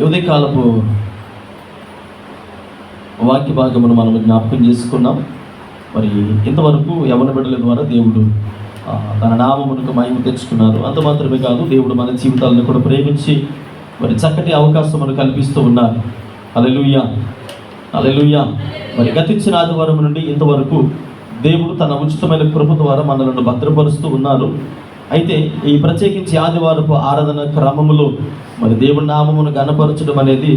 ఉదయకాలపు వాక్య భాగమును మనం జ్ఞాపకం చేసుకున్నాం. మరి ఇంతవరకు యవన బిడ్డల ద్వారా దేవుడు తన నామమునకు మహిమ తెచ్చుకున్నారు. అంత మాత్రమే కాదు, దేవుడు మన జీవితాలను కూడా ప్రేమించి మరి చక్కటి అవకాశం మనకు కల్పిస్తూ ఉన్నారు. హల్లెలూయా, హల్లెలూయా. మరి గతించిన ఆదివారం నుండి ఇంతవరకు దేవుడు తన ఉచితమైన కృప ద్వారా మనలను భద్రపరుస్తూ ఉన్నారు. అయితే ఈ ప్రత్యేకించి ఆదివారపు ఆరాధన క్రమములో మరి దేవుడి నామమును గణపరచడం అనేది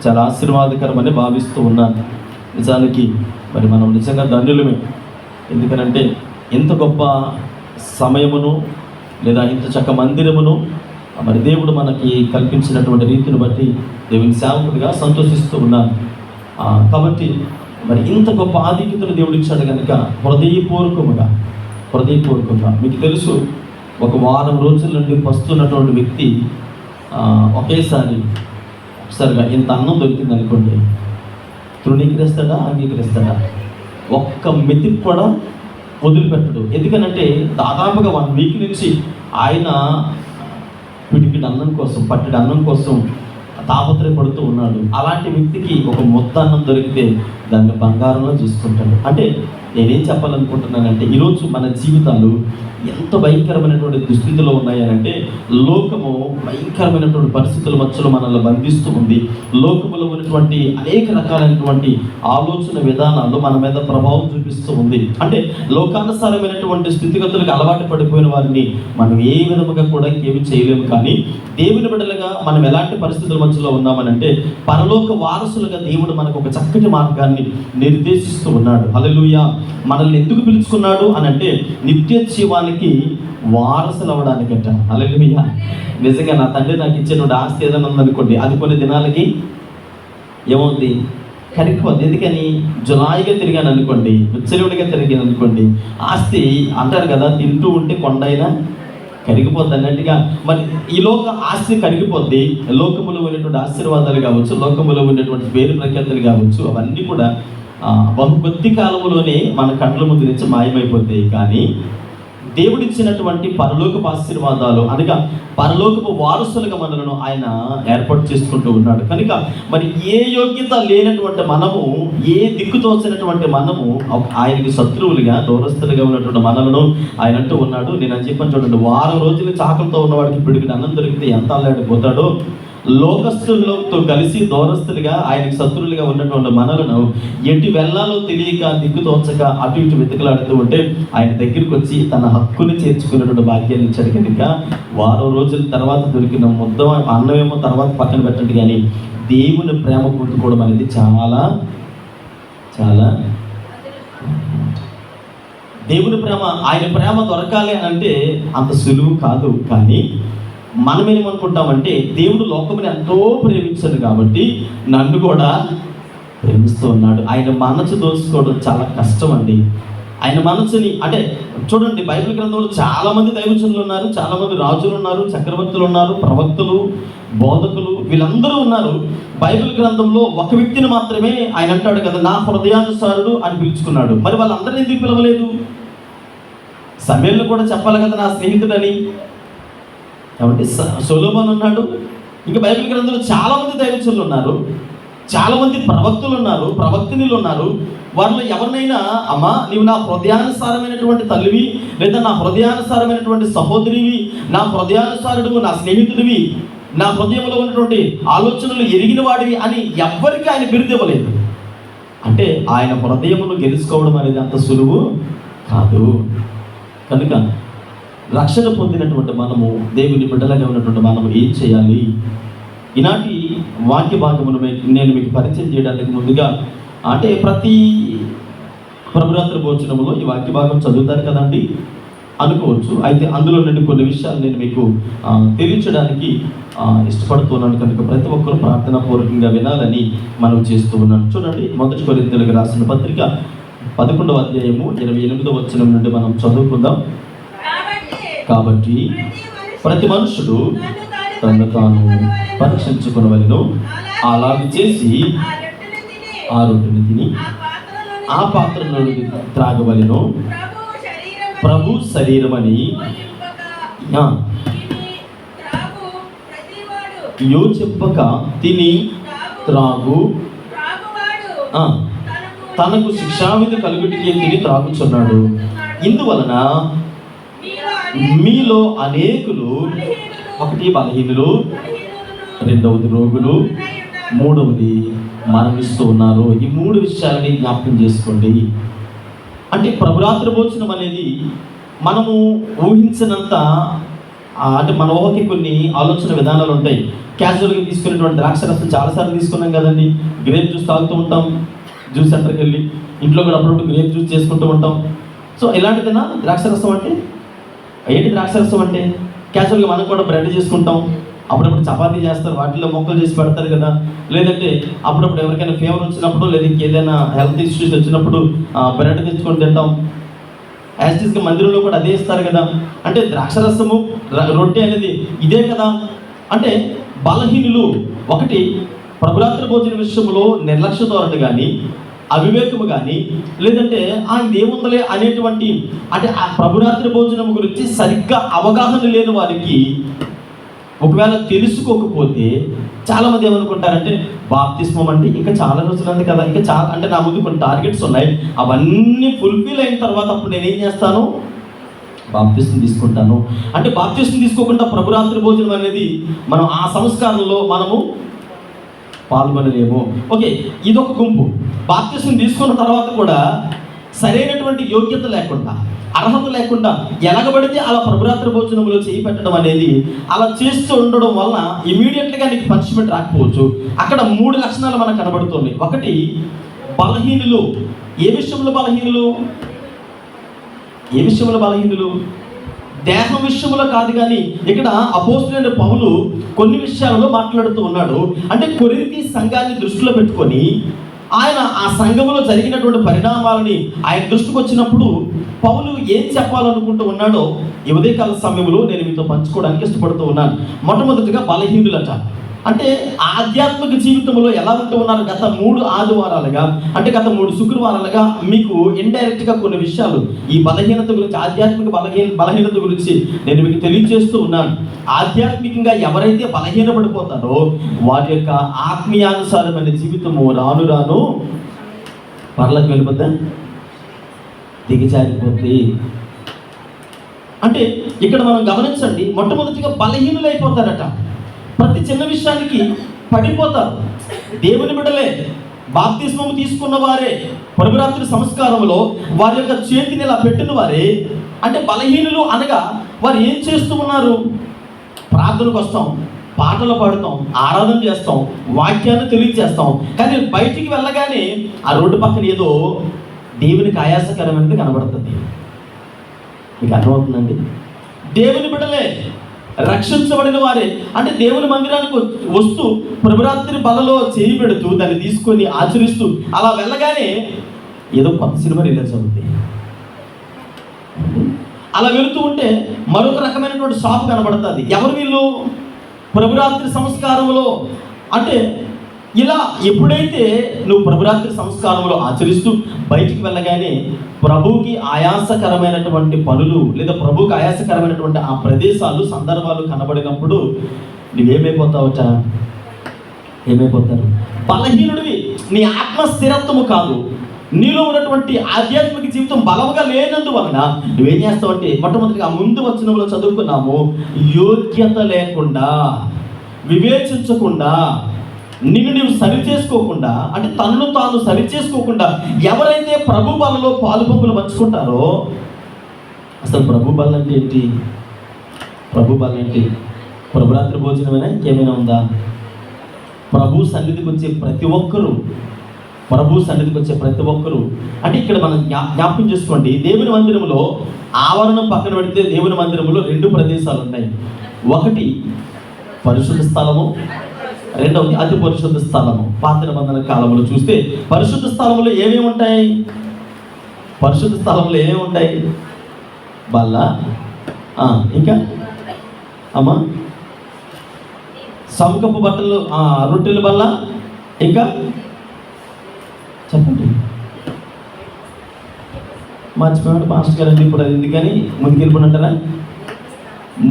చాలా ఆశీర్వాదకరమని భావిస్తూ ఉన్నాను. నిజానికి మరి మనం నిజంగా ధన్యులమే. ఎందుకనంటే ఇంత గొప్ప సమయమును లేదా ఇంత చక్క మందిరమును మరి దేవుడు మనకి కల్పించినటువంటి రీతిని బట్టి దేవుని సేవకుడిగా సంతోషిస్తూ ఉన్నాను. కాబట్టి మరి ఇంత గొప్ప ఆధిక్యతను దేవుడు ఇచ్చాడు కనుక హృదయపూర్వకంగా మీకు తెలుసు, ఒక వారం రోజుల నుండి పస్తున్నటువంటి వ్యక్తి ఒకసారిగా ఇంత అన్నం దొరికింది అనుకోండి, తృణీకరిస్తాడా, అంగీకరిస్తాడా? ఒక్క మెతికి కూడా వదిలిపెట్టడు. ఎందుకనంటే దాదాపుగా 1 వీక్ నుంచి ఆయన పిడికిడి అన్నం కోసం, పట్టెడి అన్నం కోసం తాపత్రయపడుతూ ఉన్నాడు. అలాంటి వ్యక్తికి ఒక ముద్ద అన్నం దొరికితే దాన్ని బంగారంలో చూసుకుంటాడు. అంటే నేనేం చెప్పాలనుకుంటున్నానంటే, ఈరోజు మన జీవితాలు ఎంత భయంకరమైనటువంటి దుస్థితిలో ఉన్నాయనంటే, లోకము భయంకరమైనటువంటి పరిస్థితుల మధ్యలో మనల్ని బంధిస్తూ ఉంది. లోకములో ఉన్నటువంటి అనేక రకాలైనటువంటి ఆలోచన విధానాలు మన మీద ప్రభావం చూపిస్తూ ఉంది. అంటే లోకానుసారమైనటువంటి స్థితిగతులకు అలవాటు పడిపోయిన వారిని మనం ఏ విధముగా కూడా ఏమి చేయలేము. కానీ దేవుని బిడ్డలుగా మనం ఎలాంటి పరిస్థితుల మధ్యలో ఉన్నామనంటే, పరలోక వారసులుగా దేవుడు మనకు ఒక చక్కటి మార్గాన్ని నిర్దేశిస్తూ ఉన్నాడు. హల్లెలూయా. మనల్ని ఎందుకు పిలుచుకున్నాడు అనంటే, నిత్య జీవానికి వారసులు అవ్వడానికంట. హల్లెలూయా. నిజంగా నా తండ్రి నాకు ఇచ్చినటువంటి ఆస్తి ఏదైనా ఉందనుకోండి, అది కొన్ని దినాలకి ఏమవుతుంది, కరిగిపోద్ది. ఎందుకని? జులాయిగా తిరిగాను అనుకోండి, విచ్చలవిడిగా తిరిగాను అనుకోండి, ఆస్తి అంటారు కదా, తింటూ ఉంటే కొండైనా కరిగిపోద్ది అన్నట్టుగా మరి ఈ లోక ఆస్తి కరిగిపోద్ది. లోకములో ఉన్నటువంటి ఆశీర్వాదాలు కావచ్చు, లోకములో ఉన్నటువంటి పేరు ప్రఖ్యాతులు కావచ్చు, అవన్నీ కూడా బహు కొద్ది కాలంలోనే మన కళ్ళ ముందు నుంచి మాయమైపోతాయి. కానీ దేవుడిచ్చినటువంటి పరలోకపు ఆశీర్వాదాలు అనగా పరలోకపు వారసులుగా మనలను ఆయన ఏర్పాటు చేసుకుంటూ ఉన్నాడు. కనుక మరి ఏ యోగ్యత లేనటువంటి మనము, ఏ దిక్కు తోచినటువంటి మనము ఆయనకి శత్రువులుగా, దూరస్తులుగా ఉన్నటువంటి మనలను ఆయన అంటూ ఉన్నాడు. నేను అని చెప్పని చూడండి, వారం రోజులు చాకలతో ఉన్నవాడికి పిడికిడి అన్నం దొరికితే ఎంత అల్లాడిపోతాడో, లోకస్తులతో కలిసి దూరస్తులుగా, ఆయనకి శత్రువులుగా ఉన్నటువంటి మనలను ఎటు వెళ్ళాలో తెలియక, దిక్కు తోచక అటు ఇటు వెతుకులాడుతూ ఉంటే ఆయన దగ్గరికి వచ్చి తన హక్కుని చేర్చుకున్నటువంటి భాగ్యాన్ని ఇచ్చాడు. కనుక వారం రోజుల తర్వాత దొరికిన ముద్ద అన్నమేమో తర్వాత పక్కన పెట్టండి, కానీ దేవుని ప్రేమ పొందుకోవడం అనేది చాలా చాలా దేవుని ప్రేమ, ఆయన ప్రేమ దొరకాలి అని అంటే అంత సులువు కాదు. కానీ మనం ఏమనుకుంటామంటే, దేవుడు లోకముని ఎంతో ప్రేమించాడు కాబట్టి నన్ను కూడా ప్రేమిస్తూ ఉన్నాడు. ఆయన మనసు దోచుకోవడం చాలా కష్టం అండి. ఆయన మనసుని అంటే చూడండి, బైబిల్ గ్రంథంలో చాలామంది దైవజనులు ఉన్నారు, చాలామంది రాజులు ఉన్నారు, చక్రవర్తులు ఉన్నారు, ప్రవక్తలు, బోధకులు, వీళ్ళందరూ ఉన్నారు. బైబిల్ గ్రంథంలో ఒక వ్యక్తిని మాత్రమే ఆయన అంటాడు కదా, నా హృదయానుసారుడు అని పిలుచుకున్నాడు. మరి వాళ్ళందరినీ ఎందుకు పిలవలేదు? సమయంలో కూడా చెప్పాలి కదా, నా స్నేహితుడని. కాబట్టి సొలొమోను ఉన్నాడు. ఇంకా బైబిల్ గ్రంథంలో చాలామంది దైవజనులు ఉన్నారు, చాలామంది ప్రవక్తులు ఉన్నారు, ప్రవక్తినిలు ఉన్నారు. వారిలో ఎవరినైనా, అమ్మా నీవు నా హృదయానుసారమైనటువంటి తల్లివి, లేదా నా హృదయానుసారమైనటువంటి సహోదరివి, నా హృదయానుసారుడు, నా స్నేహితుడివి, నా హృదయంలో ఉన్నటువంటి ఆలోచనలు ఎరిగిన వాడివి అని ఎవ్వరికి ఆయన బిరుదు ఇవ్వలేదు. అంటే ఆయన హృదయమును గెలుచుకోవడం అనేది అంత సులువు కాదు. కనుక రక్షణ పొందినటువంటి మనము, దేవుని బిడ్డలుగా ఉన్నటువంటి మనము ఏం చేయాలి? ఈనాటి వాక్య భాగమును నేను మీకు పరిచయం చేయడానికి ముందుగా, అంటే ప్రతి ప్రభురాత్రి భోజనంలో ఈ వాక్య భాగం చదువుతారు కదండి అనుకోవచ్చు. అయితే అందులో నుండి కొన్ని విషయాలు నేను మీకు తెలియచడానికి ఇష్టపడుతున్నాను. కనుక ప్రతి ఒక్కరూ ప్రార్థనాపూర్వకంగా వినాలని మనం చేస్తూ ఉన్నాను. చూడండి, 1 కొరింథీయులకు రాసిన పత్రిక 11వ అధ్యాయము 28వ వచనం నుండి మనం చదువుకుందాం. కాబట్టి ప్రతి మనుషుడు తను తాను పరీక్షించుకునవలెను, అలాగే చేసి ఆ రొట్టెని తిని ఆ పాత్రలో త్రాగవలెను. ప్రభు శరీరమని యోచెప్పక తిని త్రాగు తనకు శిక్షావిధి కలుగుటికే తిని త్రాగుచున్నాడు. ఇందువలన మీలో అనేకులు, ఒకటి బలహీనులు, రెండవది రోగులు, మూడవది మరణిస్తూ ఉన్నారు. ఈ 3 విషయాలని జ్ఞాపకం చేసుకోండి. అంటే ప్రభురాత్రి భోజనం అనేది మనము ఊహించినంత, అంటే మన ఊహకి కొన్ని ఆలోచన విధానాలు ఉంటాయి. క్యాజువల్గా తీసుకునేటువంటి ద్రాక్షరసం చాలాసార్లు తీసుకున్నాం కదండి. గ్రేప్ జ్యూస్ తాగుతూ ఉంటాం, జ్యూస్ సెంటర్కి వెళ్ళి. ఇంట్లో కూడా అప్పుడప్పుడు గ్రేప్ జ్యూస్ చేసుకుంటూ ఉంటాం. సో ఇలాంటిదేనా ద్రాక్షరసం అంటే? ఏంటి ద్రాక్షరసం అంటే? క్యాజువల్గా మనం కూడా బ్రెడ్ చేసుకుంటాం, అప్పుడప్పుడు చపాతీ చేస్తారు, వాటిలో మొక్కలు చేసి పెడతారు కదా. లేదంటే అప్పుడప్పుడు ఎవరికైనా ఫీవర్ వచ్చినప్పుడు, లేదా ఇంకేదైనా హెల్త్ ఇష్యూస్ వచ్చినప్పుడు బ్రెడ్ తెచ్చుకొని తింటాం. యాస్టిస్గా మందిరంలో కూడా అదే ఇస్తారు కదా. అంటే ద్రాక్షరసము, రొట్టె అనేది ఇదే కదా. అంటే బలహీనులు, ఒకటి ప్రభురాత్రి భోజన విషయంలో నిర్లక్ష్య ధోరణి కానీ, అవివేకము కానీ, లేదంటే ఇదేముందలే అనేటువంటి, అంటే ఆ ప్రభురాత్రి భోజనం గురించి సరిగ్గా అవగాహన లేని వారికి, ఒకవేళ తెలుసుకోకపోతే చాలామంది ఏమనుకుంటారంటే బాప్తిస్మం అంటే ఇంకా చాలా రోజులు ఉంది కదా, ఇంకా చాలా, అంటే నా ముందు కొన్ని టార్గెట్స్ ఉన్నాయి, అవన్నీ ఫుల్ఫిల్ అయిన తర్వాత అప్పుడు నేనేం చేస్తాను, బాప్తిస్మం తీసుకుంటాను. అంటే బాప్తిస్మం తీసుకోకుండా ప్రభురాత్రి భోజనం అనేది మనం ఆ సంస్కారంలో మనము పాల్గొనలేము. ఓకే, ఇదొక గుంపు. బాప్తిస్మం తీసుకున్న తర్వాత కూడా సరైనటువంటి యోగ్యత లేకుండా, అర్హత లేకుండా ఎలాగబడితే అలా ప్రభురాత్రి భోజనంలో చేయి పెట్టడం అనేది, అలా చేస్తూ ఉండడం వల్ల ఇమీడియట్గా నీకు పనిష్మెంట్ రాకపోవచ్చు. అక్కడ 3 లక్షణాలు మనకు కనబడుతుంది. ఒకటి బలహీనులు. ఏ విషయంలో బలహీనులు? ఏ విషయంలో బలహీనులు? దేహం విషయంలో కాదు, కానీ ఇక్కడ అపోస్తలుడైన పౌలు కొన్ని విషయాలలో మాట్లాడుతూ ఉన్నాడు. అంటే కొరింథీ సంఘాన్ని దృష్టిలో పెట్టుకొని ఆయన ఆ సంఘంలో జరిగినటువంటి పరిణామాలని ఆయన దృష్టికి వచ్చినప్పుడు పౌలు ఏం చెప్పాలనుకుంటూ ఉన్నాడో ఈ ఉదయకాల సమయంలో నేను మీతో పంచుకోవడానికి ఇష్టపడుతూ ఉన్నాను. మొట్టమొదటిగా బలహీనులట. అంటే ఆధ్యాత్మిక జీవితంలో ఎలా ఉంటూ ఉన్నారు? గత 3 ఆదివారాలుగా, అంటే గత 3 శుక్రవారాలుగా మీకు ఇండైరెక్ట్గా కొన్ని విషయాలు ఈ బలహీనత గురించి, ఆధ్యాత్మిక బలహీనత గురించి నేను మీకు తెలియజేస్తూ ఉన్నాను. ఆధ్యాత్మికంగా ఎవరైతే బలహీనపడిపోతారో వారి యొక్క ఆత్మీయానుసారమైన జీవితము రాను రాను పర్లకు వెళ్ళిపోద్దా, దిగజారిపోద్ది. అంటే ఇక్కడ మనం గమనించండి, మొట్టమొదటిగా బలహీనులైపోతారట. ప్రతి చిన్న విషయానికి పడిపోతారు. దేవుని బిడ్డలే, బాప్తిస్మము తీసుకున్న వారే, ప్రభురాత్రి సంస్కారంలో వారి యొక్క చేతిని ఇలా పెట్టిన వారే. అంటే బలహీనులు అనగా వారు ఏం చేస్తూ ఉన్నారు? ప్రార్థనకు వస్తాం, పాటలు పాడుతాం, ఆరాధన చేస్తాం, వాక్యాన్ని తెలియజేస్తాం, కానీ బయటికి వెళ్ళగానే ఆ రోడ్డు పక్కన ఏదో దేవునికి ఆయాసకరమైనది కనబడుతుంది. మీకు అర్థమవుతుందండి? దేవుని బిడ్డలే, రక్షించబడిన వారే, అంటే దేవుని మందిరానికి వస్తూ ప్రభురాత్రి బలలో చేయి పెడుతూ దాన్ని తీసుకొని ఆచరిస్తూ అలా వెళ్ళగానే ఏదో కొత్త సినిమా రిలీజ్ అవుతుంది. అలా వెళుతూ ఉంటే మరొక రకమైనటువంటి షాప్ కనబడుతుంది. ఎవరు వీళ్ళు? ప్రభురాత్రి సంస్కారంలో. అంటే ఇలా ఎప్పుడైతే నువ్వు ప్రభురాత్రి సంస్కారంలో ఆచరిస్తూ బయటికి వెళ్ళగానే ప్రభువుకి ఆయాసకరమైనటువంటి పనులు, లేదా ప్రభువుకి ఆయాసకరమైనటువంటి ఆ ప్రదేశాలు, సందర్భాలు కనబడినప్పుడు నువ్వేమైపోతావట? ఏమైపోతారు? బలహీనుడివి. నీ ఆత్మ స్థిరత్వము కాదు, నీలో ఉన్నటువంటి ఆధ్యాత్మిక జీవితం బలముగా లేనందువలన నువ్వేం చేస్తావంటే, మొట్టమొదటిగా ముందు వచనంలో చదువుకున్నాము, యోగ్యత లేకుండా, వివేచించకుండా, నిన్ను నీవు సరి చేసుకోకుండా, అంటే తనను తాను సరి చేసుకోకుండా ఎవరైతే ప్రభు బలలో పాలుపంపులు పంచుకుంటారో, అసలు ప్రభు బలం అంటే ఏంటి? ప్రభు బలం ఏంటి? ప్రభురాత్రి భోజనమైనా ఇంకేమైనా ఉందా? ప్రభు సన్నిధికి వచ్చే ప్రతి ఒక్కరూ, ప్రభు సన్నిధికి వచ్చే ప్రతి ఒక్కరూ, అంటే ఇక్కడ మనం జ్ఞాపకం చేసుకోండి, దేవుని మందిరంలో ఆవరణం పక్కన పెడితే దేవుని మందిరంలో 2 ప్రదేశాలు ఉన్నాయి. ఒకటి పరిశుద్ధ స్థలము, రెండవది అతి పరిశుద్ధ స్థలము. పాత నిబంధన కాలంలో చూస్తే పరిశుద్ధ స్థలంలో ఏమేమి ఉంటాయి? పరిశుద్ధ స్థలంలో ఏమేమి ఉంటాయి? బల్ల, ఇంకా అమ్మా సముఖపు బట్టలు, రొట్టెల బల్ల, ఇంకా చెప్పండి, మర్చిపోయాడు మాస్టర్ గారు. ఇప్పుడు అది ఎందుకని ముందుకెళ్ళిపోయినట్టరా?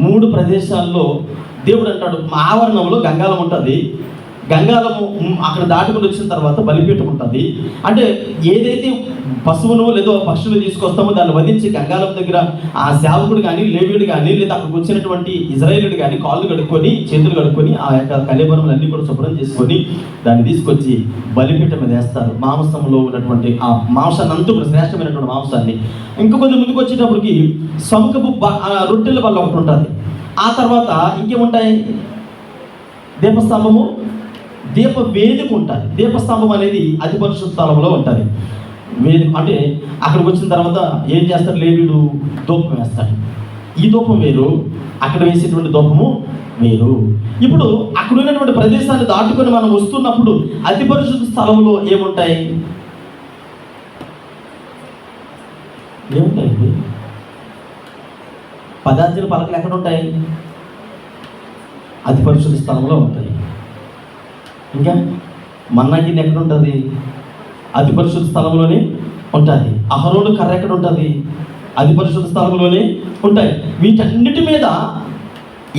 3 ప్రదేశాల్లో దేవుడు అంటాడు, మా ఆవరణంలో గంగాలం ఉంటుంది, గంగాలము అక్కడ దాటుకుని వచ్చిన తర్వాత బలిపీఠం ఉంటుంది. అంటే ఏదైతే పశువును లేదో పక్షులు తీసుకొస్తామో దాన్ని వధించి గంగాలం దగ్గర ఆ సేవకుడు కానీ, లేవీయుడు కానీ, లేదా అక్కడికి వచ్చినటువంటి ఇజ్రాయేలుడు కానీ కాళ్ళు కడుక్కొని చేతులు కడుక్కొని ఆ యొక్క కళేబరములన్నీ కూడా శుభ్రం చేసుకొని దాన్ని తీసుకొచ్చి బలిపీఠం మీద వేస్తారు. మాంసంలో ఉన్నటువంటి ఆ మాంసాన్ని అంతా కూడా శ్రేష్టమైనటువంటి మాంసాన్ని. ఇంకా కొంచెం ముందుకు వచ్చేటప్పటికి సముఖపు రొట్టెల వల్ల ఒకటి ఉంటుంది. ఆ తర్వాత ఇంకేముంటాయి? దీపస్తంభము, దీప వేదిక ఉంటుంది. దీపస్తంభం అనేది అతి పరిశుద్ధ స్థలంలో ఉంటుంది. వేదిక అంటే అక్కడికి వచ్చిన తర్వాత ఏం చేస్తాడు? లేవీయుడు ధూపం వేస్తాడు. ఈ ధూపం వేరు, అక్కడ వేసేటువంటి ధూపము వేరు. ఇప్పుడు అక్కడ ఉన్నటువంటి ప్రదేశాన్ని దాటుకొని మనం వస్తున్నప్పుడు అతి పరిశుద్ధ స్థలంలో ఏముంటాయి? ఏముంటాయండి? పదార్థాల పలకలు ఎక్కడ ఉంటాయి? అతి పరిశుద్ధ స్థలంలో ఉంటాయి. ఇంకా మన్నాగిన్నె ఎక్కడ ఉంటుంది? అతి పరిశుద్ధ స్థలంలోనే ఉంటుంది. అహరోను కర్ర ఎక్కడ ఉంటుంది? అతి పరిశుద్ధ స్థలంలోనే ఉంటాయి. వీటన్నిటి మీద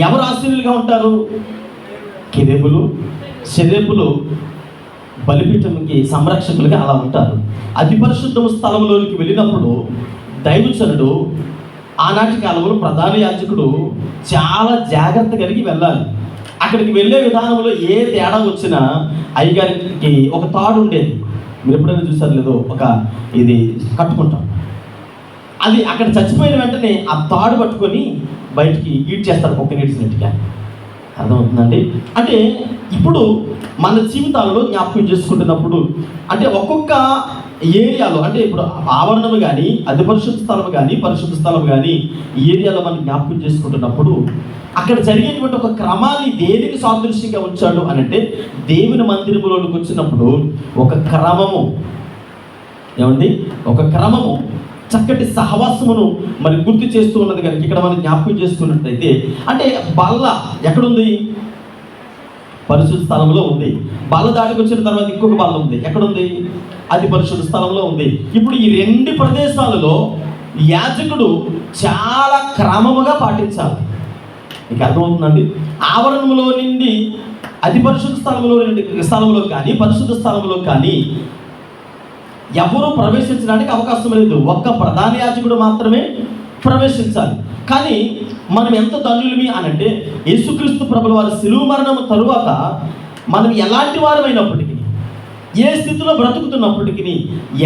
ఎవరు ఆశీనులుగా ఉంటారు? కెరూబులు, సెరేపులు బలిపీఠంకి సంరక్షకులుగా అలా ఉంటారు. అతి పరిశుద్ధ స్థలంలోనికి వెళ్ళినప్పుడు దైవజనుడు ఆనాటి కాలంలో ప్రధాన యాజకుడు చాలా జాగ్రత్త కలిగి వెళ్ళాలి. అక్కడికి వెళ్ళే విధానంలో ఏ తేడా వచ్చినా అయ్యగారికి ఒక తాడు ఉండేది. మీరు ఎప్పుడైనా చూసారు లేదో, ఒక ఇది కట్టుకుంటాం. అది అక్కడ చచ్చిపోయిన వెంటనే ఆ తాడు పట్టుకొని బయటికి ఈడ్చేస్తారు, కుక్క నీడ్చినట్టుగా. అర్థమవుతుందండి? అంటే ఇప్పుడు మన జీవితాలలో జ్ఞాపకం చేసుకుంటున్నప్పుడు అంటే ఒక్కొక్క ఏరియాలో, అంటే ఇప్పుడు ఆవరణము కానీ, అతి పరిశుద్ధ స్థలం కానీ, పరిశుద్ధ స్థలం కానీ ఈ ఏరియాలో మనం జ్ఞాపకం చేసుకుంటున్నప్పుడు అక్కడ జరిగేటువంటి ఒక క్రమాన్ని దేనికి సాదృశ్యంగా ఉంచాడు అని అంటే, దేవుని మందిరంలోకి వచ్చినప్పుడు ఒక క్రమము, ఏమండి, ఒక క్రమము, చక్కటి సహవాసమును మరి గుర్తు చేస్తూ ఉన్నది కనుక ఇక్కడ మనం జ్ఞాపకం చేసుకున్నట్లయితే, అంటే బల్ల ఎక్కడుంది? పరిశుద్ధ స్థలంలో ఉంది. బల్ల దాటికి వచ్చిన తర్వాత ఇంకొక బల్ల ఉంది. ఎక్కడుంది? అది పరిశుద్ధ స్థలంలో ఉంది. ఇప్పుడు ఈ రెండు ప్రదేశాలలో యాజకుడు చాలా క్రమముగా పాటించాలి. మీకు అర్థమవుతుందండి? ఆవరణంలో నుండి అతి పరిశుద్ధ స్థలంలో కానీ, పరిశుద్ధ స్థలంలో కానీ ఎవరు ప్రవేశించడానికి అవకాశం లేదు. ఒక్క ప్రధాన యాజకుడు మాత్రమే ప్రవేశించాలి. కానీ మనం ఎంత ధన్యులమి అనంటే, యేసుక్రీస్తు ప్రభుల వారి శిలువ మరణం తరువాత మనం ఎలాంటి వారమైనప్పటికీ, ఏ స్థితిలో బ్రతుకుతున్నప్పటికీ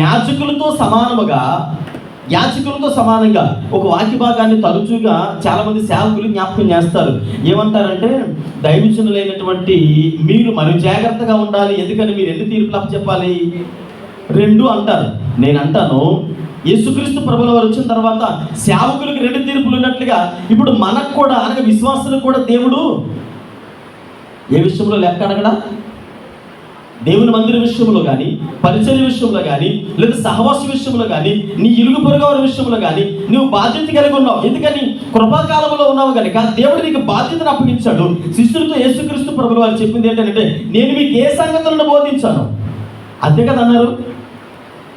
యాజకులతో సమానంగా ఒక వాక్య భాగాన్ని తరచుగా చాలామంది సేవకులు జ్ఞాపకం చేస్తారు. ఏమంటారంటే, దైవజనులైనటువంటి మీరు మరి జాగ్రత్తగా ఉండాలి. ఎందుకని మీరు ఎన్ని తీర్పులు చెప్పాలి? రెండు అంటారు. నేను అంటాను, యేసుక్రీస్తు ప్రభుల వారు వచ్చిన తర్వాత సేవకులకు రెండు తీర్పులు ఉన్నట్లుగా ఇప్పుడు మనకు కూడా, అనగా విశ్వాసులకు కూడా దేవుడు ఏ విషయంలో లెక్క అడగడా? దేవుని మందిర విషయంలో కానీ, పరిచర్య విషయంలో కానీ, లేదా సహవాస విషయంలో కానీ, నీ ఇరుగు పొరుగు వారి విషయంలో కానీ నువ్వు బాధ్యత కలిగి ఉన్నావు. ఎందుకని? కృపాకాలంలో ఉన్నావు కనుక దేవుడు నీకు బాధ్యతను అప్పగించాడు. శిష్యులతో యేసుక్రీస్తు ప్రభుల వారు చెప్పింది ఏంటంటే, నేను మీకు ఏ సంగతులను బోధించాను? అంతే కదా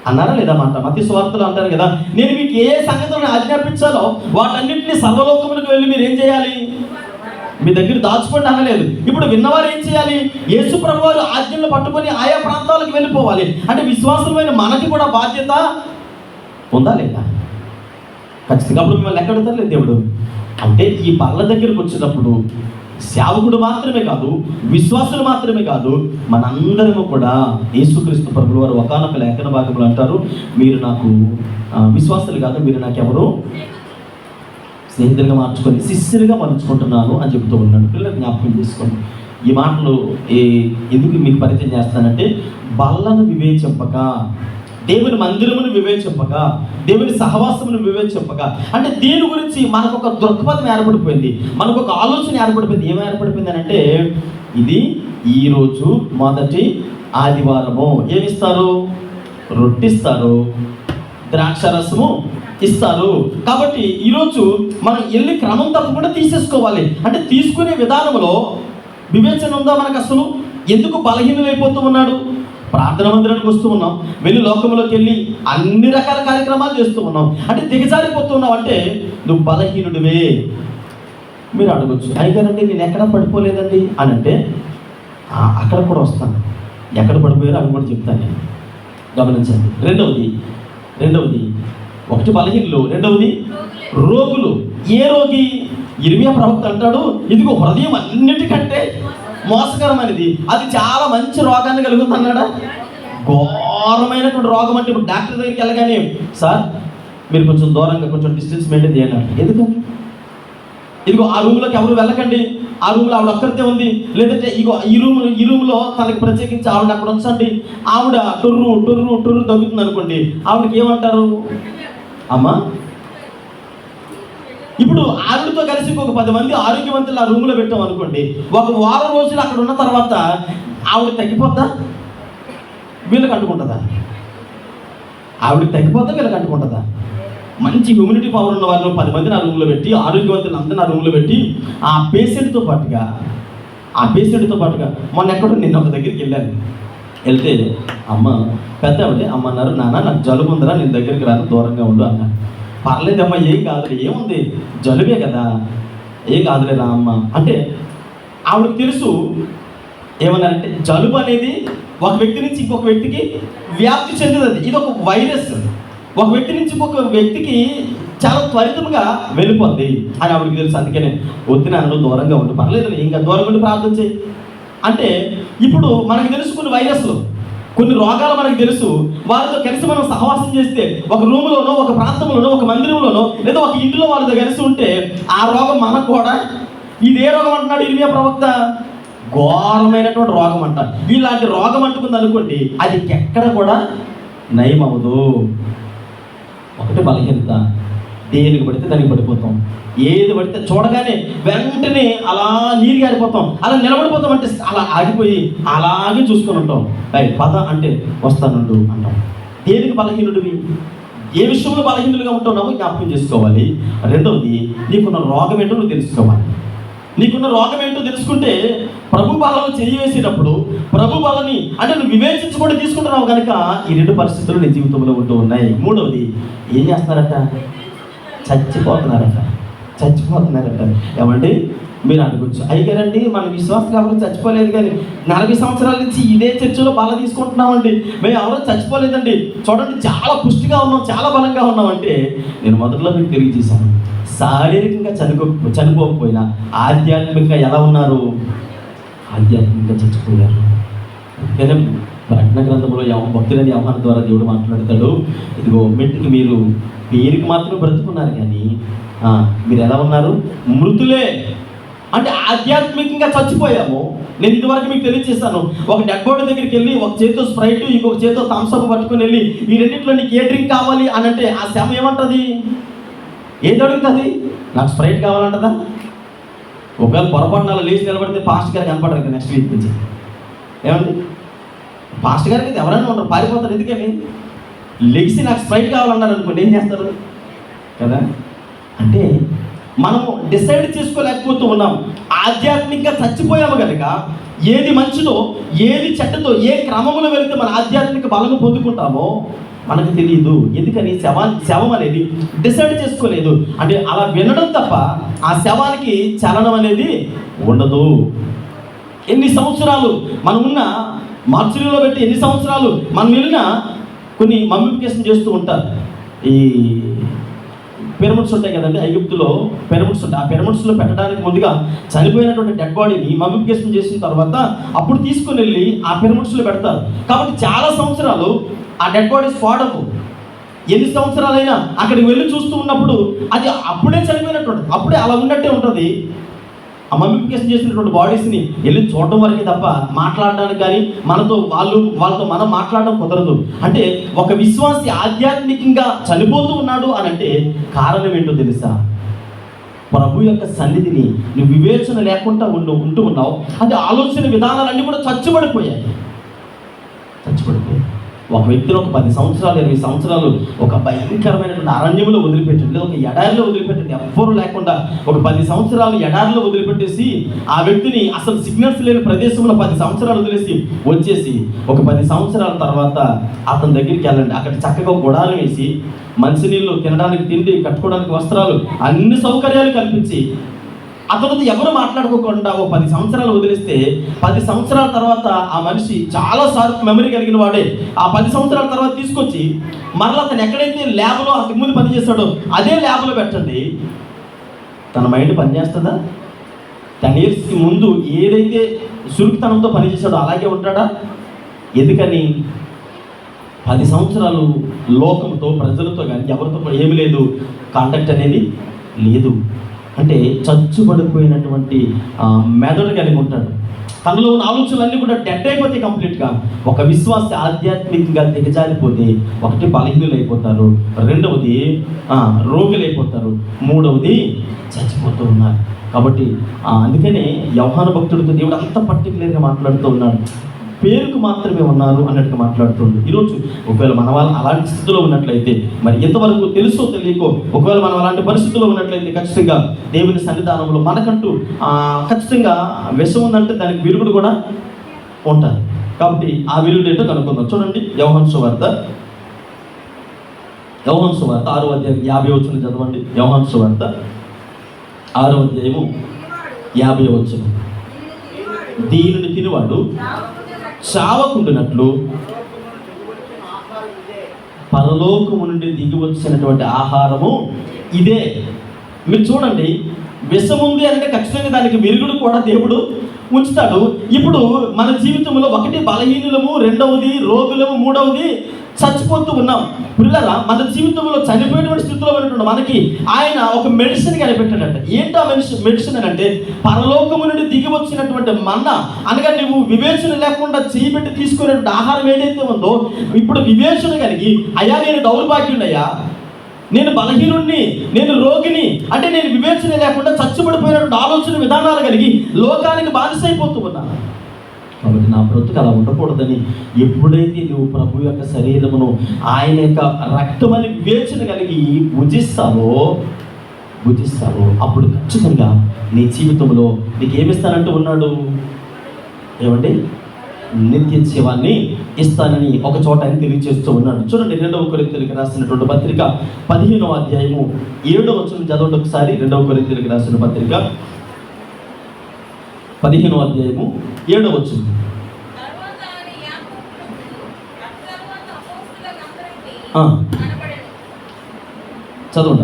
అన్నారా లేదా మాట? మత్తయి సువార్తలో అంటారు కదా, నేను మీకు ఏ సంగతులను ఆజ్ఞాపించాలో వాటన్నింటినీ సర్వలోకములకు వెళ్ళి మీరు ఏం చేయాలి? మీ దగ్గర దాచుకోండి అనలేదు. ఇప్పుడు విన్నవారు ఏం చేయాలి? యేసు ప్రభువారు ఆజ్ఞలను పట్టుకొని ఆయా ప్రాంతాలకు వెళ్ళిపోవాలి. అంటే విశ్వాసమైన మనకి కూడా బాధ్యత ఉందా లేదా? ఖచ్చితంగా. అప్పుడు మిమ్మల్ని ఎక్కడుతారు లేదు దేవుడు. అంటే ఈ బల్ల దగ్గరకు వచ్చినప్పుడు సేవకుడు మాత్రమే కాదు, విశ్వాసులు మాత్రమే కాదు, మనందరము కూడా యేసుక్రీస్తు ప్రభుల వారు ఒకానొక లేఖన భాగంలో అంటారు, మీరు నాకు విశ్వాసులు కాదు, మీరు నాకెవరు స్నేహితులుగా మార్చుకొని శిష్యులుగా మలుచుకుంటున్నాను అని చెబుతూ ఉన్నాడు. పిల్లలు జ్ఞాపకం చేసుకోండి. ఈ మాటలు ఎందుకు మీకు పరిచయం చేస్తానంటే, బల్లను వివేచింపక, దేవుని మందిరమును వివేచింపక, దేవుని సహవాసమును వివేచింపక, అంటే దీని గురించి మనకు ఒక దృక్పథం ఏర్పడిపోయింది, మనకు ఒక ఆలోచన ఏర్పడిపోయింది. ఏం ఏర్పడిపోయింది అని అంటే, ఇది ఈరోజు మొదటి ఆదివారము. ఏమిస్తారు? రొట్టిస్తారు, ద్రాక్షరసము ఇస్తారు. కాబట్టి ఈరోజు మనం వెళ్ళి క్రమం తప్పకుండా తీసేసుకోవాలి. అంటే తీసుకునే విధానంలో వివేచన ఉందా మనకు? అసలు ఎందుకు బలహీనులైపోతూ ఉన్నాడు? ప్రార్థన మందిరానికి వస్తూ ఉన్నాం, వెళ్ళి లోకంలోకి వెళ్ళి అన్ని రకాల కార్యక్రమాలు చేస్తూ ఉన్నాం. అంటే దిగజారిపోతున్నావు అంటే నువ్వు బలహీనుడివే. మీరు అడగొచ్చు, అయ్యారండి నేను ఎక్కడ పడిపోలేదండి అని అంటే అక్కడ కూడా వస్తాను, ఎక్కడ పడిపోయారో అవి కూడా చెప్తాను నేను. గమనించండి. రెండవది ఒకటి బలహీనులు, రెండవది రోగులు. ఏ రోగి? ఇర్మియా ప్రవక్త అంటాడు, ఇదిగో హృదయం అన్నిటికంటే మోసకరమైనది, అది చాలా మంచి రోగాన్ని కలుగుతున్నాడా? ఘోరమైనటువంటి రోగం. అంటే ఇప్పుడు డాక్టర్ దగ్గరికి వెళ్ళగానే, సార్ మీరు కొంచెం దూరంగా కొంచెం డిస్టెన్స్ మెయింటైన్ చేయాలి. ఎందుకని? ఇదిగో ఆ రూమ్లోకి ఎవరు వెళ్ళకండి, ఆ రూమ్లో ఆవిడ ఒక్కరితే ఉంది, లేదంటే ఇగో ఈ రూమ్లో తనకి ప్రత్యేకించి ఆవిడ అక్కడ ఉంచండి, ఆవిడ టొర్రు తగ్గుతుంది అనుకోండి, ఆవిడకి ఏమంటారు? అమ్మా, ఇప్పుడు ఆవిడతో కలిసి ఇంకొక 10 మంది ఆరోగ్యవంతులు ఆ రూమ్లో పెట్టాం అనుకోండి, ఒక వారం రోజులు అక్కడ ఉన్న తర్వాత ఆవిడ తగ్గిపోద్దా? వీళ్ళకి అంటుకుంటుందా? ఆవిడకి తగ్గిపోద్దా? వీళ్ళకి అంటుకుంటుందా? మంచి ఇమ్యూనిటీ పవర్ ఉన్న వాళ్ళు 10 మందిని ఆ రూమ్లో పెట్టి, ఆరోగ్యవంతులు అందరిని ఆ రూమ్లో పెట్టి, ఆ పేషెంట్తో పాటుగా మొన్న ఎక్కడో నిన్న ఒక దగ్గరికి వెళ్ళాను. వెళ్తే అమ్మ పెద్ద ఆవిడే అమ్మ అన్నారు, నాన్న నాకు జలుబు ఉందిరా, నేను దగ్గరికి రాను, దూరంగా ఉండు అన్న. పర్లేదమ్మా, ఏం కాదులే, ఏముంది, జలుబే కదా, ఏం కాదులే రా అమ్మ అంటే. ఆవిడకి తెలుసు ఏమన్నారంటే, జలుబు అనేది ఒక వ్యక్తి నుంచి ఇంకొక వ్యక్తికి వ్యాప్తి చెందుతుంది. ఇది ఒక వైరస్, ఒక వ్యక్తి నుంచి ఇంకొక వ్యక్తికి చాలా త్వరితంగా వెళ్ళిపోద్ది అని ఆవిడకి తెలుసు. అందుకనే వద్దు నాన్న, దూరంగా ఉండి, పర్లేదు ఇంకా దూరంగా ఉండి ప్రార్థన చేయి అంటే. ఇప్పుడు మనకు తెలుసు కొన్ని రోగాలు మనకు తెలుసు, వారితో కలిసి మనం సహవాసం చేస్తే, ఒక రూమ్లోనో, ఒక ప్రాంతంలోనో, ఒక మందిరంలోనో, లేదా ఒక ఇంటిలో వాళ్ళతో కలిసి ఉంటే ఆ రోగం మనకు కూడా. ఇది ఏ రోగం అంటున్నాడు ఇర్మియా ప్రవక్త? ఘోరమైనటువంటి రోగం అంట. ఇలాంటి రోగం అంటుకుంది అనుకోండి, అది ఎక్కడ కూడా నయం అవ్వదు. ఒకటి బలహీనత, దేనికి పడితే దానికి పడిపోతాం, ఏది పడితే చూడగానే వెంటనే అలా నీరు గారిపోతాం, అలా నిలబడిపోతాం, అంటే అలా ఆగిపోయి అలాగే చూసుకొని ఉంటాం. పద అంటే వస్తానుండు అంటాం. దేనికి బలహీనుడివి? ఏ విషయంలో బలహీనులుగా ఉంటున్నావో జ్ఞాపకం చేసుకోవాలి. రెండవది, నీకున్న రోగం ఏంటో నువ్వు తెలుసుకోవాలి. నీకున్న రోగం ఏంటో తెలుసుకుంటే ప్రభు బలను చేయేసేటప్పుడు ప్రభు బలని అంటే నువ్వు వివేచించుకొని తీసుకుంటున్నావు కనుక ఈ 2 పరిస్థితులు నీ జీవితంలో ఉంటూ ఉన్నాయి. మూడవది, ఏం చేస్తున్నారట? చచ్చిపోతున్నారట. ఏమండి మీరు అడగొచ్చు, అయ్యారండి మన విశ్వాసం ఎవరు చచ్చిపోలేదు, కానీ 40 సంవత్సరాల నుంచి ఇదే చర్చలో బల తీసుకుంటున్నామండి, మేము ఎవరో చచ్చిపోలేదండి, చూడండి చాలా పుష్టిగా ఉన్నాం, చాలా బలంగా ఉన్నామంటే, నేను మొదట్లో మీకు తెలియజేశాను, శారీరకంగా చనిపోకపోయినా ఆధ్యాత్మికంగా ఎలా ఉన్నారు? ఆధ్యాత్మికంగా చచ్చిపోయారు. అందుకనే ప్రకటన గ్రంథంలో భక్తులని యోహాను ద్వారా దేవుడు మాట్లాడతాడు, ఇదిగో మెట్టుకి మీరు పేరుకి మాత్రం బ్రతుకున్నారు, కానీ మీరు ఎలా ఉన్నారు? మృతులే. అంటే ఆధ్యాత్మికంగా చచ్చిపోయాము. నేను ఇదివరకు మీకు తెలియజేస్తాను, ఒక డెడ్ బాడీ దగ్గరికి వెళ్ళి ఒక చేతితో స్ప్రైట్, ఇంకొక చేతితో థమ్స్అప్ పట్టుకుని వెళ్ళి, ఈ రెండింటిలో నీకు ఏ డ్రింక్ కావాలి అని అంటే ఆ శవం ఏమంటుంది? ఏది అడుగుతుంది? నాకు స్ప్రైట్ కావాలంటదా? ఒకవేళ పొరపాటున లేచి నిలబడితే పాస్ట్ గారికి కనపడరు నెక్స్ట్ వీక్ నుంచి. ఏమండి, పాస్ట్ గారికి అయితే ఎవరైనా ఉంటారు, పారిపోతారు. ఎందుకని? లెగిసి నాకు స్ప్రైట్ కావాలన్నారు అనుకోండి, ఏం చేస్తారు కదా? అంటే మనము డిసైడ్ చేసుకోలేకపోతూ ఉన్నాం. ఆధ్యాత్మికంగా చచ్చిపోయాము కనుక ఏది మంచిదో, ఏది చెడ్డతో, ఏ క్రమంలో వెళితే మన ఆధ్యాత్మిక బలము పొందుకుంటామో మనకు తెలియదు. ఎందుకని? శవం అనేది డిసైడ్ చేసుకోలేదు. అంటే అలా వినడం తప్ప ఆ శవానికి చలనం అనేది ఉండదు. ఎన్ని సంవత్సరాలు మనం ఉన్న మార్చురీలో పెట్టి, ఎన్ని సంవత్సరాలు మనం వెళ్ళినా కొన్ని మమ్మిఫికేషన్ చేస్తూ ఉంటారు. ఈ పిరమిడ్స్ ఉంటాయి కదండి, ఐగుప్తులో పిరమిడ్స్ ఉంటాయి. ఆ పిరమిడ్స్లో పెట్టడానికి ముందుగా చనిపోయినటువంటి డెడ్ బాడీని మమ్మిఫికేషన్ చేసిన తర్వాత అప్పుడు తీసుకుని వెళ్ళి ఆ పిరమిడ్స్లో పెడతారు. కాబట్టి చాలా సంవత్సరాలు ఆ డెడ్ బాడీస్ పాడవు. ఎన్ని సంవత్సరాలైనా అక్కడికి వెళ్ళి చూస్తూ ఉన్నప్పుడు అది అప్పుడే చనిపోయినటువంటి, అప్పుడే అలా ఉన్నట్టే ఉంటుంది. ఆ మమ్మిఫికేషన్ చేసినటువంటి బాడీస్ని వెళ్ళి చూడటం వరకే తప్ప మాట్లాడడానికి కానీ వాళ్ళతో మనం మాట్లాడడం కుదరదు. అంటే ఒక విశ్వాసి ఆధ్యాత్మికంగా చనిపోతూ ఉన్నాడు అని అంటే కారణం ఏంటో తెలుసా? ప్రభు యొక్క సన్నిధిని నువ్వు వివేచన లేకుండా ఉంటూ ఉన్నావు. అంటే ఆలోచన విధానాలన్నీ కూడా చచ్చుబడిపోయాయి. ఒక వ్యక్తిని ఒక 10 సంవత్సరాలు 20 సంవత్సరాలు ఒక భయంకరమైనటువంటి అరణ్యంలో వదిలిపెట్టండి, లేదా ఒక ఎడారిలో వదిలిపెట్టండి, ఎవ్వరూ లేకుండా ఒక 10 సంవత్సరాలు ఎడారిలో వదిలిపెట్టేసి ఆ వ్యక్తిని అసలు సిగ్నల్స్ లేని ప్రదేశంలో 10 సంవత్సరాలు వదిలేసి వచ్చేసి ఒక 10 సంవత్సరాల తర్వాత అతని దగ్గరికి వెళ్ళండి. అక్కడ చక్కగా గుడాలు వేసి మంచినీళ్ళు, తినడానికి తిండి, కట్టుకోవడానికి వస్త్రాలు, అన్ని సౌకర్యాలు కల్పించి అతనితో ఎవరు మాట్లాడుకోకుండా ఓ 10 సంవత్సరాలు వదిలేస్తే 10 సంవత్సరాల తర్వాత ఆ మనిషి చాలా షార్ప్ మెమరీ కలిగిన వాడే. ఆ 10 సంవత్సరాల తర్వాత తీసుకొచ్చి మరలా అతను ఎక్కడైతే ల్యాబ్లో అంతకుముందు పనిచేస్తాడో అదే ల్యాబ్లో పెట్టండి, తన మైండ్ పనిచేస్తుందా? 10 ఇయర్స్కి ముందు ఏదైతే సురుకుతనంతో పనిచేశాడో అలాగే ఉంటాడా? ఎందుకని? 10 సంవత్సరాలు లోకంతో, ప్రజలతో కానీ ఎవరితో కూడా ఏమి లేదు, కాంటాక్ట్ అనేది లేదు. అంటే చచ్చుబడిపోయినటువంటి మెదడు కలిగి ఉంటాడు. తనలో ఉన్న ఆలోచనలన్నీ కూడా డెడ్ అయిపోతాయి కంప్లీట్గా. ఒక విశ్వాస ఆధ్యాత్మికంగా దిగజారిపోతే ఒకటి బలహీనులు అయిపోతారు, రెండవది రోగులైపోతారు, మూడవది చచ్చిపోతూ ఉన్నారు. కాబట్టి అందుకనే యోహాను భక్తుడితో దేవుడు అంత పర్టికులర్గా మాట్లాడుతూ ఉన్నాడు. పేరుకు మాత్రమే ఉన్నారు అన్నట్టుగా మాట్లాడుతుంది. ఈరోజు ఒకవేళ మన వాళ్ళు అలాంటి స్థితిలో ఉన్నట్లయితే, మరి ఎంతవరకు తెలుసో తెలియకో ఒకవేళ మనం అలాంటి పరిస్థితుల్లో ఉన్నట్లయితే ఖచ్చితంగా దేవుని సన్నిధానంలో మనకంటూ ఖచ్చితంగా విషం ఉందంటే దానికి విరుగుడు కూడా ఉంటుంది. కాబట్టి ఆ విరుగుడు ఏంటో కనుక్కుందాం. చూడండి, యోహాను సువార్త 6వ అధ్యాయం 50వ వచనం చదవండి. యోహాను సువార్త 6వ అధ్యాయము 50వ వచనం. దీనిని తినువాడు చావకుండునట్లు పరలోకము నుండి దిగి వచ్చినటువంటి ఆహారము ఇదే. మీరు చూడండి, విషం ఉంది అంటే ఖచ్చితంగా దానికి విరుగుడు కూడా దేవుడు ఉంచుతాడు. ఇప్పుడు మన జీవితంలో ఒకటి బలహీనులము, రెండవది రోగులము, మూడవది చచ్చిపోతూ ఉన్నాం. పిల్లల మన జీవితంలో చనిపోయినటువంటి స్థితిలో ఉన్నటువంటి మనకి ఆయన ఒక మెడిసిన్ కనిపెట్టాడంట. ఏంటో మెడిసిన్ అని అంటే పరలోకము నుండి దిగి వచ్చినటువంటి మన్నా అనగా నువ్వు వివేచన లేకుండా చేయబెట్టి తీసుకునేటువంటి ఆహారం ఏదైతే ఉందో, ఇప్పుడు వివేచన కలిగి అయ్యా నేను దౌర్భాగ్యుడయ్యా, నేను బలహీనుడిని, నేను రోగిని అంటే నేను వివేచన లేకుండా చచ్చుబడిపోయినటువంటి ఆలోచన విధానాలు కలిగి లోకానికి బానిసైపోతూ ఉన్నాను. కాబట్టి నా బ్రతుకు అలా ఉండకూడదని ఎప్పుడైతే నువ్వు ప్రభు యొక్క శరీరమును, ఆయన యొక్క రక్తమని వివేచన కలిగి భుజిస్తావో అప్పుడు ఖచ్చితంగా నీ జీవితంలో నీకు ఏమిస్తానంటూ ఉన్నాడు? ఏమండి? నిత్య జీవాన్ని ఇస్తానని ఒక చోట ఆయన తెలియజేస్తూ ఉన్నాడు. చూడండి, 2వ కొరింథీయులకు రాసినటువంటి పత్రిక 15వ అధ్యాయము 7వ వచనం చదవండి ఒకసారి. 2వ కొరింథీయులకు రాసిన పత్రిక 15వ అధ్యాయము 7వ వచనం. చదవండి.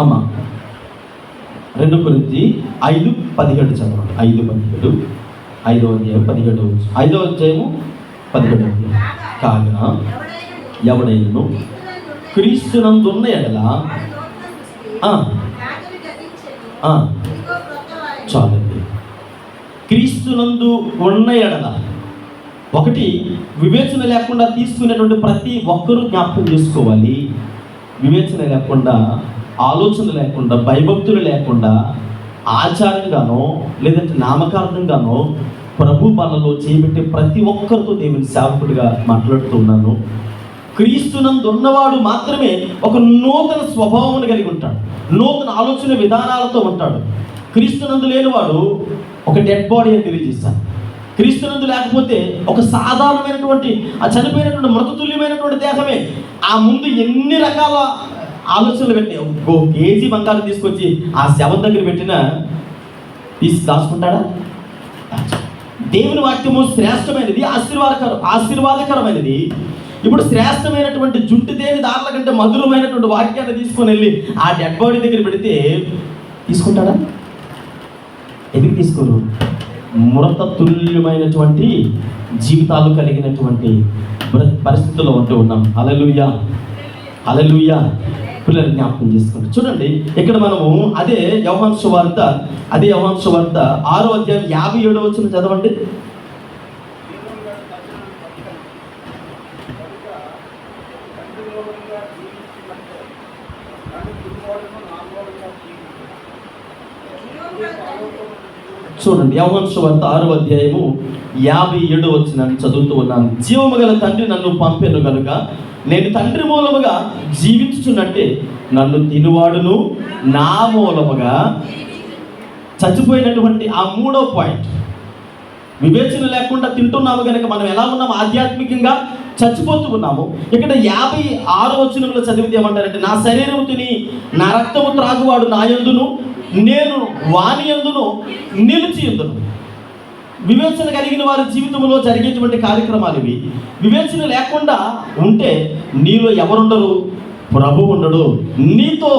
అమ్మా 2 కొరింథీ 5:17 చదవండి. 5:17, 5వ అధ్యాయం 17వ వచనం. 5వ అధ్యాయము 17వ వచనం. కాగా ఎవడైనను క్రీస్తునందున్న ఎడల చాలండి. క్రీస్తునందు ఉన్న ఎడల ఒకటి వివేచన లేకుండా తీసుకునేటువంటి ప్రతి ఒక్కరూ జ్ఞాపకం చేసుకోవాలి. వివేచన లేకుండా, ఆలోచన లేకుండా, భయభక్తులు లేకుండా, ఆచారంగానో లేదంటే నామకార్థంగానో ప్రభు బలలో చేయబెట్టే ప్రతి ఒక్కరితో దేవుని సేవకుడిగా మాట్లాడుతున్నాను. క్రీస్తునందు ఉన్నవాడు మాత్రమే ఒక నూతన స్వభావం కలిగి ఉంటాడు, నూతన ఆలోచన విధానాలతో ఉంటాడు. క్రీస్తునందు లేనివాడు ఒక డెడ్ బాడీ అని తెలియజేస్తాను. క్రీస్తునందు లేకపోతే ఒక సాధారణమైనటువంటి చనిపోయినటువంటి మృతతుల్యమైనటువంటి దేహమే. ఆ ముందు ఎన్ని రకాల ఆలోచనలు పెట్టి 1 కేజీ బంగారం తీసుకొచ్చి ఆ శవం దగ్గర పెట్టినా తీసి దాచుకుంటాడా? దేవుని వాక్యము శ్రేష్టమైనది, ఆశీర్వాదకరమైనది. ఇప్పుడు శ్రేష్టమైనటువంటి జుట్టు దేని దారుల కంటే మధురమైనటువంటి వాక్యాన్ని తీసుకొని వెళ్ళి ఆ డెడ్ బాడీ దగ్గర పెడితే తీసుకుంటాడా? ఎందుకు తీసుకోరు? మృత తుల్యమైనటువంటి జీవితాలు కలిగినటువంటి పరిస్థితుల్లో ఉంటూ ఉన్నాం. హల్లెలూయా, హల్లెలూయా. పిల్లలు జ్ఞాపకం చేసుకోండి. చూడండి, ఇక్కడ మనము అదే యోహాను సువార్త 6వ అధ్యాయం 57వ వచనం చదవండి. చూడండి, యోహాను సువార్త 6వ అధ్యాయము 57వ వచనాన్ని చదువుతూ ఉన్నాను. జీవము గల తండ్రి నన్ను పంపెను కనుక నేను తండ్రి మూలముగా జీవించుచున్నట్టే నన్ను తినువాడును నా మూలముగా చచ్చిపోయినటువంటి ఆ 3వ పాయింట్. వివేచన లేకుండా తింటున్నాము కనుక మనం ఎలా ఉన్నాము? ఆధ్యాత్మికంగా చచ్చిపోతూ ఉన్నాము. ఇక్కడ 56వ వచనంలో చదివితే ఏమంటారంటే, నా శరీరము తిని నా రక్తము త్రాగువాడు నా యందును నేను వాని యందును నిలిచి యుందును. వివేచన కలిగిన వారి జీవితంలో జరిగేటువంటి కార్యక్రమాలు ఇవి. వివేచన లేకుండా ఉంటే నీలో ఎవరుండరు? ప్రభు ఉండడు. నీతో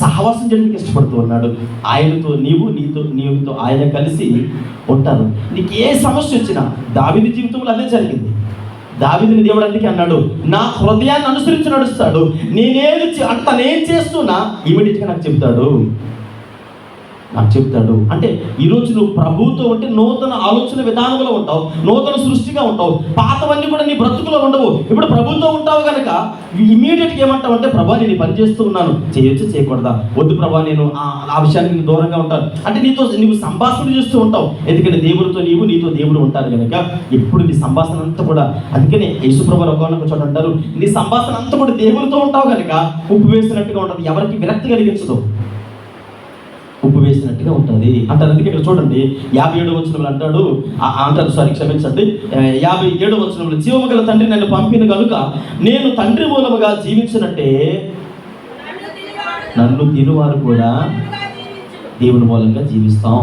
సహవాసం చేయడానికి ఇష్టపడుతూ ఉన్నాడు. ఆయనతో నీవుతో ఆయన కలిసి ఉంటారు. నీకు ఏ సమస్య వచ్చినా, దావీదు జీవితంలో అదే జరిగింది. దావీదుని దేవుడు అందుకే అన్నాడు, నా హృదయాన్ని అనుసరించి నడుస్తాడు. తనేం చేస్తున్నా ఇమీడియట్గా నాకు చెప్తాడు. అంటే ఈరోజు నువ్వు ప్రభువుతో ఉంటే నూతన ఆలోచన విధానంలో ఉంటావు, నూతన సృష్టిగా ఉంటావు. పాతవన్నీ కూడా నీ బ్రతుకులో ఉండవు. ఇప్పుడు ప్రభువుతో ఉంటావు కనుక ఇమీడియట్గా ఏమంటావు అంటే, ప్రభా నేను పని చేస్తూ ఉన్నాను, చేయొచ్చు చేయకూడదా? వద్దు ప్రభా, నేను ఆ విషయానికి నేను దూరంగా ఉంటాను అంటే నీవు సంభాషణ చేస్తూ ఉంటావు. ఎందుకంటే దేవుడితో నీతో దేవుడు ఉంటారు కనుక ఎప్పుడు నీ సంభాషణ అంతా కూడా, అందుకనే యేసుప్రభు ఒక చోట అంటారు, నీ సంభాషణ అంతా కూడా దేవుడితో ఉంటావు కనుక ఉప్పు వేసినట్టుగా ఉంటుంది, ఎవరికి విరక్తి కలిగించదు, ఉప్పు వేసినట్టుగా ఉంటుంది అంటారు. అందుకే ఇక్కడ చూడండి 57వ వచనంలో అంటాడు, 57వ వచనంలో, జీవము గల తండ్రి నన్ను పంపిన కనుక నేను తండ్రి మూలముగా జీవించినట్టే నన్ను తినువారు కూడా దేవుని మూలంగా జీవిస్తాం.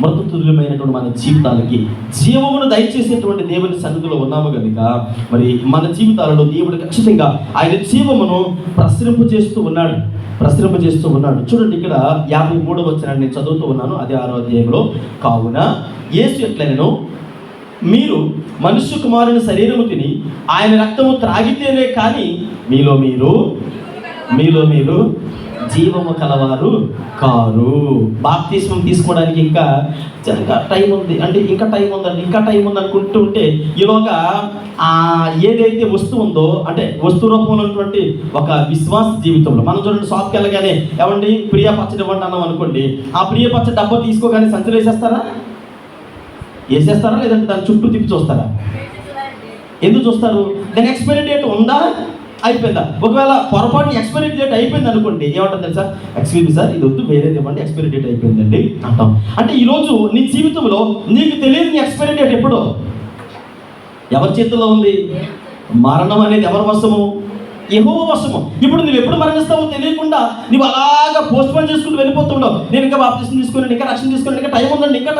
మృతతుల్యమైనటువంటి మన జీవితాలకి జీవమును దయచేసేటువంటి దేవుని సన్నిధిలో ఉన్నాము కనుక మరి మన జీవితాలలో దేవుడు ఖచ్చితంగా ఆయన జీవమును ప్రసరింపు చేస్తూ ఉన్నాడు. చూడండి ఇక్కడ 53వ వచనాన్ని నేను చదువుతూ ఉన్నాను, అదే 6వ అధ్యాయంలో. కావున యేసు ఎట్లనెను, మీరు మనుష్య కుమారుని శరీరము తిని ఆయన రక్తము త్రాగితేనే కానీ మీలో మీరు జీవము కలవారు కారు. బాప్తిస్మం తీసుకోవడానికి ఇంకా టైం ఉంది అంటే, ఇంకా టైం ఉంది అనుకుంటూ ఉంటే ఈలోగా ఏదైతే వస్తువు ఉందో, అంటే వస్తు రూపంలో ఉన్నటువంటి ఒక విశ్వాస జీవితంలో మనం చూడండి, షాప్కి వెళ్ళగానే ఏమండి ప్రియ పచ్చడి ఇవ్వండి అన్నాం అనుకోండి, ఆ ప్రియ పచ్చడి డబ్బా తీసుకోగానే సంచులు వేసేస్తారా లేదంటే దాని చుట్టూ తిప్పి చూస్తారా? ఎందుకు చూస్తారు? దాని ఎక్స్పైరీ డేట్ ఉందా అయిపోయిందా? ఒకవేళ పొరపాటుని ఎక్స్పైరీ డేట్ అయిపోయింది అనుకోండి, ఏమంటారు తెలుసా? ఎక్స్క్యూజ్ మీ సార్, ఇది వద్దు, వేరేది ఇవ్వండి, ఎక్స్పైరీ డేట్ అయిపోయిందండి అంటాం. అంటే ఈరోజు నీ జీవితంలో నీకు తెలియదు నీ ఎక్స్పైరీ డేట్ ఎప్పుడో. ఎవరి చేతుల్లో ఉంది? మరణం అనేది ఎవరి వశము? యెహోవా వశము. ఇప్పుడు నువ్వు ఎప్పుడు మరణిస్తావో తెలియకుండా నువ్వు అలాగా పోస్ట్ పోన్ చేసుకుంటూ వెళ్ళిపోతుండవు. నేను ఇంకా బాప్తిస్మం తీసుకున్నాను, ఇంకా రక్షణ తీసుకున్నాను, ఇంకా టైం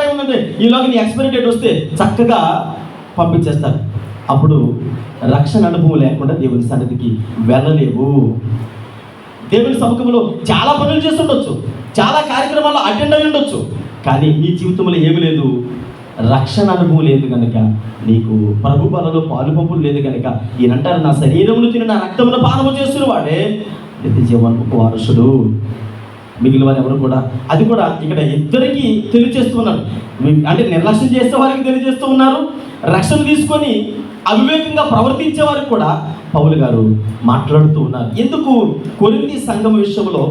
ఉందండి. ఈలోగా నీ ఎక్స్పైరీ డేట్ వస్తే చక్కగా పంపించేస్తారు. అప్పుడు రక్షణ అనుభవం లేకుండా దేవుని సన్నిధికి వెళ్ళలేవు. దేవుని సముఖంలో చాలా పనులు చేస్తుండొచ్చు, చాలా కార్యక్రమాల్లో అటెండ్ అయి ఉండొచ్చు, కానీ నీ జీవితంలో ఏమి లేదు? రక్షణ అనుభవం లేదు కనుక, నీకు ప్రభు బలలో పాలు పంపులు లేదు కనుక ఈయనంటారు, నా శరీరమును తిని నా రక్తమును పానము చేస్తున్న వాడే నిత్య జీవానికి వారసుడు. మిగిలిన వారు ఎవరు కూడా, అది కూడా ఇక్కడ ఇద్దరికి తెలియజేస్తున్నారు. అంటే నిర్లక్ష్యం చేసే వారికి తెలియజేస్తూ ఉన్నారు, రక్షణ తీసుకొని అవివేకంగా ప్రవర్తించే వారికి కూడా పౌలు గారు మాట్లాడుతూ ఉన్నారు. ఎందుకు కొరింథీ సంఘం విషయంలో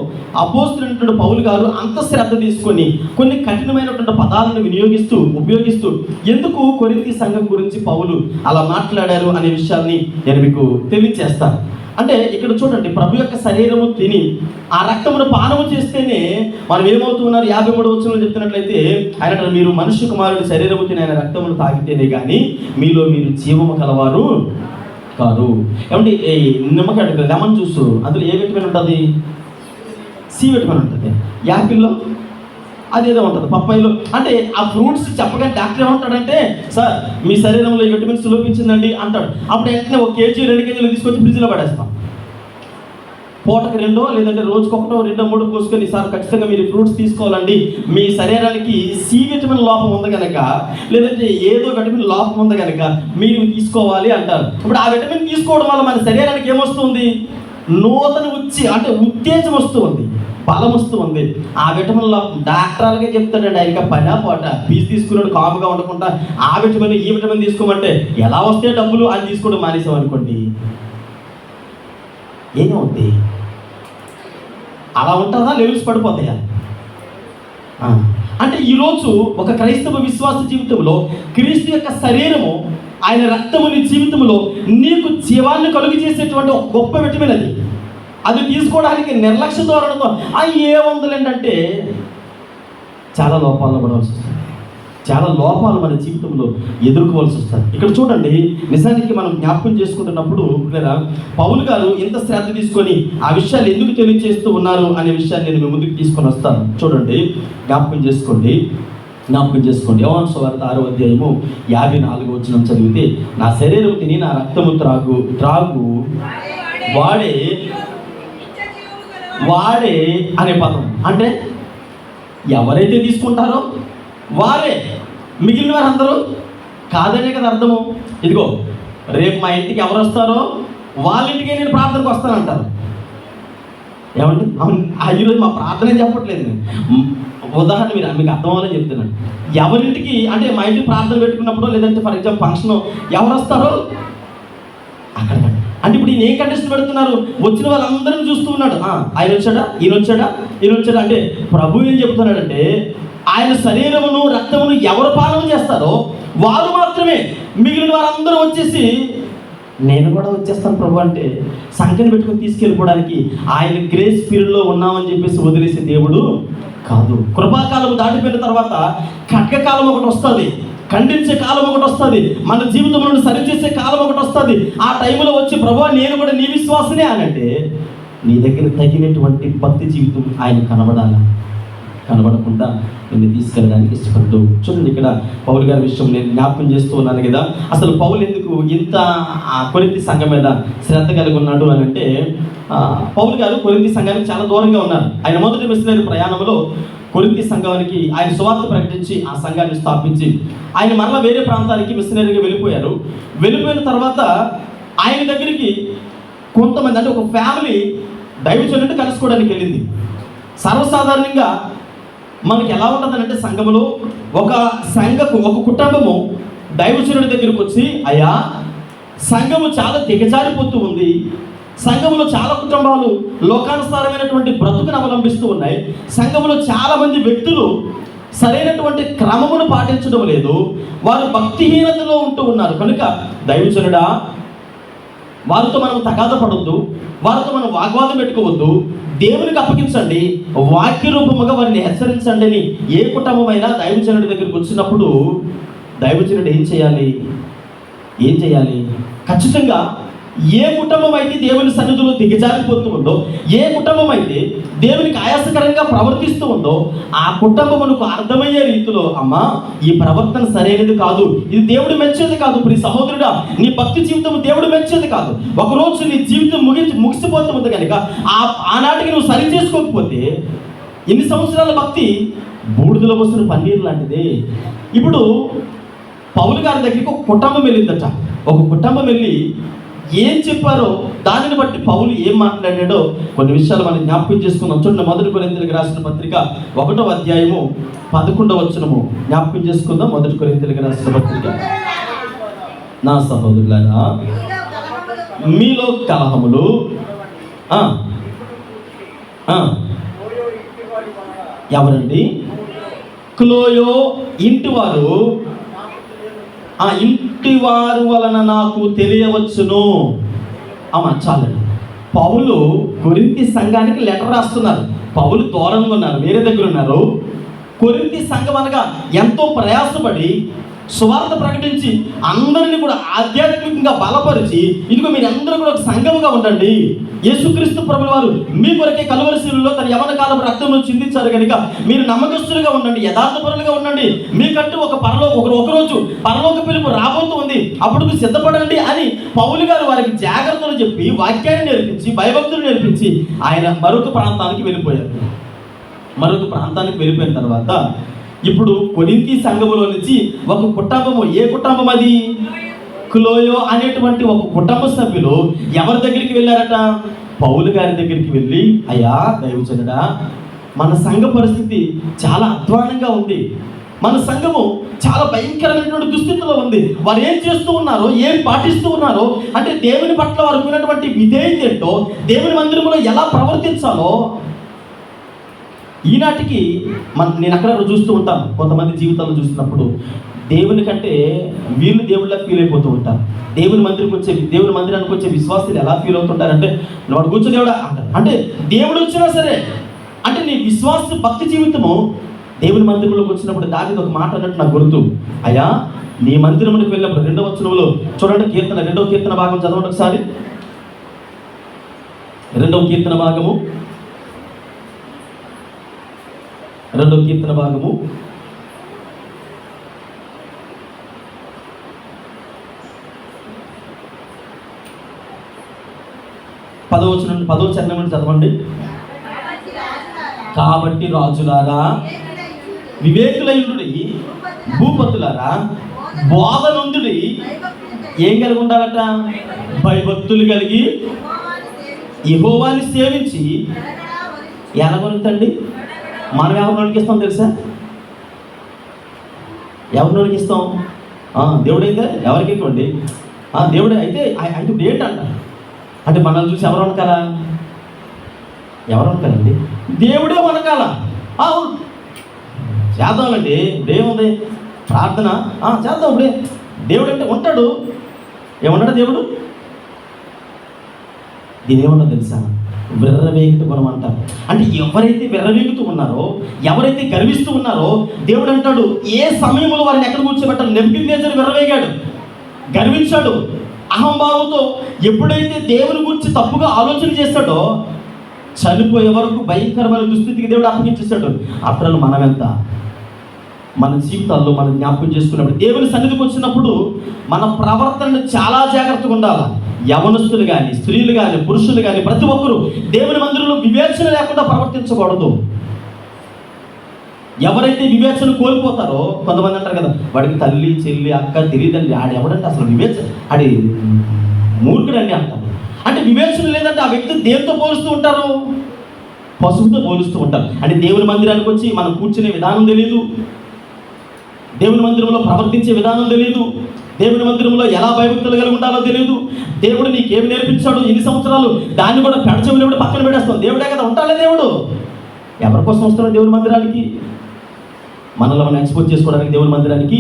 అపోస్తలుడైనటువంటి పౌలు గారు అంత శ్రద్ధ తీసుకొని కొన్ని కఠినమైనటువంటి పదాలను ఉపయోగిస్తూ ఎందుకు కొరింథీ సంఘం గురించి పౌలు అలా మాట్లాడారు అనే విషయాన్ని నేను మీకు తెలియజేస్తాను. అంటే ఇక్కడ చూడండి, ప్రభు యొక్క శరీరము తిని ఆ రక్తమును పానము చేస్తేనే మనం ఏమవుతున్నారు? 53వ వచనంలో చెప్తున్నట్లయితే ఆయన, మీరు మనుష్య కుమారుడి శరీరము తిని ఆయన రక్తమును తాగితేనే కానీ మీరు జీవము కలవారు కారు. ఏమంటే నిమ్మకాయ లెమన్ జ్యూస్, అందులో ఏ విటమిన్ ఉంటుంది? సి విటమిన్ ఉంటుంది. యాపిల్లో అదేదో ఉంటుంది, పప్పాయిలో. అంటే ఆ ఫ్రూట్స్ చెప్పగా డాక్టర్ ఏమంటాడంటే, సార్ మీ శరీరంలో ఈ విటమిన్స్ లోపించిందండి అంటాడు. అప్పుడు వెంటనే 1 కేజీ 2 కేజీలు తీసుకొచ్చి ఫ్రిడ్జ్లో పడేస్తాం. పూటకు 2 లేదంటే రోజుకు 1 2 3 కోసుకొని, సార్ ఖచ్చితంగా మీరు ఫ్రూట్స్ తీసుకోవాలండి, మీ శరీరానికి సి విటమిన్ లోపం ఉంది కనుక, లేదంటే ఏదో విటమిన్ లోపం ఉంది కనుక మీరు తీసుకోవాలి అంటారు. ఇప్పుడు ఆ విటమిన్ తీసుకోవడం వల్ల మన శరీరానికి ఏమొస్తుంది? నూతన ఉత్తేజం వస్తూ ఉంది, బలం వస్తూ ఉంది. ఆ విటమిన్లో డాక్టర్లుగా చెప్తాడండి, ఆయన పనా పోట ఫీజు తీసుకున్నాడు కాముగా ఉండకుండా ఆ విటమిన్ ఈ విటమిన్ తీసుకోమంటే ఎలా వస్తే డబ్బులు అని తీసుకోవడం మానేసాం అనుకోండి, ఏమవుద్ది? అలా ఉంటుందా? లెవెల్స్ పడిపోతాయా? అంటే ఈరోజు ఒక క్రైస్తవ విశ్వాస జీవితంలో క్రీస్తు యొక్క శరీరము ఆయన రక్తము నీ జీవితంలో నీకు జీవాన్ని కలుగు చేసేటువంటి ఒక గొప్ప విటమిన్ అది. అది తీసుకోవడానికి నిర్లక్ష్య ధోరణితో ఏముందంటే చాలా లోపాలను పడవలసి వస్తుంది. చాలా లోపాలు మన జీవితంలో ఎదుర్కోవాల్సి వస్తుంది. ఇక్కడ చూడండి, నిజానికి మనం జ్ఞాపకం చేసుకుంటున్నప్పుడు లేదా పౌలు గారు ఇంత శ్రద్ధ తీసుకొని ఆ విషయాలు ఎందుకు తెలియజేస్తూ ఉన్నారు అనే విషయాన్ని నేను మీ ముందుకు తీసుకొని వస్తాను. చూడండి, జ్ఞాపకం చేసుకోండి. యోహాను సువార్త 6వ అధ్యాయము 54వ వచనం చదివితే, నా శరీరం తిని నా రక్తము త్రాగు వాడే అనే పదం అంటే ఎవరైతే తీసుకుంటారో వారే, మిగిలిన వారు అందరూ కాదనే కదా అర్థము. ఇదిగో రేపు మా ఇంటికి ఎవరు వస్తారో వాళ్ళ ఇంటికే నేను ప్రార్థనకు వస్తానంటారు. ఏమండి? ఈరోజు మా ప్రార్థన చెప్పట్లేదు నేను, ఉదాహరణ మీకు అర్థం అవ్వాలని చెప్తున్నాను. ఎవరింటికి అంటే మా ఇంటికి ప్రార్థన పెట్టుకున్నప్పుడు లేదంటే ఫర్ ఎగ్జాంపుల్ ఫంక్షన్ ఎవరు వస్తారో అక్కడ అంటే ఇప్పుడు ఈయన ఏం కండిషన్ పెడుతున్నారు? వచ్చిన వాళ్ళందరినీ చూస్తూ ఉన్నాడు. ఆయన వచ్చాడా, ఈయన వచ్చాడా అంటే ప్రభు ఏం చెప్తున్నాడంటే ఆయన శరీరమును రక్తమును ఎవరు పాలన చేస్తారో వారు మాత్రమే, మిగిలిన వారందరూ వచ్చేసి నేను కూడా వచ్చేస్తాను ప్రభు అంటే సంఖ్యను పెట్టుకుని తీసుకెళ్ళిపోవడానికి ఆయన గ్రేస్ పీరియడ్లో ఉన్నామని చెప్పేసి వదిలేసే దేవుడు కాదు. కృపాకాలం దాటిపోయిన తర్వాత ఖడ్గకాలం ఒకటి వస్తుంది, ఖండించే కాలం ఒకటి వస్తుంది, మన జీవితంలో సరిచేసే కాలం ఒకటి వస్తుంది. ఆ టైంలో వచ్చి ప్రభువా నేను కూడా నీ విశ్వాసనే అనంటే నీ దగ్గర తగినటువంటి భక్తి జీవితం ఆయన కనబడకుండా నిన్ను తీసుకెళ్ళడానికి ఇష్టపడదు. చూడండి, ఇక్కడ పౌలు గారి విషయం నేను జ్ఞాపకం చేస్తూ ఉన్నాను కదా. అసలు పౌలు ఎందుకు ఇంత కొరింథీ సంఘం మీద శ్రద్ధ కలిగి ఉన్నాడు అని అంటే, పౌలు గారు కొరింథీ సంఘానికి చాలా దూరంగా ఉన్నారు. ఆయన మొదటి మిషనరీ ప్రయాణంలో కొరింథీ సంఘానికి ఆయన సువార్త ప్రకటించి ఆ సంఘాన్ని స్థాపించి ఆయన మరలా వేరే ప్రాంతానికి మిషనరీగా వెళ్ళిపోయారు. వెళ్ళిపోయిన తర్వాత ఆయన దగ్గరికి కొంతమంది అంటే ఒక ఫ్యామిలీ దైవజనుడిని కలుసుకోవడానికి వెళ్ళింది. సర్వసాధారణంగా మనకి ఎలా ఉంటుందంటే సంఘములో ఒక కుటుంబము దైవజనుడి దగ్గరికి వచ్చి, అయ్యా సంఘము చాలా దిగజారిపోతూ ఉంది, సంఘములో చాలా కుటుంబాలు లోకానుసారమైనటువంటి బ్రతుకును అవలంబిస్తూ ఉన్నాయి, సంఘములో చాలా మంది వ్యక్తులు సరైనటువంటి క్రమమును పాటించడం లేదు, వారు భక్తిహీనతలో ఉంటూ ఉన్నారు, కనుక దైవజనుడా వారితో మనం తగాద పడొద్దు, వారితో మనం వాగ్వాదం పెట్టుకోవద్దు, దేవునికి అప్పగించండి, వాక్య రూపముగా వారిని హెచ్చరించండి అని ఏ కుటుంబమైనా దైవజనుడి దగ్గరికి వచ్చినప్పుడు దైవజనుడు ఏం చేయాలి? ఖచ్చితంగా ఏ కుటుంబం అయితే దేవుని సన్నిధిలో దిగజారిపోతూ ఉందో, ఏ కుటుంబం అయితే దేవునికి ఆయాసకరంగా ప్రవర్తిస్తూ ఉందో ఆ కుటుంబమునకు అర్థమయ్యే రీతిలో, అమ్మా ఈ ప్రవర్తన సరైనది కాదు, ఇది దేవుడు మెచ్చేది కాదు, ప్రియ సహోదరుడా నీ భక్తి జీవితం దేవుడు మెచ్చేది కాదు, ఒకరోజు నీ జీవితం ముగిసిపోతుంది కనుక ఆనాటికి నువ్వు సరి చేసుకోకపోతే ఎన్ని సంవత్సరాల భక్తి బూడిదలో పోసిన పన్నీరు లాంటిదే. ఇప్పుడు పౌలు గారి దగ్గరికి ఒక కుటుంబం వెళ్ళిందట. ఒక కుటుంబం వెళ్ళి ఏం చెప్పారో దానిని బట్టి పౌలు ఏం మాట్లాడాడో కొన్ని విషయాలు మనం జ్ఞాపకం చేసుకుందాం. చూడండి, మొదటి కొరింథీయులకు రాసిన పత్రిక 1వ అధ్యాయము 11వ వచనము జ్ఞాపకం చేసుకుందాం. మొదటి కొరింథీయులకు రాసిన పత్రిక. నా సహోదరులారా, మీలో కలహములు ఎవరండి? క్లోయో ఇంటివారు వలన నాకు తెలియవచ్చును. చాలండి. పౌలు కొరింథీ సంఘానికి లెటర్ రాస్తున్నారు. పౌలు దూరంగా ఉన్నారు, వేరే దగ్గర ఉన్నారు. కొరింథీ సంఘం అనగా ఎంతో ప్రయాసపడి సువార్త ప్రకటించి అందరినీ కూడా ఆధ్యాత్మికంగా బలపరిచి, ఇదిగో మీరు అందరూ కూడా ఒక సంఘముగా ఉండండి, యేసుక్రీస్తు ప్రభుల వారు మీ కొరకే కలువరి శిలువలో తన యవ్వన కాలపు రక్తంలో చిందించారు కనుక మీరు నమ్మకస్తులుగా ఉండండి, యథార్థపరులుగా ఉండండి, మీకంటూ ఒకరోజు పరలోక పిలుపు రాబోతుంది, అప్పుడు మీరు సిద్ధపడండి అని పౌలు గారు వారికి జాగ్రత్తలు చెప్పి వాక్యాన్ని నేర్పించి భయభక్తులు నేర్పించి ఆయన మరొక ప్రాంతానికి వెళ్ళిపోయిన తర్వాత ఇప్పుడు కొరింథీ సంఘములో నుంచి ఒక కుటుంబము, ఏ కుటుంబం అది? క్లోయో అనేటువంటి ఒక కుటుంబ సభ్యులు ఎవరి దగ్గరికి వెళ్ళారట? పౌలు గారి దగ్గరికి వెళ్ళి, అయ్యా దైవజనుడా మన సంఘ పరిస్థితి చాలా అధ్వానంగా ఉంది, మన సంఘము చాలా భయంకరమైనటువంటి దుస్థితిలో ఉంది, వారు ఏం చేస్తూ ఉన్నారో ఏం పాటిస్తూ ఉన్నారో అంటే దేవుని పట్ల వారికి ఉన్నటువంటి విధేయత ఏంటో, దేవుని మందిరంలో ఎలా ప్రవర్తించాలో ఈనాటికి నేను అక్కడ చూస్తూ ఉంటాను, కొంతమంది జీవితాలు చూస్తున్నప్పుడు దేవుని కంటే వీళ్ళు దేవుళ్ళ ఫీల్ అయిపోతూ ఉంటారు. దేవుని మందిరానికి వచ్చే విశ్వాసులు ఎలా ఫీల్ అవుతుంటారంటే, వాడు కూర్చో దేవుడా అంటారు. అంటే దేవుడు వచ్చినా సరే, అంటే నీ విశ్వాస భక్తి జీవితము దేవుని మందిరంలోకి వచ్చినప్పుడు దానికి ఒక మాట అన్నట్టు నాకు గుర్తు. అయ్యా, నీ మందిరంలోకి వెళ్ళినప్పుడు 2వ వచనంలో చూడండి, 2వ కీర్తన భాగం చదవండి ఒకసారి. 2వ కీర్తన భాగము 10వ చరణం నుండి చదవండి. కాబట్టి రాజులారా, వివేకులయుడి, భూపతులారా, బోధనందుడి ఏం కలిగి ఉండాలట? భయభక్తులు కలిగి యెహోవాని సేవించి. ఎలాగొనుతండి? మనం ఎవరినోడికి ఇస్తాం తెలుసా? ఎవరినోడికి ఇస్తాం? దేవుడైతే ఎవరికి ఇవ్వండి. దేవుడే అయితే ఇప్పుడు ఏంటంట అంటే మనల్ని చూసి ఎవరు వనకాలా? ఎవరు వనకాలండి? దేవుడే వనకాల. చేద్దామండి, ఇప్పుడేముంది ప్రార్థన చేద్దాం. ఇప్పుడే దేవుడు అంటే ఉంటాడు. ఏమన్నాడు దేవుడు? దీని ఏమన్నా తెలుసా? విర్రవేగుతూ గుణం అంటారు. అంటే ఎవరైతే విర్రవేగుతూ ఉన్నారో, ఎవరైతే గర్విస్తూ ఉన్నారో, దేవుడు అంటాడు ఏ సమయంలో వారిని ఎక్కడ కూర్చోబెట్టాలి? నెబుకద్నెజరు విర్రవేగాడు, గర్వించాడు. అహంభావంతో ఎప్పుడైతే దేవుని గురించి తప్పుగా ఆలోచన చేస్తాడో, చనిపోయే వరకు భయంకరమైన దుస్థితికి దేవుడు అప్పగించేస్తాడు. అప్పుడు మనం ఎంత మన జీవితాల్లో మనం జ్ఞాపకం చేసుకున్నప్పుడు, దేవుని సన్నిధికి వచ్చినప్పుడు మన ప్రవర్తనను చాలా జాగ్రత్తగా ఉండాలి. యవనస్తులు కానీ, స్త్రీలు కానీ, పురుషులు కానీ, ప్రతి ఒక్కరూ దేవుని మందిరంలో వివేచన లేకుండా ప్రవర్తించకూడదు. ఎవరైతే వివేచన కోల్పోతారో, కొంతమంది అంటారు కదా, వాడికి తల్లి చెల్లి అక్క తెలియదండి, ఆడు ఎవడంటే అసలు వివేచన, ఆడి మూర్ఖుడండి అంటారు. అంటే వివేచన లేదంటే ఆ వ్యక్తి దేంతో పోలుస్తూ ఉంటారు? పశువుతో పోలుస్తూ ఉంటారు. అంటే దేవుని మందిరానికి వచ్చి మనం కూర్చునే విధానం తెలియదు, దేవుని మందిరంలో ప్రవర్తించే విధానం తెలియదు, దేవుని మందిరంలో ఎలా భయభక్తులు కలిగి ఉండాలో తెలియదు. దేవుడు నీకేమి నేర్పించాడు, ఎన్ని సంవత్సరాలు, దాన్ని కూడా పెడచెవిలో పక్కన పెట్టేస్తాం. దేవుడే కదా ఉంటాడే దేవుడు. ఎవరి కోసం వస్తున్నాడు దేవుని మందిరానికి? మనలో మనం ఎక్స్పోజ్ చేసుకోవడానికి దేవుని మందిరానికి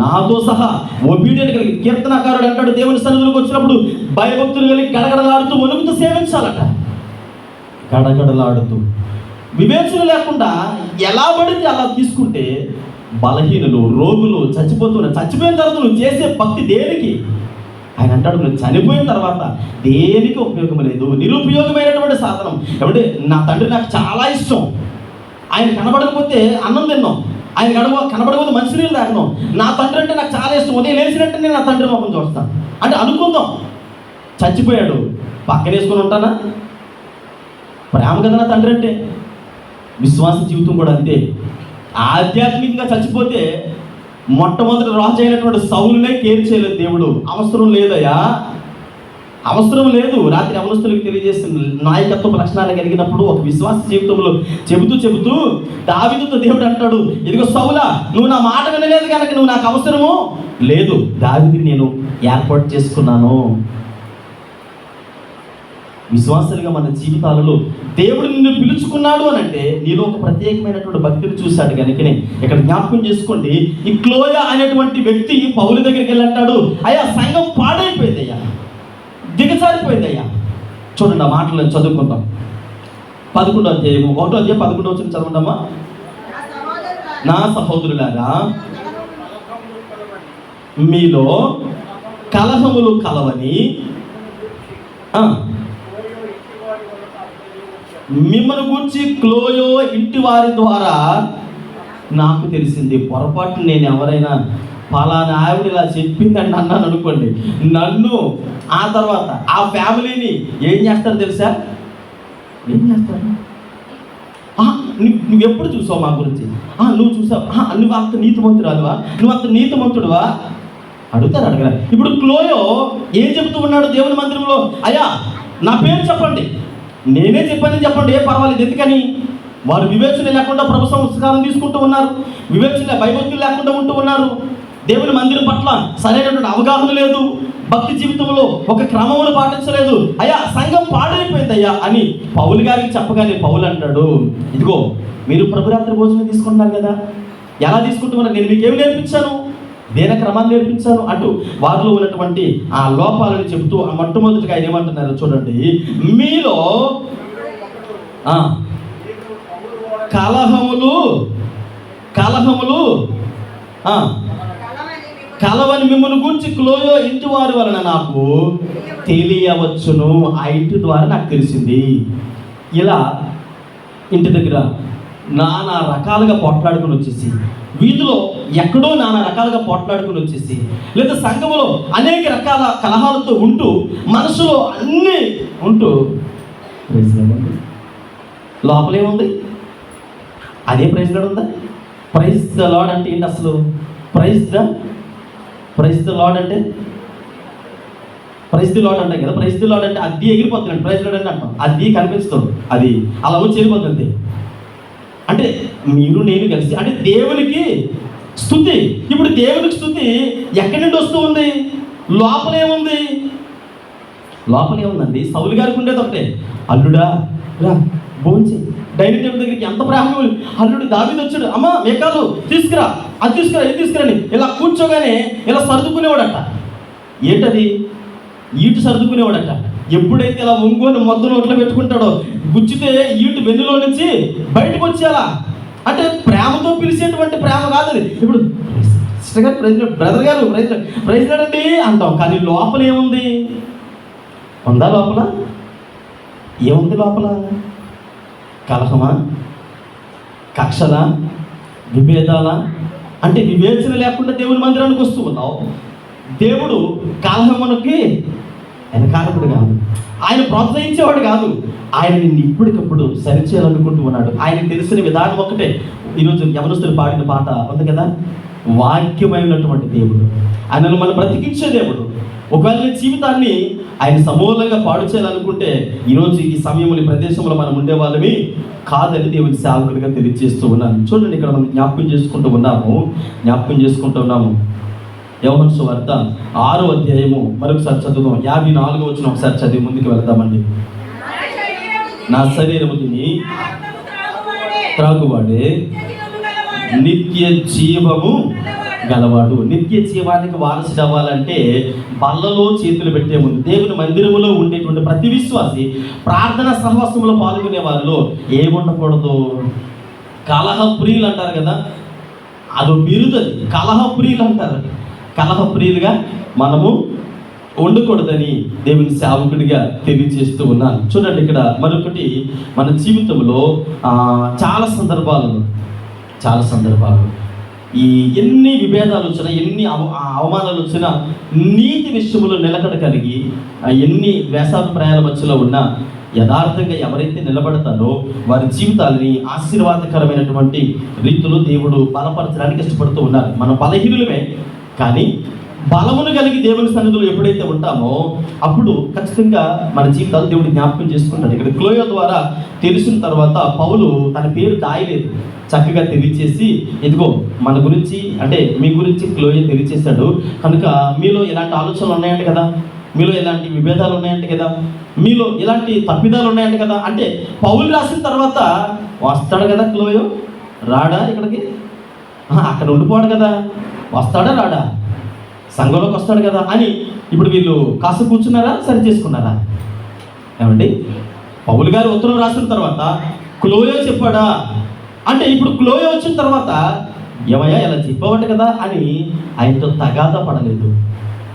నాతో సహా ఒబీడియెంట్ కలిగి. కీర్తనకారుడు అంటాడు, దేవుని సన్నిధిలోకి వచ్చినప్పుడు భయభక్తులు కలిగి గడగడలాడుతూ వణుకుతూ సేవించాలట. గడగడలాడుతూ వివేచన లేకుండా ఎలా పడితే అలా తీసుకుంటే బలహీనులు, రోగులు, చచ్చిపోయిన తర్వాత నువ్వు చేసే భక్తి దేనికి? ఆయన అంటాడు, నువ్వు చనిపోయిన తర్వాత దేనికి ఉపయోగం లేదు, నిరుపయోగమైనటువంటి సాధనం. ఏమంటే నా తండ్రి నాకు చాలా ఇష్టం, ఆయన కనబడకపోతే అన్నం తిన్నాం, ఆయన కనబడకపోతే మంచినీళ్ళు తాగినాం. నా తండ్రి అంటే నాకు చాలా ఇష్టం, ఉదయం లేచినట్టు నేను నా తండ్రి ముఖం చూస్తాను అంటే అనుకుందాం. చచ్చిపోయాడు, పక్కనేసుకొని ఉంటానా? ప్రేమ కదా నా తండ్రి అంటే. విశ్వాస జీవితం కూడా అంతే. ఆధ్యాత్మికంగా చచ్చిపోతే మొట్టమొదటి రాజు అయినటువంటి సౌలునే కేర్ చేయలేదు దేవుడు. అవసరం లేదయ్యా, అవసరం లేదు. రాత్రి యవనస్తులకు తెలియజేసిన నాయకత్వ లక్షణాలు కలిగినప్పుడు ఒక విశ్వాస జీవితంలో చెబుతూ దావీదుతో దేవుడు అంటాడు, ఇదిగో సౌలా, నువ్వు నా మాట వినలేదు కనుక నువ్వు నాకు అవసరము లేదు, దావీదుని నేను ఏర్పాటు చేసుకున్నాను. విశ్వాసాలుగా మన జీవితాలలో దేవుడు నిన్ను పిలుచుకున్నాడు అని అంటే నీలో ఒక ప్రత్యేకమైనటువంటి భక్తిని చూశాడు కనుకనే. ఇక్కడ జ్ఞాపకం చేసుకోండి, ఈ క్లోయ అనేటువంటి వ్యక్తి పౌలు దగ్గరికి వెళ్ళి అంటాడు, అయ్యా సంఘం పాడైపోయిందయ్యా, దిగజారిపోయిందయ్యా. చూడండి ఆ మాటలను చదువుకుందాం. 11వ అధ్యాయము 1వ అధ్యాయం 11వ వచనం చదవండమ్మా. నా సహోదరులారా, మీలో కలహములు కలవని మిమ్మల్ని గురించి క్లోయో ఇంటి వారి ద్వారా నాకు తెలిసింది. పొరపాటు నేను ఎవరైనా పలానా ఆవిడ ఇలా చెప్పిందని అన్నాను అనుకోండి, నన్ను ఆ తర్వాత ఆ ఫ్యామిలీని ఏం చేస్తారు తెలుసా? ఏం చేస్తారు? నువ్వు ఎప్పుడు చూసావు మా గురించి? నువ్వు చూసావు, నువ్వు అంత నీతిమంతురాలువా, నువ్వు అంత నీతిమంతుడువా అడగరా. ఇప్పుడు క్లోయో ఏం చెబుతూ ఉన్నాడు దేవుని మందిరంలో? అయ్యా నా పేరు చెప్పండి, నేనే చెప్పానని చెప్పండి, ఏ పర్వాలేదు. ఎందుకని? వారు వివేచన లేకుండా ప్రభు సంస్కారం తీసుకుంటూ ఉన్నారు, వివేచన భయభక్తులు లేకుండా ఉంటూ ఉన్నారు. దేవుని మందిరం పట్ల సరైనటువంటి అవగాహన లేదు, భక్తి జీవితంలో ఒక క్రమమును పాటించలేదు, అయ్యా సంఘం పాడైపోయింది అయ్యా అని పౌలు గారికి చెప్పగానే పౌలు అంటాడు, ఇదిగో మీరు ప్రభురాత్రి భోజనం తీసుకుంటున్నారు కదా, ఎలా తీసుకుంటున్నారు, నేను మీకు ఏమి నేర్పించాను, దేన క్రమాన్ని నేర్పించాను అంటూ వారిలో ఉన్నటువంటి ఆ లోపాలను చెబుతూ ఆ మొట్టమొదటిగా ఆయన ఏమంటున్నారు చూడండి, మీలో కలహములు కలవని మిమ్మల్ని గురించి క్లోయో ఇంటి వారి వలన నాకు తెలియవచ్చును, ఆ ఇంటి ద్వారా నాకు తెలిసింది. ఇలా ఇంటి దగ్గర నానా రకాలుగా పోట్లాడుకుని వచ్చేసి, వీధిలో ఎక్కడో నానా రకాలుగా పోట్లాడుకుని వచ్చేసి, లేదా సంఘములో అనేక రకాల కలహాలతో ఉంటూ మనసులో అన్నీ ఉంటూ లోపలేముంది, అదే ప్రైజ్ లార్డ్ ఉందా? ప్రైజ్ ద లార్డ్ అంటే ఏంటి అసలు? ప్రైజ్ ద లార్డ్ అంటే ప్రైజ్ ది లార్డ్ అంటాం కదా, ప్రైజ్ ది లార్డ్ అంటే అది ఎగిరిపోతుంది, ప్రైజ్ లార్డ్ అంటే అంటాం, అది కనిపిస్తుంది, అది అలా వచ్చి వెళ్ళిపోతుంది. అంటే మీరు నేను కలిసి అంటే దేవునికి స్తుతి. ఇప్పుడు దేవునికి స్తుతి ఎక్కడి నుండి వస్తూ ఉంది? లోపలేముంది? లోపలేముందండి? సౌలు గారికి ఉండేది ఒకటే, అల్లుడా రా భోంచి, డైనింగ్ టేబుల్ దగ్గరికి ఎంత ప్రేమ. అల్లుడు దావీదు వచ్చాడు, అమ్మా మేకాలు తీసుకురా, అది తీసుకురా, ఇది తీసుకురాని ఇలా కూర్చోగానే ఇలా సర్దుకునేవాడట. ఏంటది? ఈటు సర్దుకునేవాడట. ఎప్పుడైతే ఇలా ఒంగోని మొద్దు నోట్లో పెట్టుకుంటాడో గుచ్చితే ఈటు వెన్నులో నుంచి బయటకు వచ్చేలా, అంటే ప్రేమతో పిలిచేటువంటి ప్రేమ కాదు అది. ఇప్పుడు సిస్టర్ గారు బ్రదర్ గారు ప్రైజ్ అండి అంటాం, కానీ లోపల ఏముంది? ఉందా లోపల? ఏముంది లోపల? కలహమా, కక్షలా, విభేదాలా? అంటే వివేచన లేకుండా దేవుని మందిరానికి వస్తూ ఉన్నావు. దేవుడు కలహమునకి వెనకాలకుడు కాదు, ఆయన ప్రోత్సహించేవాడు కాదు, ఆయన నిన్ను ఇప్పటికప్పుడు సరిచేయాలనుకుంటూ ఉన్నాడు. ఆయనకు తెలిసిన విధానం ఒకటే. ఈరోజు యవనస్తులు పాడిన పాట ఉంది కదా, వాక్యమైనటువంటి దేవుడు, ఆయనను మనం బ్రతికించే దేవుడు. ఒకవేళ జీవితాన్ని ఆయన సమూలంగా పాడు చేయాలనుకుంటే ఈరోజు ఈ సమయంలో ఈ ప్రదేశంలో మనం ఉండేవాళ్ళమి కాదని దేవుని సేవకుడిగా తెలియజేస్తూ ఉన్నాను. చూడండి, ఇక్కడ మనం జ్ఞాపకం చేసుకుంటూ ఉన్నాము యోహాను సువార్త 6వ అధ్యాయము మరొకసారి చదువుదాం. 54వ వచనం ఒకసారి చదివి ముందుకు వెళ్దామండి. నా శరీరము తిని త్రాగువాడే నిత్య జీవము గలవాడు. నిత్య జీవానికి వారసుడు అవ్వాలంటే బల్లలో చేతులు పెట్టే ముందు దేవుని మందిరములో ఉండేటువంటి ప్రతి విశ్వాసి ప్రార్థన సహవాసంలో పాల్గొనే వారిలో ఏముండకూడదు? కలహప్రియులు అంటారు కదా, అదో బిరుదది, కలహప్రియులు అంటారు. కలహప్రియులుగా మనము ఉండకూడదని దేవుని సేవకుడిగా తెలియజేస్తూ ఉన్నాను. చూడండి, ఇక్కడ మరొకటి, మన జీవితంలో చాలా సందర్భాలు ఈ ఎన్ని విభేదాలు వచ్చినా, ఎన్ని అవమానాలు వచ్చినా, నీతి విషయంలో నిలకడ కలిగి ఎన్ని వేషాభిప్రాయాల మధ్యలో ఉన్నా యథార్థంగా ఎవరైతే నిలబడతారో వారి జీవితాలని ఆశీర్వాదకరమైనటువంటి రీతిలో దేవుడు బలపరచడానికి ఇష్టపడుతూ ఉన్నారు. మనం బలహీనులమే, కానీ బలమును కలిగి దేవుని సన్నిధిలో ఎప్పుడైతే ఉంటామో అప్పుడు ఖచ్చితంగా మన జీవితాలు దేవుడు జ్ఞాపకం చేసుకుంటాడు. ఇక్కడ క్లోయో ద్వారా తెలిసిన తర్వాత పౌలు తన పేరు దాయలేదు, చక్కగా తెలియచేసి, ఇదిగో మన గురించి అంటే మీ గురించి క్లోయో తెలియచేశాడు కనుక మీలో ఇలాంటి ఆలోచనలు ఉన్నాయంట కదా, మీలో ఇలాంటి విభేదాలు ఉన్నాయంట కదా, మీలో ఇలాంటి తప్పిదాలు ఉన్నాయంట కదా. అంటే పౌలు రాసిన తర్వాత వస్తాడు కదా క్లోయో, రాడా ఇక్కడికి? అక్కడ ఉండిపోడు కదా, వస్తాడా రాడా? సంఘంలోకి వస్తాడు కదా అని ఇప్పుడు వీళ్ళు కాస్త కూర్చున్నారా, సరి చేసుకున్నారా? ఏమండి, పౌలు గారు ఉత్తరం రాసిన తర్వాత క్లోయో చెప్పాడా అంటే ఇప్పుడు క్లోయో వచ్చిన తర్వాత ఏమయ్యా ఇలా చెప్పవట కదా అని ఆయనతో తగాదా పడలేదు.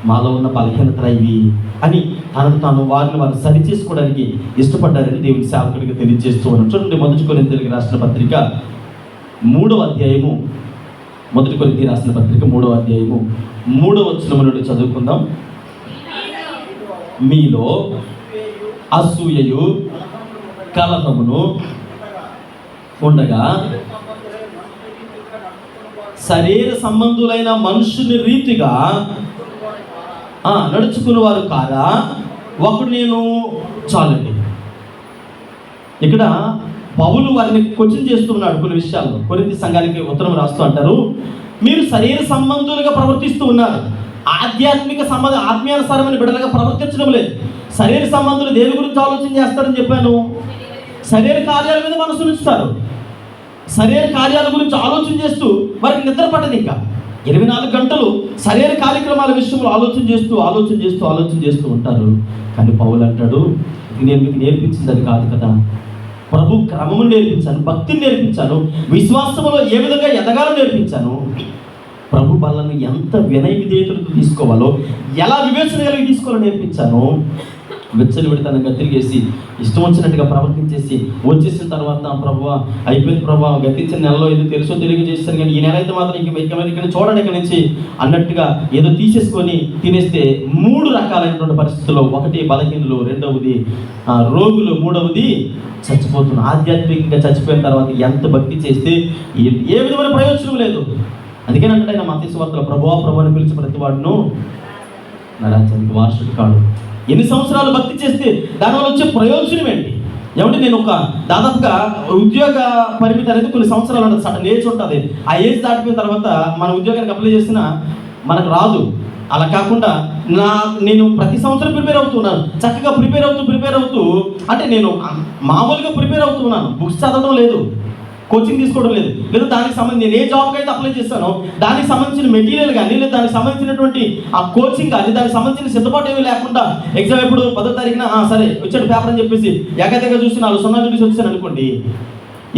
మాలో ఉన్న బలహీనత ఇవి అని తనకు వారు సరి చేసుకోవడానికి ఇష్టపడ్డారని దేవుని సేవకుడిగా తెలియజేస్తూ ఉన్నాం. చూడండి, మొదటి కొరింథీయులకు రాసిన పత్రిక 3వ అధ్యాయము, 3వ అధ్యాయము 3వ వచనం నుండి చదువుకుందాం. మీలో అసూయయు కలహమును ఉండగా శరీర సంబంధులైన మనుషుని రీతిగా నడుచుకున్న వారు కాదా? ఒకడు నేను చాలండి. ఇక్కడ పౌలు వారిని క్వశ్చన్ చేస్తున్నాడు కొన్ని విషయాల్లో. కొరింథీ సంఘానికి ఉత్తరం రాస్తూ అంటారు, మీరు శరీర సంబంధులుగా ప్రవర్తిస్తూ ఉన్నారు. ఆత్మీయానుసారమైన బిడ్డలుగా ప్రవర్తించడం లేదు. శరీర సంబంధులు దేని గురించి ఆలోచన చేస్తారని చెప్పాను? శరీర కార్యాల మీద మనసు ఉంచుతారు. శరీర కార్యాల గురించి ఆలోచన చేస్తూ వారికి నిద్ర పట్టదు. ఇంకా 24 గంటలు శరీర కార్యక్రమాల విషయంలో ఆలోచన చేస్తూ ఉంటారు. కానీ పౌలు అంటాడు, ఇది నేను మీకు నేర్పించింది అది కాదు కదా. ప్రభు క్రమము నేర్పించాను, భక్తిని నేర్పించాను, విశ్వాసంలో ఏ విధంగా ఎదగాలో నేర్పించాను, ప్రభు బలను ఎంత వినయ విధేయతలతో తీసుకోవాలో, ఎలా వివేచన కలిగి తీసుకోవాలో నేర్పించాను. విచ్చలవిడితనంగా తిరిగేసి ఇష్టం వచ్చినట్టుగా ప్రవర్తించేసి వచ్చేసిన తర్వాత ప్రభువా అయిపోయింది ప్రభువా, గతించిన నెలలో ఏదో తెలుసో తెలియక చేస్తారు, కానీ ఈ నెల అయితే మాత్రం ఇక్కడ చూడండి ఇక్కడ నుంచి అన్నట్టుగా ఏదో తీసేసుకొని తినేస్తే 3 రకాలైనటువంటి పరిస్థితుల్లో, ఒకటి బలహీనులు, రెండవది రోగులు, మూడవది చచ్చిపోతున్నారు. ఆధ్యాత్మికంగా చచ్చిపోయిన తర్వాత ఎంత భక్తి చేస్తే ఏ విధమైన ప్రయోజనం లేదు. అందుకేనంటే ఆయన మత్తయి సువార్తలో ప్రభువా అని పిలిచి ప్రతి వాడును నా రాజ్యానికి వారసుడు కాడు. ఎన్ని సంవత్సరాలు భక్తి చేస్తే దానివల్ల వచ్చే ప్రయోజనం ఏంటి? ఏమంటే నేను ఒక దాదాపుగా ఉద్యోగ పరిమితి అనేది కొన్ని సంవత్సరాలు ఉంటుంది, సడన్ ఏజ్ ఉంటుంది. ఆ ఏజ్ దాటిపోయిన తర్వాత మన ఉద్యోగానికి అప్లై చేసినా మనకు రాదు. అలా కాకుండా నేను ప్రతి సంవత్సరం ప్రిపేర్ అవుతున్నాను, చక్కగా ప్రిపేర్ అవుతూ అంటే నేను మామూలుగా ప్రిపేర్ అవుతున్నాను, బుక్స్ చదవడం లేదు, కోచింగ్ తీసుకోవడం లేదు, లేదా దానికి సంబంధించి నేను ఏ జాబ్కి అయితే అప్లై చేస్తానో దానికి సంబంధించిన మెటీరియల్ కానీ, లేదా దానికి సంబంధించినటువంటి ఆ కోచింగ్ కానీ, దానికి సంబంధించిన సిద్ధపాటు ఏమీ లేకుండా ఎగ్జామ్ ఎప్పుడు 10వ తారీఖున సరే వచ్చాడు పేపర్ అని చెప్పేసి ఏకదేగా చూసి 4 సున్నాలు చూసి వచ్చాను అనుకోండి,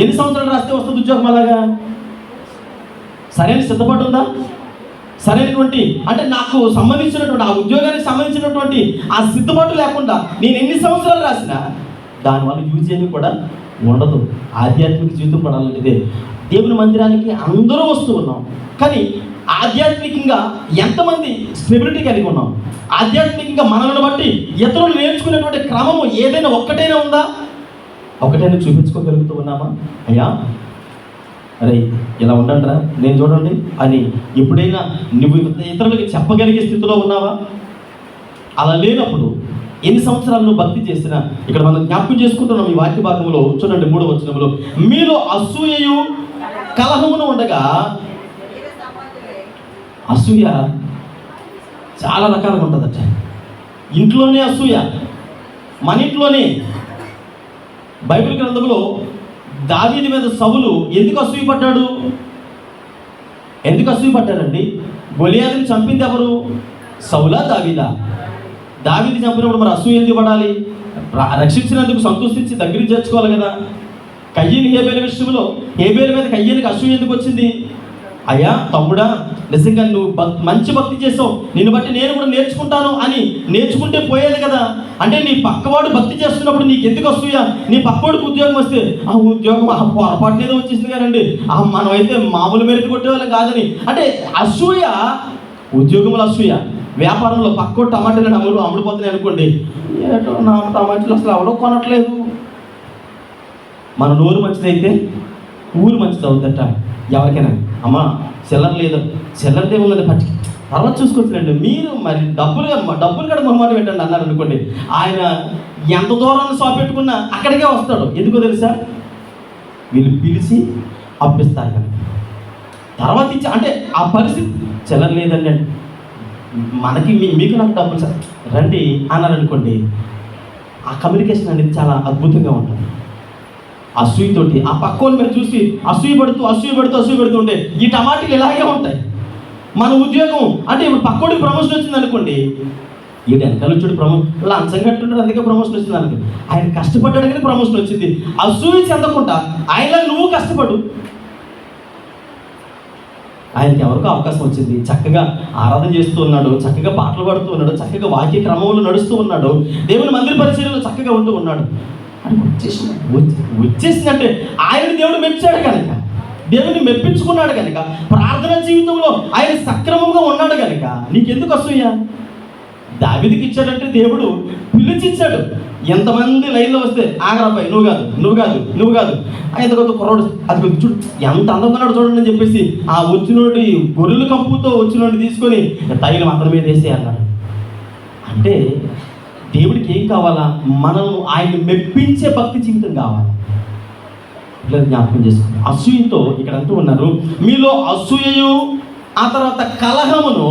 ఎన్ని సంవత్సరాలు రాస్తే వస్తుంది ఉద్యోగం? అలాగా సరైన సిద్ధపాటు ఉందా? సరైనటువంటి అంటే నాకు సంబంధించినటువంటి ఆ ఉద్యోగానికి సంబంధించినటువంటి ఆ సిద్ధపాటు లేకుండా నేను ఎన్ని సంవత్సరాలు రాసినా దానివల్ల యూజ్ ఏమీ కూడా ఉండదు. ఆధ్యాత్మిక జీవితం పడాలంటే దేవుని మందిరానికి అందరూ వస్తూ ఉన్నాం, కానీ ఆధ్యాత్మికంగా ఎంతమంది స్టెబిలిటీ కలిగి ఉన్నాం? ఆధ్యాత్మికంగా మనల్ని బట్టి ఇతరులు నేర్చుకునేటువంటి క్రమము ఏదైనా ఒక్కటైనా ఉందా? ఒకటైనా చూపించుకోగలుగుతూ ఉన్నామా? అయ్యా అరే ఇలా ఉండండిరా, నేను చూడండి అని ఎప్పుడైనా నువ్వు ఇతరులకి చెప్పగలిగే స్థితిలో ఉన్నావా? అలా లేనప్పుడు ఎన్ని సంవత్సరాలు నువ్వు భక్తి చేసినా, ఇక్కడ మనం జ్ఞాపకం చేసుకుంటున్నాం ఈ వాక్య భాగంలో చూడండి 3వ వచనంలో, మీలో అసూయయు కలహమును ఉండగా. అసూయ చాలా రకాలుగా ఉంటుందట. ఇంట్లోనే అసూయ, మన ఇంట్లోనే. బైబిల్ గ్రంథంలో దావీదు మీద సౌలు ఎందుకు అసూయపడ్డాడండి? గొలియాతుని చంపింది ఎవరు? సౌలా దావీదా? దావీదు చంపినప్పుడు మరి అసూయ ఎందుకు పడాలి? రక్షించినందుకు సంతోషించి దగ్గరికి చేర్చుకోవాలి కదా. కయ్యని హేబేలు విషయంలో హేబేలు మీద కయ్యనికి అసూయ ఎందుకు వచ్చింది? అయ్యా తమ్ముడా, నిజంగా నువ్వు మంచి భక్తి చేసావు, నిన్ను బట్టి నేను కూడా నేర్చుకుంటాను అని నేర్చుకుంటే పోయేది కదా. అంటే నీ పక్కవాడు భక్తి చేస్తున్నప్పుడు నీకు ఎందుకు అసూయ? నీ పక్కవాడికి ఉద్యోగం వస్తే ఆ ఉద్యోగం పొరపాటు ఏదో వచ్చేసింది కదండి, మనం అయితే మామూలు మెరుగు కొట్టేవాళ్ళం కాదని. అంటే అసూయ, ఉద్యోగంలో అసూయ, వ్యాపారంలో పక్కవాడు టమాటాలు అమ్ముడుపోతున్నాయి అనుకోండి, ఏటో నా టమాటాలు అసలు ఎవడో కొనట్లేదు. మన నోరు మంచిదైతే ఊరు మంచిది అవుతుందట. ఎవరికైనా అమ్మా చిల్లరదే ఉన్నది పట్టి తర్వాత చూసుకోవచ్చులేండి, మీరు మరి డబ్బులు కూడా మొహమాట పెట్టండి అన్నారు అనుకోండి, ఆయన ఎంత దూరాన్ని షాప్ పెట్టుకున్నా అక్కడికే వస్తాడు. ఎందుకో తెలుసా? వీళ్ళు పిలిచి అప్పిస్తారు కనుక. తర్వాత ఇచ్చి అంటే ఆ పరిస్థితి చిల్లర లేదండి అంటే మనకి మీకు నాకు డబ్బులు సార్ రండి అన్నారు అనుకోండి, ఆ కమ్యూనికేషన్ అనేది చాలా అద్భుతంగా ఉంటుంది. అసూయతోటి ఆ పక్కోని మీరు చూసి అసూయ పడుతూ ఉంటే ఈ టమాటీలు ఇలాగే ఉంటాయి. మన ఉద్యోగం అంటే ఇప్పుడు పక్కోడికి ప్రమోషన్ వచ్చింది అనుకోండి, ఈ వెనకాలొచ్చుడు లంచం కట్టుంటాడు అందుకే ప్రమోషన్ వచ్చింది అనుకో, ఆయన కష్టపడ్డాడు కానీ ప్రమోషన్ వచ్చింది. అసూయ చెందకుండా ఆయన నువ్వు కష్టపడు, ఆయనకి ఎవరికో అవకాశం వచ్చింది, చక్కగా ఆరాధన చేస్తూ ఉన్నాడు, చక్కగా పాటలు పాడుతూ ఉన్నాడు, చక్కగా వాక్య క్రమంలో నడుస్తూ ఉన్నాడు, దేవుని మందిర పరిచర్యలో చక్కగా ఉంటూ ఉన్నాడు. అని వచ్చేసిందంటే ఆయన దేవుడు మెచ్చాడు కనుక, దేవుని మెప్పించుకున్నాడు కనుక, ప్రార్థన జీవితంలో ఆయన సక్రమంగా ఉన్నాడు కనుక నీకెందుకు అసూయ? దావీదుకి ఇచ్చాడంటే దేవుడు పిలిచిచ్చాడు. ఎంతమంది లైన్లో వస్తే ఆగరాబాయి నువ్వు కాదు ఆయన కొత్త కుర్రాడు అది చూడు ఎంత అందంగా ఉన్నాడు చూడండి అని చెప్పేసి ఆ వచ్చినోడి గొర్రెల కంపుతో వచ్చినోడిని తీసుకొని తైలం అతని మీద వేసే అన్నాడు. అంటే దేవుడికి ఏం కావాలా? మనం ఆయన్ని మెప్పించే భక్తి జీవితం కావాలి. ఇలా జ్ఞాపకం చేసుకోండి. అసూయతో ఇక్కడ అంటూ ఉన్నారు, మీలో అసూయయు ఆ తర్వాత కలహమును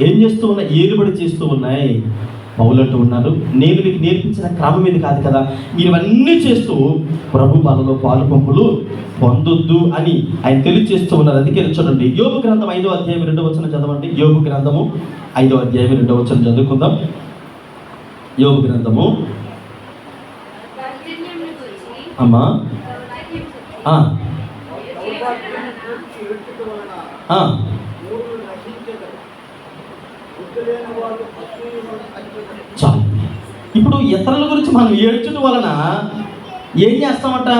ఏం చేస్తూ ఉన్నాయి? ఏలుబడి చేస్తూ ఉన్నాయి. పౌలు అంటూ ఉన్నారు, నేను మీకు నేర్పించిన క్రమం ఇది కాదు కదా, మీరు ఇవన్నీ చేస్తూ ప్రభు బలలో పాలు పంపులు పొందొద్దు అని ఆయన తెలియజేస్తూ ఉన్నారు. అందుకే చూడండి, యోబు గ్రంథం 5వ అధ్యాయం 2వ వచనం చదవండి. యోబు గ్రంథము 5వ అధ్యాయం 2వ వచనం చదువుకుందాం. యోబు గ్రంథము అమ్మా చాలు. ఇప్పుడు ఇతరుల గురించి మనం ఏడ్చడం వలన ఏం చేస్తామట?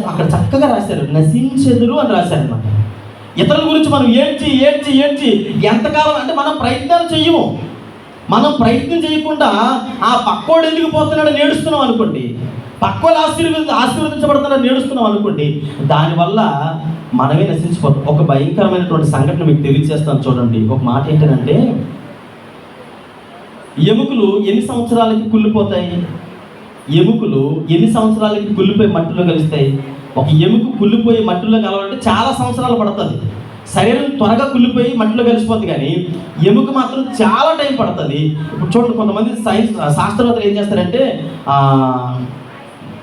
అక్కడ చక్కగా రాశారు, నశించెదరు అని రాశారు అన్నమాట. ఇతరుల గురించి మనం ఏడ్చి ఏడ్చి ఏడ్చి ఎంతకాలం అంటే మనం ప్రయత్నాలు చెయ్యము. మనం ప్రయత్నం చేయకుండా ఆ పక్కోడు ఎందుకు పోతున్నాడని ఏడుస్తున్నాం అనుకోండి, పక్కోడు ఆశీర్వదించబడుతున్నాడు నేడుస్తున్నాం అనుకోండి, దానివల్ల మనమే నశించిపోతాం. ఒక భయంకరమైనటువంటి సంఘటన మీకు తెలియజేస్తాను చూడండి. ఒక మాట ఏంటంటే, ఎముకలు ఎన్ని సంవత్సరాలకి కుళ్ళిపోతాయి? ఎముకలు ఎన్ని సంవత్సరాలకి కుళ్ళిపోయి మట్టిలో కలుస్తాయి? ఒక ఎముక కుళ్ళిపోయి మట్టిలో కలవాలంటే చాలా సంవత్సరాలు పడుతుంది. శరీరం త్వరగా కుళ్ళిపోయి మట్టిలో కలిసిపోతుంది, కానీ ఎముక మాత్రం చాలా టైం పడుతుంది. ఇప్పుడు చూడండి, కొంతమంది శాస్త్రవేత్తలు ఏం చేస్తారంటే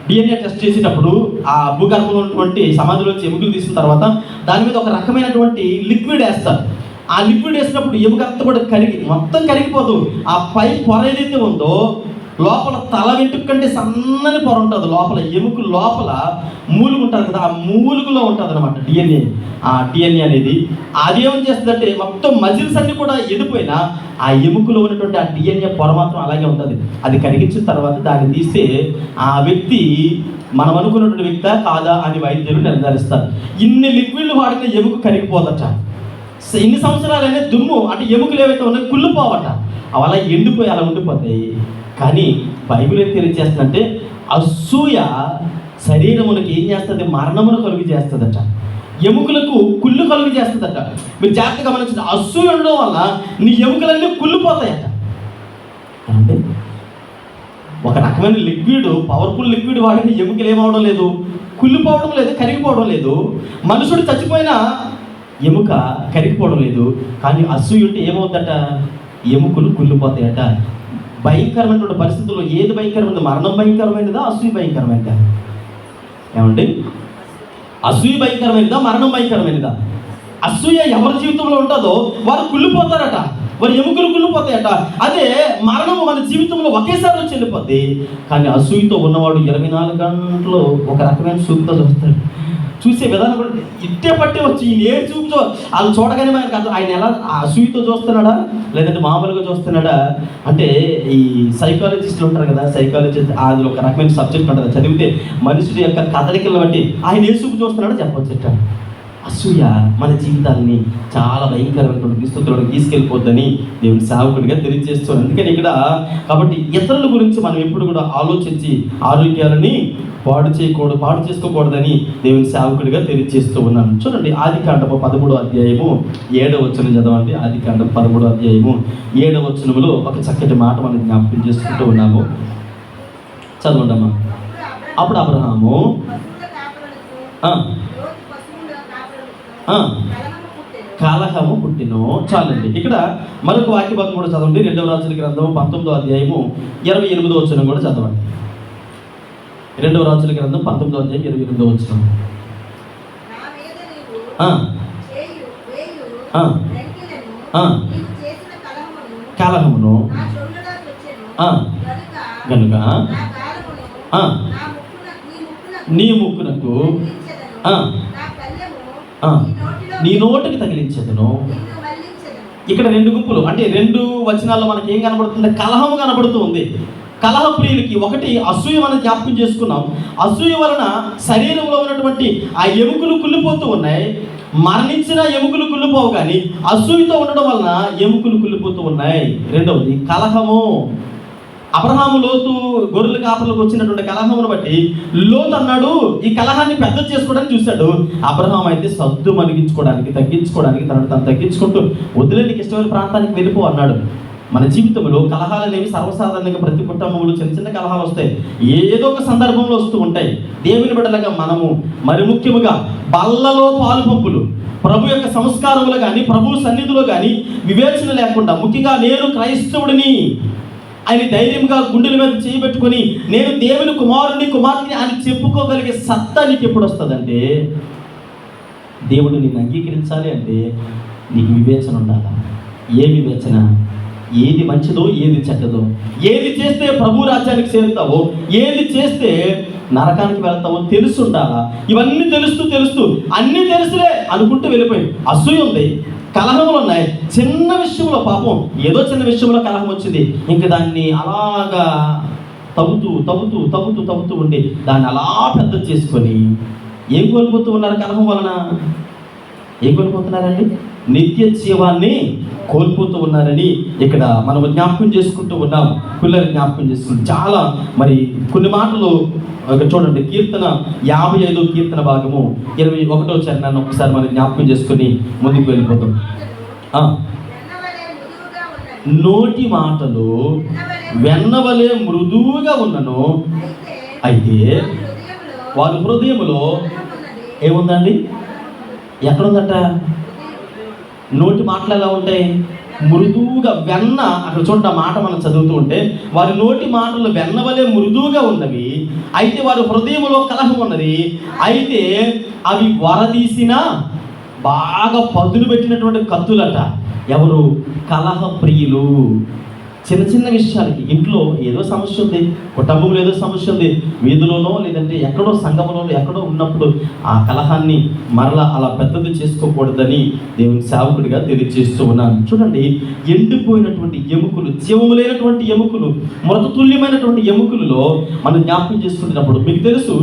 DNA టెస్ట్ చేసేటప్పుడు ఆ భూగర్భంలో ఉన్నటువంటి సమాధిలోంచి ఎముకలు తీసిన తర్వాత దాని మీద ఒక రకమైనటువంటి లిక్విడ్ వేస్తారు. ఆ లిక్విడ్ వేసినప్పుడు ఎముక అంతా కూడా మొత్తం కరిగిపోదు. ఆ పై పొర ఏదైతే ఉందో లోపల తల వెంట్రుక కంటే సన్నని పొర ఉంటుంది. లోపల ఎముక లోపల మూలుగు ఉంటుంది కదా, ఆ మూలుగులో ఉంటుంది అనమాట DNA. ఆ DNA అనేది అదేం చేస్తుందంటే మొత్తం మజిల్స్ అన్ని కూడా ఎండిపోయినా ఆ ఎముకలో ఉన్నటువంటి ఆ DNA పొర మాత్రం అలాగే ఉంటుంది. అది కరిగించిన తర్వాత దాన్ని తీస్తే ఆ వ్యక్తి మనం అనుకున్నటువంటి వ్యక్తి కాదా అని వైద్యులు నిర్ధారిస్తారు. ఇన్ని లిక్విడ్లు వాడితే ఎముక కరిగిపోదట. ఇన్ని సంవత్సరాలనే దుమ్ము అంటే ఎముకలు ఏవైతే ఉన్నాయో కుళ్ళిపోవట, అవి అలా ఎండిపోయి అలా ఉండిపోతాయి. కానీ బైబిల్ ఏం తెలియజేస్తుందంటే అసూయ శరీరమునకి ఏం చేస్తుంది? మరణమును కలుగు చేస్తుందట, ఎముకలకు కుళ్ళు కలుగు చేస్తుందట. మీరు జాగ్రత్తగా గమనించండి, అసూయ ఉండడం వల్ల నీ ఎముకలన్నీ కుళ్ళిపోతాయట. అంటే ఒక రకమైన లిక్విడ్, పవర్ఫుల్ లిక్విడ్ వాడిని ఎముకలు ఏమవడం లేదు, కుళ్ళిపోవడం లేదు, కరిగిపోవడం లేదు. మనుషుడు చచ్చిపోయినా ఎముక కరిగిపోవడం లేదు. కానీ అసూయ ఉంటే ఏమవుతుందట? ఎముకలు కుళ్ళిపోతాయట. భయంకరమైనటువంటి పరిస్థితుల్లో ఏది భయంకరమైనది? మరణం భయంకరమైనదా, అసూయ భయంకరమైనదా? ఏమండి, అసూయ భయంకరమైనదా, మరణం భయంకరమైనదా? అసూయ ఎవరి జీవితంలో ఉంటుందో వారు కుళ్ళిపోతారట, వారి ఎముకలు కుళ్ళిపోతాయట. అదే మరణము మన జీవితంలో ఒకేసారి వచ్చి వెళ్ళిపోద్ది. కానీ అసూయతో ఉన్నవాడు 24 గంటలు ఒక రకమైన చూపుతో చూస్తాడు. చూసే విధానం కూడా ఇట్టే పట్టే వచ్చి ఈయన ఏ చూపుతో వాళ్ళు చూడగానే మనకు కాదు ఆయన ఎలా అసూయతో చూస్తున్నాడా లేదంటే మామూలుగా చూస్తున్నాడా అంటే, ఈ సైకాలజిస్టులు ఉంటారు కదా, సైకాలజిస్ట్ అది ఒక రకమైన సబ్జెక్ట్ ఉంటుంది. చదివితే మనుషుడి యొక్క కదలికలను బట్టి ఆయన ఏ చూపు చూస్తున్నాడో చెప్పొచ్చు. అసూయ మన జీవితాన్ని చాలా భయంకరమైనటువంటి దుస్థితులను తీసుకెళ్ళిపోద్దని దేవుని సేవకుడిగా తెలియజేస్తున్నాను. అందుకని ఇక్కడ కాబట్టి ఇతరుల గురించి మనం ఎప్పుడు కూడా ఆలోచించి ఆరోగ్యాలని పాడు చేసుకోకూడదని దేవుని సేవకుడిగా తెలియజేస్తూ ఉన్నాను. చూడండి, ఆదికాండము 13వ అధ్యాయము 7వ వచనం చదవండి. ఆదికాండం 13వ అధ్యాయము 7వ వచనములో ఒక చక్కటి మాట మనం జ్ఞాపకం చేసుకుంటూ ఉన్నాము. చదవండి అమ్మా. అప్పుడు అబ్రహాము కలహము పుట్టిను. చాలండి. ఇక్కడ మరొక వాక్య భాగం కూడా చదవండి. 2వ రాజుల గ్రంథం 19వ అధ్యాయము 28వ వచనం కూడా చదవండి. 2వ రాజుల గ్రంథం 19వ అధ్యాయం 28వ వచనం. కలహమును కనుక నీ ముక్కునకు నీ నోటికి తగిలించదును. ఇక్కడ 2 గుంపులు అంటే 2 వచనాల్లో మనకి ఏం కనబడుతుంది? కలహము కనబడుతూ ఉంది. కలహ ప్రియులకి ఒకటి అసూయ మనం జ్ఞాపకం చేసుకున్నాం. అసూయ వలన శరీరంలో ఉన్నటువంటి ఆ ఎముకలు కుళ్ళిపోతూ ఉన్నాయి. మరణించిన ఎముకలు కుళ్ళిపోవు, కానీ అసూయతో ఉండడం వలన ఎముకలు కుళ్ళిపోతూ ఉన్నాయి. రెండవది కలహము. అబ్రహాము లోతు గొర్రెల కాపర్లకు వచ్చినటువంటి కలహమును బట్టి లోతు అన్నాడు ఈ కలహాన్ని పెద్ద చేసుకోవడానికి చూశాడు. అబ్రహాం అయితే సద్దు తగ్గించుకోవడానికి తనను తను తగ్గించుకుంటూ వదిలేనికి ఇష్టమైన ప్రాంతానికి వెళ్ళిపో అన్నాడు. మన జీవితంలో కలహాలు అనేవి సర్వసాధారణంగా ప్రతి కుటుంబంలో చిన్న కలహాలు వస్తాయి, ఏదో ఒక సందర్భంలో వస్తూ ఉంటాయి. దేవుని బిడ్డలుగా మనము మరి ముఖ్యముగా బల్లలో పాలు పంపులు ప్రభు యొక్క సంస్కారంలో కానీ ప్రభు సన్నిధిలో కానీ వివేచన లేకుండా, ముఖ్యంగా నేను క్రైస్తవుడిని ఆయన ధైర్యంగా గుండెల మీద చేయబెట్టుకొని నేను దేవుని కుమారుని కుమార్తెని అని చెప్పుకోగలిగే సత్తా నీకు ఎప్పుడు వస్తుందంటే, దేవుడు నిన్ను అంగీకరించాలి అంటే నీకు వివేచన ఉండాలి. ఏ వివేచన? ఏది మంచిదో ఏది చెడ్డదో, ఏది చేస్తే ప్రభు రాజ్యానికి చేరుతావో, ఏది చేస్తే నరకానికి వెళ్తావో తెలుసు ఉండాలా. ఇవన్నీ తెలుస్తూ అన్నీ తెలుసులే అనుకుంటూ వెళ్ళిపోయి అసూయ ఉంది, కలహములు ఉన్నాయి. చిన్న విషయంలో పాపం ఏదో చిన్న విషయంలో కలహం వచ్చింది, ఇంక దాన్ని అలాగా తవ్వుతూ ఉండి దాన్ని అలా పెద్ద చేసుకొని ఏం కోల్పోతూ ఉన్నారు? కలహం వలన ఏం కోల్పోతున్నారండి? నిత్య జీవాన్ని కోల్పోతూ ఉన్నారని ఇక్కడ మనం జ్ఞాపకం చేసుకుంటూ ఉన్నాం. పిల్లలు జ్ఞాపకం చేసుకుంటూ చాలా మరి కొన్ని మాటలు చూడండి. కీర్తన 55 కీర్తన భాగము 21వ చరణాన్ని ఒకసారి మనం జ్ఞాపకం చేసుకుని ముందుకు వెళ్ళిపోతాం. నోటి మాటలు వెన్నవలే మృదువుగా ఉన్నను, అయితే వారి హృదయములో ఏముందండి? ఎక్కడుందట? నోటి మాటలు ఎలా ఉంటాయి? మృదువుగా, వెన్న. అక్కడ చూడండి, ఆ మాట మనం చదువుతూ ఉంటే, వారి నోటి మాటలు వెన్నవలే మృదువుగా ఉన్నవి, అయితే వారి హృదయంలో కలహం ఉన్నది, అయితే అవి వరదీసిన బాగా పదును పెట్టినటువంటి కత్తులట. ఎవరు? కలహ ప్రియులు. చిన్న విషయాలకి, ఇంట్లో ఏదో సమస్య ఉంది, కుటుంబంలో ఏదో సమస్య ఉంది, వీధిలోనో లేదంటే ఎక్కడో సంఘంలోనో ఎక్కడో ఉన్నప్పుడు ఆ కలహాన్ని మరలా అలా పెద్దది చేసుకోకూడదని దేవుని సేవకుడిగా తెలియజేస్తూ ఉన్నాను. చూడండి, ఎండిపోయినటువంటి ఎముకలు, జీవము లేనటువంటి ఎముకలు, మృతతుల్యమైనటువంటి ఎముకలలో మనం జ్ఞాపకం చేసుకుంటున్నప్పుడు మీకు తెలుసు,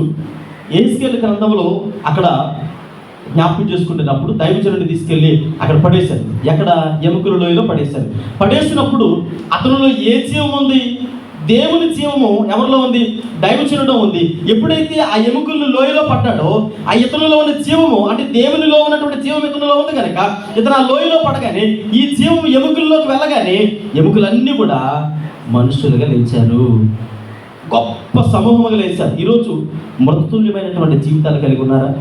యెహెజ్కేలు గ్రంథంలో అక్కడ జ్ఞాపకం చేసుకుంటున్నప్పుడు దైవజనుడిని తీసుకెళ్ళి అక్కడ పడేశారు. ఎక్కడ? ఎముకల లోయలో పడేశారు. పడేసినప్పుడు అతనిలో ఏ జీవం ఉంది? దేవుని జీవము ఎవరిలో ఉంది? దైవజనుడు ఉంది. ఎప్పుడైతే ఆ ఎముకలు లోయలో పడ్డాడో, ఆ ఇతరులలో ఉన్న జీవము, అంటే దేవునిలో ఉన్నటువంటి జీవం ఇతరులో ఉంది కనుక ఇతను ఆ లోయలో పడగానే ఈ జీవం ఎముకల్లోకి వెళ్ళగానే ఎముకలన్నీ కూడా మనుషులుగా లేచారు, గొప్ప సమూహముగా లేచారు. ఈరోజు మృతుల్యమైనటువంటి జీవితాలు కలిగి ఉన్నారా?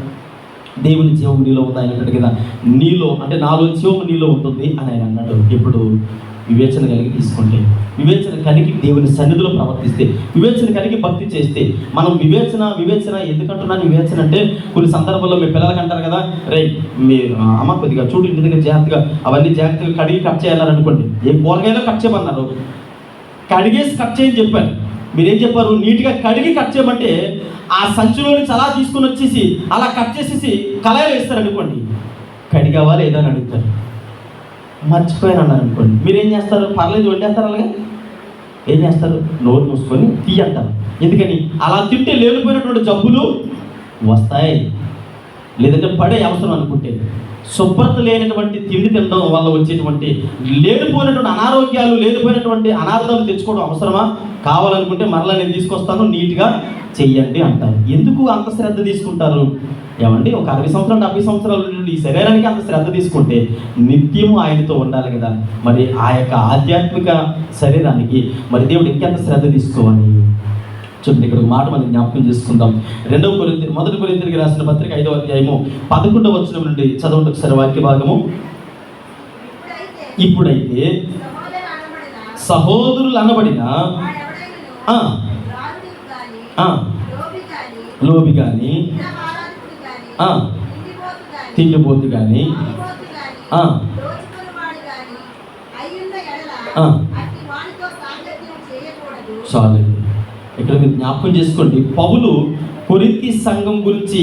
దేవుని జీవం నీలో ఉంది. ఆయన అన్నాడు కదా, నీలో అంటే నాలో జీవం నీలో ఉంటుంది అని ఆయన అన్నాడు. ఇప్పుడు వివేచన కలిగి తీసుకుంటే, వివేచన కలిగి దేవుని సన్నిధిలో ప్రవర్తిస్తే, వివేచన కలిగి భక్తి చేస్తే మనం వివేచన ఎందుకంటున్నాను? వివేచన అంటే కొన్ని సందర్భాల్లో మీ పిల్లలకి అంటారు కదా, రే మీ అమ్మ కొద్దిగా చూడు, ఇంటి దగ్గర జాగ్రత్తగా అవన్నీ జాగ్రత్తగా కడిగి కట్ చేయాలనుకోండి. ఏ కూరగాయలో కట్ చేయమన్నారు, కడిగేసి కట్ చేయని చెప్పాను. మీరేం చెప్పారు? నీట్గా కడిగి కట్ చేయమంటే ఆ సంచిలో నుంచి అలా తీసుకొని వచ్చేసి అలా కట్ చేసేసి కళాయిలు వేస్తారు అనుకోండి. కడిగావా లేదా అని అడుగుతారు. మర్చిపోయాను అన్నారు అనుకోండి, మీరేం చేస్తారు? పర్లేదు వండేస్తారు. అలాగే ఏం చేస్తారు? నోరు మూసుకొని తీయంటారు. ఎందుకని? అలా తింటే లేనిపోయినటువంటి జబ్బులు వస్తాయి, లేదంటే పడే అవసరం అనుకుంటే. శుభ్రత లేనటువంటి తిండి తినడం వల్ల వచ్చేటువంటి లేనిపోయినటువంటి అనారోగ్యాలు, లేనిపోయినటువంటి అనార్థాలు తెచ్చుకోవడం అవసరమా? కావాలనుకుంటే మరలా నేను తీసుకొస్తాను, నీట్గా చెయ్యండి అంటారు. ఎందుకు అంత శ్రద్ధ తీసుకుంటారు? ఏమండి, ఒక 60 సంవత్సరాలు 70 సంవత్సరాల నుండి ఈ శరీరానికి అంత శ్రద్ధ తీసుకుంటే నిత్యము ఆయనతో ఉండాలి కదా. మరి ఆ యొక్క ఆధ్యాత్మిక శరీరానికి మరి దేవుడు ఇంకెంత శ్రద్ధ తీసుకోవాలి? చూడండి, ఇక్కడ ఒక మాట మనం జ్ఞాపకం చేసుకుందాం. 1 కొరింథీయులకు రాసిన పత్రిక 5వ అధ్యాయము 11వ వచనం నుండి చదవండి ఒకసారి వాక్య భాగము. ఇప్పుడైతే సహోదరులు అనబడిన లోబి కానీ, తిండిపోతు కానీ, చాలు. ఇక్కడ మీరు జ్ఞాపకం చేసుకోండి, పౌలు కొరింథీ సంఘం గురించి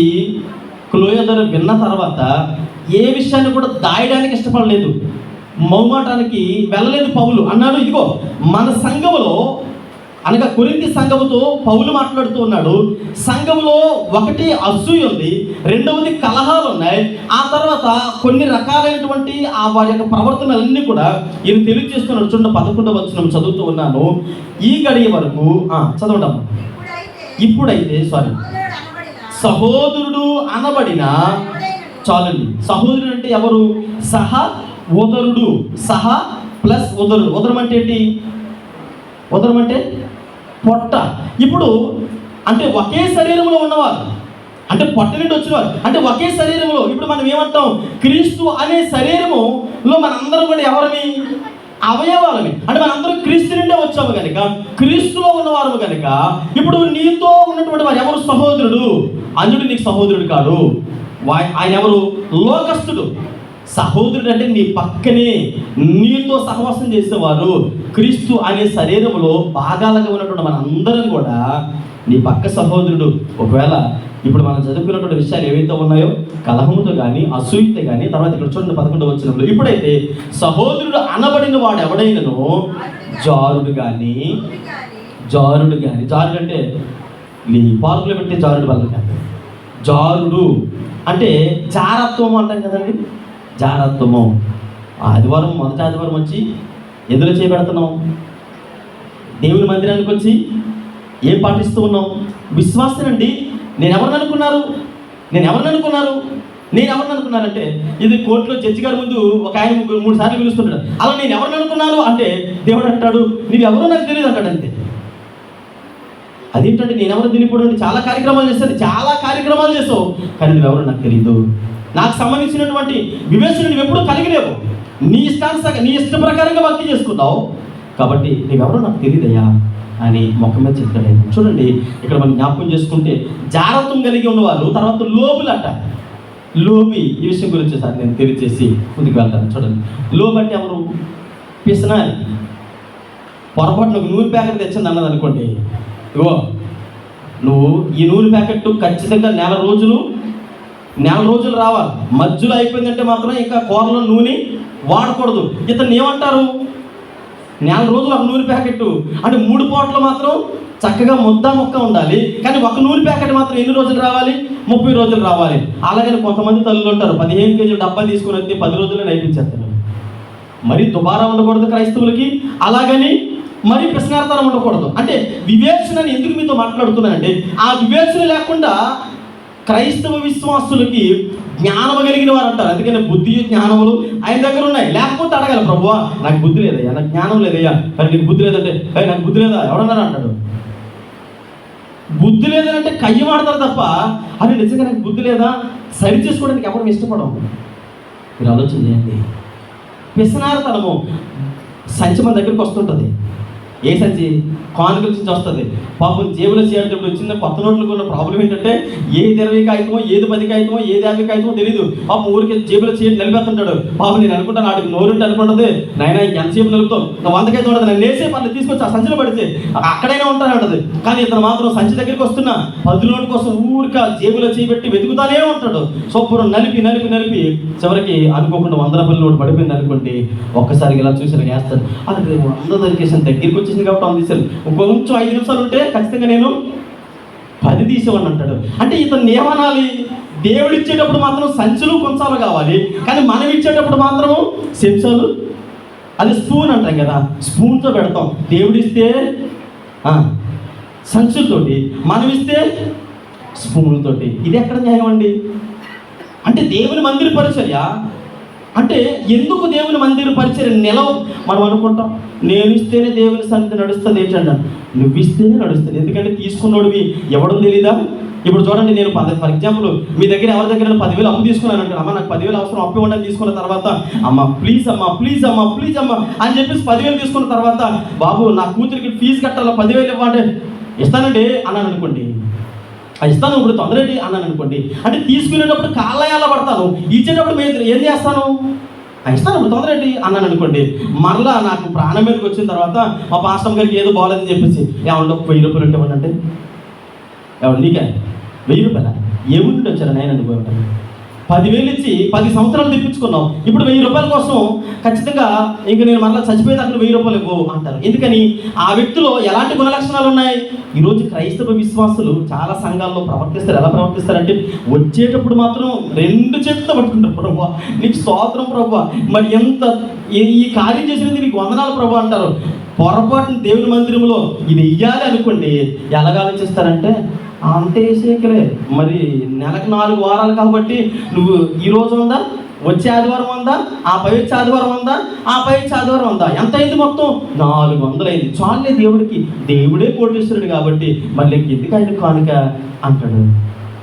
క్లోయ ద్వారా విన్న తర్వాత ఏ విషయాన్ని కూడా దాయడానికి ఇష్టపడలేదు, మౌమాటానికి వెళ్ళలేదు. పౌలు అన్నాడు, ఇదిగో మన సంఘములో అనగా కొరింథీ సంఘముతో పౌలు మాట్లాడుతూ ఉన్నాడు. సంఘంలో ఒకటి అసూయ ఉంది, రెండవది కలహాలు ఉన్నాయి, ఆ తర్వాత కొన్ని రకాలైనటువంటి ఆ వారి యొక్క ప్రవర్తనలన్నీ కూడా ఈయన తెలియజేస్తున్నాడు. చూడండి, 11వ వచనం చదువుతూ ఉన్నాను. ఈ గడియ వరకు చదవడం. ఇప్పుడైతే సహోదరుడు అనబడిన, చాలండి. సహోదరుడు అంటే ఎవరు? సహ ఉదరుడు. సహ ప్లస్ ఉదరుడు. ఉదరం అంటే ఏంటి? ఉదరం అంటే పొట్ట. ఇప్పుడు అంటే ఒకే శరీరంలో ఉన్నవారు, అంటే పొట్ట నుండి వచ్చినవారు, అంటే ఒకే శరీరంలో. ఇప్పుడు మనం ఏమంటాం, క్రీస్తు అనే శరీరములో మనందరం కూడా ఎవరిని, అవయవాలని. అంటే మనందరం క్రీస్తు నుండే వచ్చాము కనుక, క్రీస్తులో ఉన్నవారు కనుక, ఇప్పుడు నీతో ఉన్నటువంటి వారు ఎవరు? సహోదరుడు. అన్యుడు నీకు సహోదరుడు కాడు. ఆయన ఎవరు? లోకస్తుడు. సహోదరుడు అంటే నీ పక్కనే నీతో సహవాసం చేసేవారు. క్రీస్తు అనే శరీరంలో భాగాలుగా ఉన్నటువంటి మనందరం కూడా నీ పక్క సహోదరుడు. ఒకవేళ ఇప్పుడు మనం చదువుకున్నటువంటి విషయాలు ఏవైతే ఉన్నాయో, కలహముతో కానీ, అసూయతో కానీ, తర్వాత ఇక్కడ చూడండి 11వ వచనంలో, ఇప్పుడైతే సహోదరుడు అనబడిన వాడు ఎవడైనను జారుడు కానీ, జారుడు అంటే ఈ పార్కులో పెట్టే జారుడు వల్ల కానీ, జారుడు అంటే జారత్వం అంటాం కదండి. జారత్వము. ఆదివారం, మొదటి ఆదివారం వచ్చి ఎందులో చేయబెడుతున్నాం? దేవుని మందిరానికి వచ్చి ఏం పాటిస్తూ ఉన్నాం? విశ్వాసనండి. నేను ఎవరిని అనుకున్నారంటే, ఇది కోర్టులో జడ్జి గారి ముందు ఒక ఆయన 3 సార్లు పిలుస్తుంటాడు. అలా నేను ఎవరిని అనుకున్నాను అంటే, దేవుడు అంటాడు నీవెవరో నాకు తెలియదు అంటాడు. అంతే. అదేంటంటే నేను ఎవరో తెలియకూడదు. చాలా కార్యక్రమాలు చేసావు కానీ నువ్వెవరో నాకు తెలియదు. నాకు సంబంధించినటువంటి వివేచన నువ్వు ఎప్పుడూ కలిగిలేవు. నీ ఇష్ట ప్రకారంగా భక్తి చేసుకున్నావు కాబట్టి నీవెవరో నాకు తెలియదయ్యా అని ముఖం మీద చెప్తాడు. చూడండి, ఇక్కడ మనం జ్ఞాపకం చేసుకుంటే జారత్వం కలిగి ఉన్నవారు, తర్వాత లోబులు అంట. లోబి, ఈ విషయం గురించి సార్ నేను తెలియచేసి ముందుకు వెళ్తాను. చూడండి, లోబు అంటే ఎవరు? పిసనాలి. పొరపాటున ఒక నూనె ప్యాకెట్ తెచ్చింది అన్నది అనుకోండి, ఇగో నువ్వు ఈ నూనె ప్యాకెట్ ఖచ్చితంగా నెల రోజులు రావాలి. మధ్యలో అయిపోయిందంటే మాత్రం ఇంకా కూరలో నూనె వాడకూడదు. ఇతను ఏమంటారు? నెల రోజులు ఒక నూనె ప్యాకెట్ అంటే 3 పూటలు మాత్రం చక్కగా ముక్క ఉండాలి. కానీ ఒక నూనె ప్యాకెట్ మాత్రం ఎన్ని రోజులు రావాలి? 30 రోజులు రావాలి. అలాగని కొంతమంది తల్లులు ఉంటారు, 15 కేజీలు డబ్బా తీసుకుని వస్తే 10 రోజుల్లో నైపించేస్తారు. మరి దుబారా ఉండకూడదు క్రైస్తవులకి, అలాగని మరి పిసనార్తనం ఉండకూడదు. అంటే వివేచనని ఎందుకు మీతో మాట్లాడుతున్నానంటే, ఆ వివేచన లేకుండా క్రైస్తవ విశ్వాసులకి జ్ఞానము కలిగిన వారు అంటారు. అందుకని బుద్ధి జ్ఞానములు ఆయన దగ్గర ఉన్నాయి. లేకపోతే అడగాలి, ప్రభువా నాకు బుద్ధి లేదయ్యా, నాకు జ్ఞానం లేదయ్యా. కానీ నీకు బుద్ధి లేదంటే, నాకు బుద్ధి లేదా ఎవడన్నారా అంటాడు. బుద్ధి లేదంటే కయ్యం ఆడతారు తప్ప, అది నిజంగా నాకు బుద్ధి లేదా సరి చేసుకోవడానికి ఎవరు ఇష్టపడము. మీరు ఆలోచన చేయండి. పిసనారతనము సంచి మన దగ్గరికి వస్తుంటుంది. ఏ సంచి? కానుకల నుంచి వస్తుంది. పాపం జేబులో చేరేటప్పుడు వచ్చిన కొత్త నోట్లకు ఉన్న ప్రాబ్లం ఏంటంటే, ఏది 20 కాగితమో, ఏది 10 కాగితమో, ఏది 50 కాగితమో తెలియదు. పాపం ఊరికి జేబులో చేరి నిలబెత్తుంటాడు. పాపం నేను అనుకుంటాను, నాటికి నోరుంటే అనుకుంటుంది, నాయన ఎంతసేపు నిలుపుతాం, 100 కాగితం ఉంటుంది, నేను లేసే పనులు తీసుకొచ్చి ఆ సంచిలో పడితే అక్కడైనా ఉంటానంటది. కానీ ఇతను మాత్రం సంచి దగ్గరికి వస్తున్నా 10 నోటు కోసం ఊరిక జేబులో చేయబెట్టి వెతుకుతానే ఉంటాడు. శుభ్రం నలిపి చివరికి అనుకోకుండా 100 రూపాయల నోటు పడిపోయింది అనుకోండి, ఒక్కసారి ఇలా చూసి వేస్తాడు. అది 100 దొరికేసాను, దగ్గరికి వచ్చేసింది కాబట్టి 100 తీశాను, ఇంకొంచెం 5 నిమిషాలు ఉంటే ఖచ్చితంగా నేను 10 తీసేవాడిని అంటాడు. అంటే ఇతను ఏమనాలి? దేవుడు ఇచ్చేటప్పుడు మాత్రం సంచులు కొంచాలు కావాలి, కానీ మనం ఇచ్చేటప్పుడు మాత్రము చెంచాలు, అది స్పూన్ అంటాం కదా, స్పూన్తో పెడతాం. దేవుడు ఇస్తే సంచులతోటి, మనం ఇస్తే స్పూన్లతోటి. ఇది ఎక్కడ న్యాయం అండి? అంటే దేవుని మందిర పరిచర్య అంటే ఎందుకు దేవుని మందిర పరిచర్య మనం అనుకుంటాం, నేను ఇస్తేనే దేవుని సన్నిధి నడుస్తుంది ఏంటంటే, నువ్వు ఇస్తేనే నడుస్తుంది. ఎందుకంటే తీసుకున్నోడివి ఎవడం తెలీదా? ఇప్పుడు చూడండి, నేను ఫర్ ఎగ్జాంపుల్ మీ దగ్గర ఎవరి దగ్గర 10,000 అప్పు తీసుకున్నాను అంటే, అమ్మ నాకు 10,000 అవసరం, అప్పు ఇవ్వండి తీసుకున్న తర్వాత, అమ్మ ప్లీజ్ అని చెప్పేసి 10,000 తీసుకున్న తర్వాత, బాబు నా కూతురికి ఫీజు కట్టాలి 10,000 ఇవ్వండి, ఇస్తానండి అన్నాను అనుకోండి, ఇస్తాను ఇప్పుడు తొందరటి అన్నాను అనుకోండి. అంటే తీసుకునేటప్పుడు కాళ్ళయాల పడతాను, ఇచ్చేటప్పుడు ఏం చేస్తాను? ఇస్తాను ఇప్పుడు తొందరటి అన్నాను అనుకోండి. మరలా నాకు ప్రాణం మీదకి వచ్చిన తర్వాత మా పాస్టర్ గారికి ఏదో బాగోలేదని చెప్పేసి, ఏమంటే 1000 రూపాయలు ఉంటే ఇవ్వండి. ఎవరు నీకే 1000 రూపాయల ఏముంటే వచ్చారు నేను అనుకోండి. 10,000 ఇచ్చి 10 సంవత్సరాలు తెప్పించుకున్నాం, ఇప్పుడు 1000 రూపాయల కోసం ఖచ్చితంగా ఇంక నేను మరలా చచ్చిపోయేదాకా 1000 రూపాయలు ఇవ్వు అంటారు. ఎందుకని? ఆ వ్యక్తిలో ఎలాంటి గుణలక్షణాలు ఉన్నాయి? ఈరోజు క్రైస్తవ విశ్వాసులు చాలా సంఘాల్లో ప్రవర్తిస్తారు. ఎలా ప్రవర్తిస్తారంటే, వచ్చేటప్పుడు మాత్రం 2 చేతులతో పట్టుకుంటారు, ప్రభువా నీకు స్తోత్రం ప్రభువా, మరి ఎంత ఈ కార్యం చేసినది నీకు వందనాలు ప్రభు అంటారు. పొరపాటున దేవుని మందిరంలో ఇది ఇయ్యాలి అనుకోండి, ఎలాగ ఆలోచిస్తారంటే, అంతే సేకలే, మరి నెలకు 4 వారాలు కాబట్టి నువ్వు ఈరోజు ఉందా, వచ్చే ఆదివారం ఉందా, ఆ పై వచ్చే ఆదివారం ఉందా, ఆ పై వచ్చే ఆదివారం ఉందా, ఎంత అయింది మొత్తం 400 అయింది, చాలే దేవుడికి, దేవుడే కోటేశ్వరుడు కాబట్టి మళ్ళీ ఎందుకు ఆయన కానుక అంటాడు.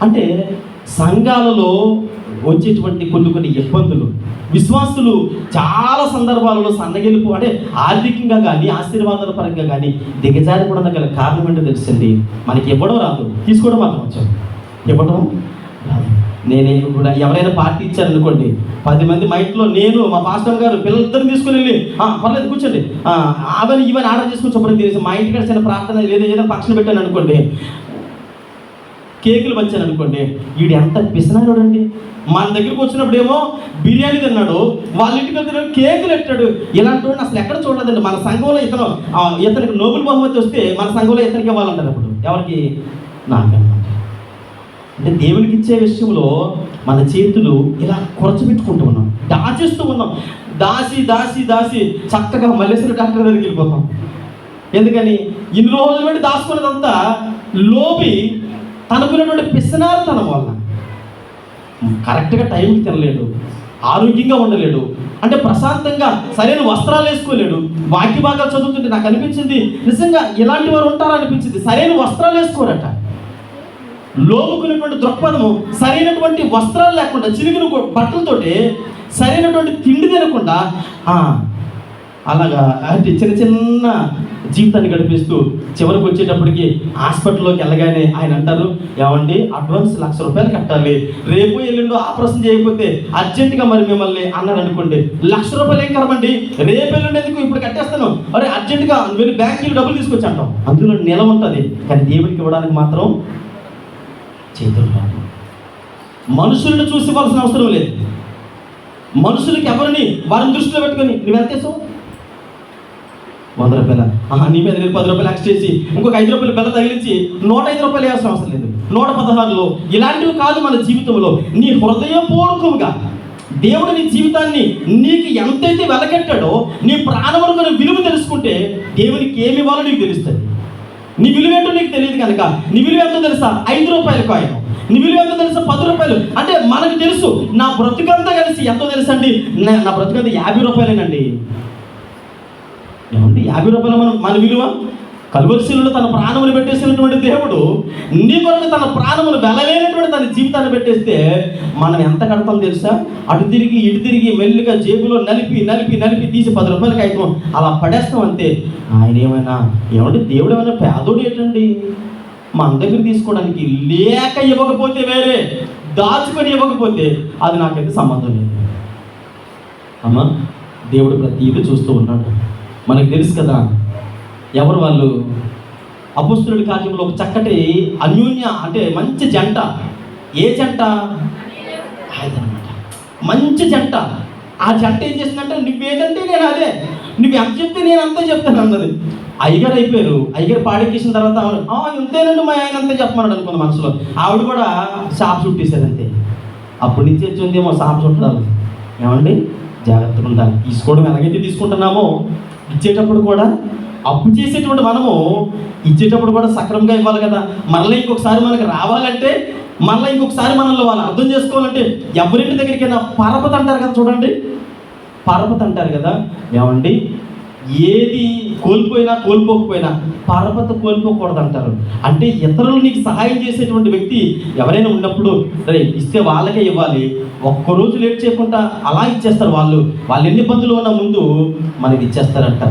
అంటే సంఘాలలో వచ్చేటువంటి కొన్ని ఇబ్బందులు, విశ్వాసులు చాలా సందర్భాలలో సన్నగిలుపు అంటే ఆర్థికంగా కానీ ఆశీర్వాదాల పరంగా కానీ దిగజారిపోవడం గల కారణం ఏంటో తెలుసండి. మనకి ఇవ్వడం రాదు, తీసుకోవడం మాత్రం వచ్చాం. ఇవ్వడం రాదు. నేనే కూడా ఎవరైనా పార్టీ ఇచ్చారనుకోండి, 10 మంది మా ఇంట్లో నేను మా పాస్టర్ గారు పిల్లలిద్దరిని తీసుకుని వెళ్ళి పర్లేదు కూర్చోండి అవన్నీ ఇవన్నీ ఆర్డర్ చేసుకుని శుభ్రం చేసి మా ఇంటికి చిన్న ప్రార్థన లేదా ఏదైనా ఫంక్షన్ పెట్టాను అనుకోండి, కేకులు పంచాను అనుకోండి, వీడు ఎంత పిసినాడు అండి. మన దగ్గరికి వచ్చినప్పుడు ఏమో బిర్యానీ తిన్నాడు, వాళ్ళ ఇంటికి వెళ్తున్నాడు కేకులు పెట్టాడు. ఇలాంటి వాడిని అసలు ఎక్కడ చూడలేదండి. మన సంఘంలో ఇతనికి నోబెల్ బహుమతి వస్తే మన సంఘంలో ఇతనికి ఇవ్వాలంటారు. అప్పుడు ఎవరికి? నాకన్నమాట. అంటే దేవునికి ఇచ్చే విషయంలో మన చేతులు ఇలా కొరచబెట్టుకుంటూ ఉన్నాం, దాచేస్తూ ఉన్నాం. దాసి దాసి దాసి చక్కగా మల్లేశ్వర డాక్టర్ దగ్గరికి వెళ్ళిపోతాం. ఎందుకని? ఇన్ని రోజులు పెట్టి దాచుకున్నదంతా లోపి తనకున్నటువంటి పిసనారితనం వల్ల కరెక్ట్గా టైంకి తినలేడు, ఆరోగ్యంగా ఉండలేడు, అంటే ప్రశాంతంగా సరైన వస్త్రాలు వేసుకోలేడు. వాక్య భాగాలు చదువుతుంటే నాకు అనిపించింది, నిజంగా ఇలాంటి వారు ఉంటారా అనిపించింది. సరైన వస్త్రాలు వేసుకోరట. లోపుకునేటువంటి దృక్పథము, సరైనటువంటి వస్త్రాలు లేకుండా చిరిగిన బట్టలతోటి సరైనటువంటి తిండి తినకుండా అలాగా అంటే చిన్న చిన్న జీవితాన్ని గడిపిస్తూ చివరికి వచ్చేటప్పటికి హాస్పిటల్లోకి వెళ్ళగానే ఆయన అంటారు, ఏమండి అడ్వాన్స్ ₹1,00,000 కట్టాలి, రేపు ఎల్లుండో ఆపరేషన్ చేయకపోతే అర్జెంటుగా మరి మిమ్మల్ని అన్నారు అనుకోండి. ₹1,00,000 ఏం కరమండి, రేపు ఎల్లుండేందుకు ఇప్పుడు కట్టేస్తాను, అరే అర్జెంటుగా వెళ్ళి బ్యాంకుకి డబ్బులు తీసుకొచ్చి అంటాం. అందులో నెల ఉంటుంది, కానీ దేవుడికి ఇవ్వడానికి మాత్రం చేతులు రాదు. మనుషులను చూసి ఇవ్వాల్సిన అవసరం లేదు. మనుషులకి ఎవరిని వారిని దృష్టిలో పెట్టుకొని నువ్వు ఎంత చేసావు, ₹100, నీ మీద నేను ₹10 ఎక్స్ట్రా చేసి ఇంకొక ₹5 బెల్ల తగిలించి ₹105 వేయాల్సిన అవసరం లేదు. 116లో ఇలాంటివి కాదు మన జీవితంలో. నీ హృదయపూర్వకంగా దేవుడు నీ జీవితాన్ని నీకు ఎంతైతే వెలకెట్టాడో నీ ప్రాణములకు విలువ తెలుసుకుంటే దేవునికి ఏమి ఇవ్వాలో నీకు తెలుస్తుంది. నీ విలువ ఏంటో నీకు తెలియదు కనుక నీ విలువ ఎంతో తెలుసా? ₹5 కాయను. నీ విలువ ఎంతో తెలుసా? ₹10. అంటే మనకు తెలుసు. నా బ్రతుకంతా కలిసి ఎంతో తెలుసా అండి? నా బ్రతుకంతా ₹50 ఏమండి? ₹50 మన విలువ. కల్వరిశిలలో తన ప్రాణములు పెట్టేసినటువంటి దేవుడు నీ కొరకు తన ప్రాణములు వెలలేనటువంటి తన జీవితాన్ని పెట్టేస్తే మనం ఎంత కడతాం తెలుసా? అటు తిరిగి ఇటు తిరిగి మెల్లిగా జేబులో నలిపి నలిపి నలిపి తీసి ₹10 అయితే అలా పడేస్తాం అంతే. ఆయన ఏమంటే దేవుడు ఏమైనా పేదోడు ఏంటండి? మన దగ్గర తీసుకోవడానికి లేక ఇవ్వకపోతే వేరే, దాచుకొని ఇవ్వకపోతే అది నాకైతే సంబంధం లేదు. అమ్మా, దేవుడు ప్రతిదీ చూస్తూ ఉన్నాడు. మనకు తెలుసు కదా ఎవరు వాళ్ళు. అపొస్తలుడి కార్యంలో ఒక చక్కటి అన్యోన్య అంటే మంచి జంట. ఏ జంట? అదనమాట, మంచి జంట. ఆ జంట ఏం చేసిందంటే, నువ్వేదంటే నేను అదే, నువ్వు ఎంత చెప్తే నేను అంతా చెప్తాను అన్నది. అయ్యగారు అయిపోయారు. అయ్యగారు పాడెక్కేసిన తర్వాత ఇంతేనండి మా ఆయన అంతే చెప్పమన్నాడు అనుకున్న మనసులో. ఆవిడ కూడా షాప్ చుట్టేసేది అంతే. అప్పటి నుంచి వచ్చిందేమో షాప్ చుట్టాలి. ఏమండి, జాగ్రత్తగా ఉండాలి. తీసుకోవడం ఎలాగైతే తీసుకుంటున్నామో ఇచ్చేటప్పుడు కూడా, అప్పు చేసేటువంటి మనము ఇచ్చేటప్పుడు కూడా సక్రమంగా ఇవ్వాలి కదా. మళ్ళీ ఇంకొకసారి మనకు రావాలంటే, మళ్ళీ ఇంకొకసారి మనల్ని వాళ్ళు అర్థం చేసుకోవాలంటే ఎవరింటి దగ్గరికైనా పరపతి అంటారు కదా, చూడండి, పరపతి అంటారు కదా. ఏమండి, ఏది కోల్పోకపోయినా పరపతి కోల్పోకూడదు అంటారు. అంటే ఇతరులు నీకు సహాయం చేసేటువంటి వ్యక్తి ఎవరైనా ఉన్నప్పుడు సరే ఇస్తే వాళ్ళకే ఇవ్వాలి. ఒక్కరోజు లేట్ చేయకుండా అలా ఇచ్చేస్తారు. వాళ్ళు ఎన్ని ఇబ్బందులు ఉన్న ముందు మనకి ఇచ్చేస్తారంట.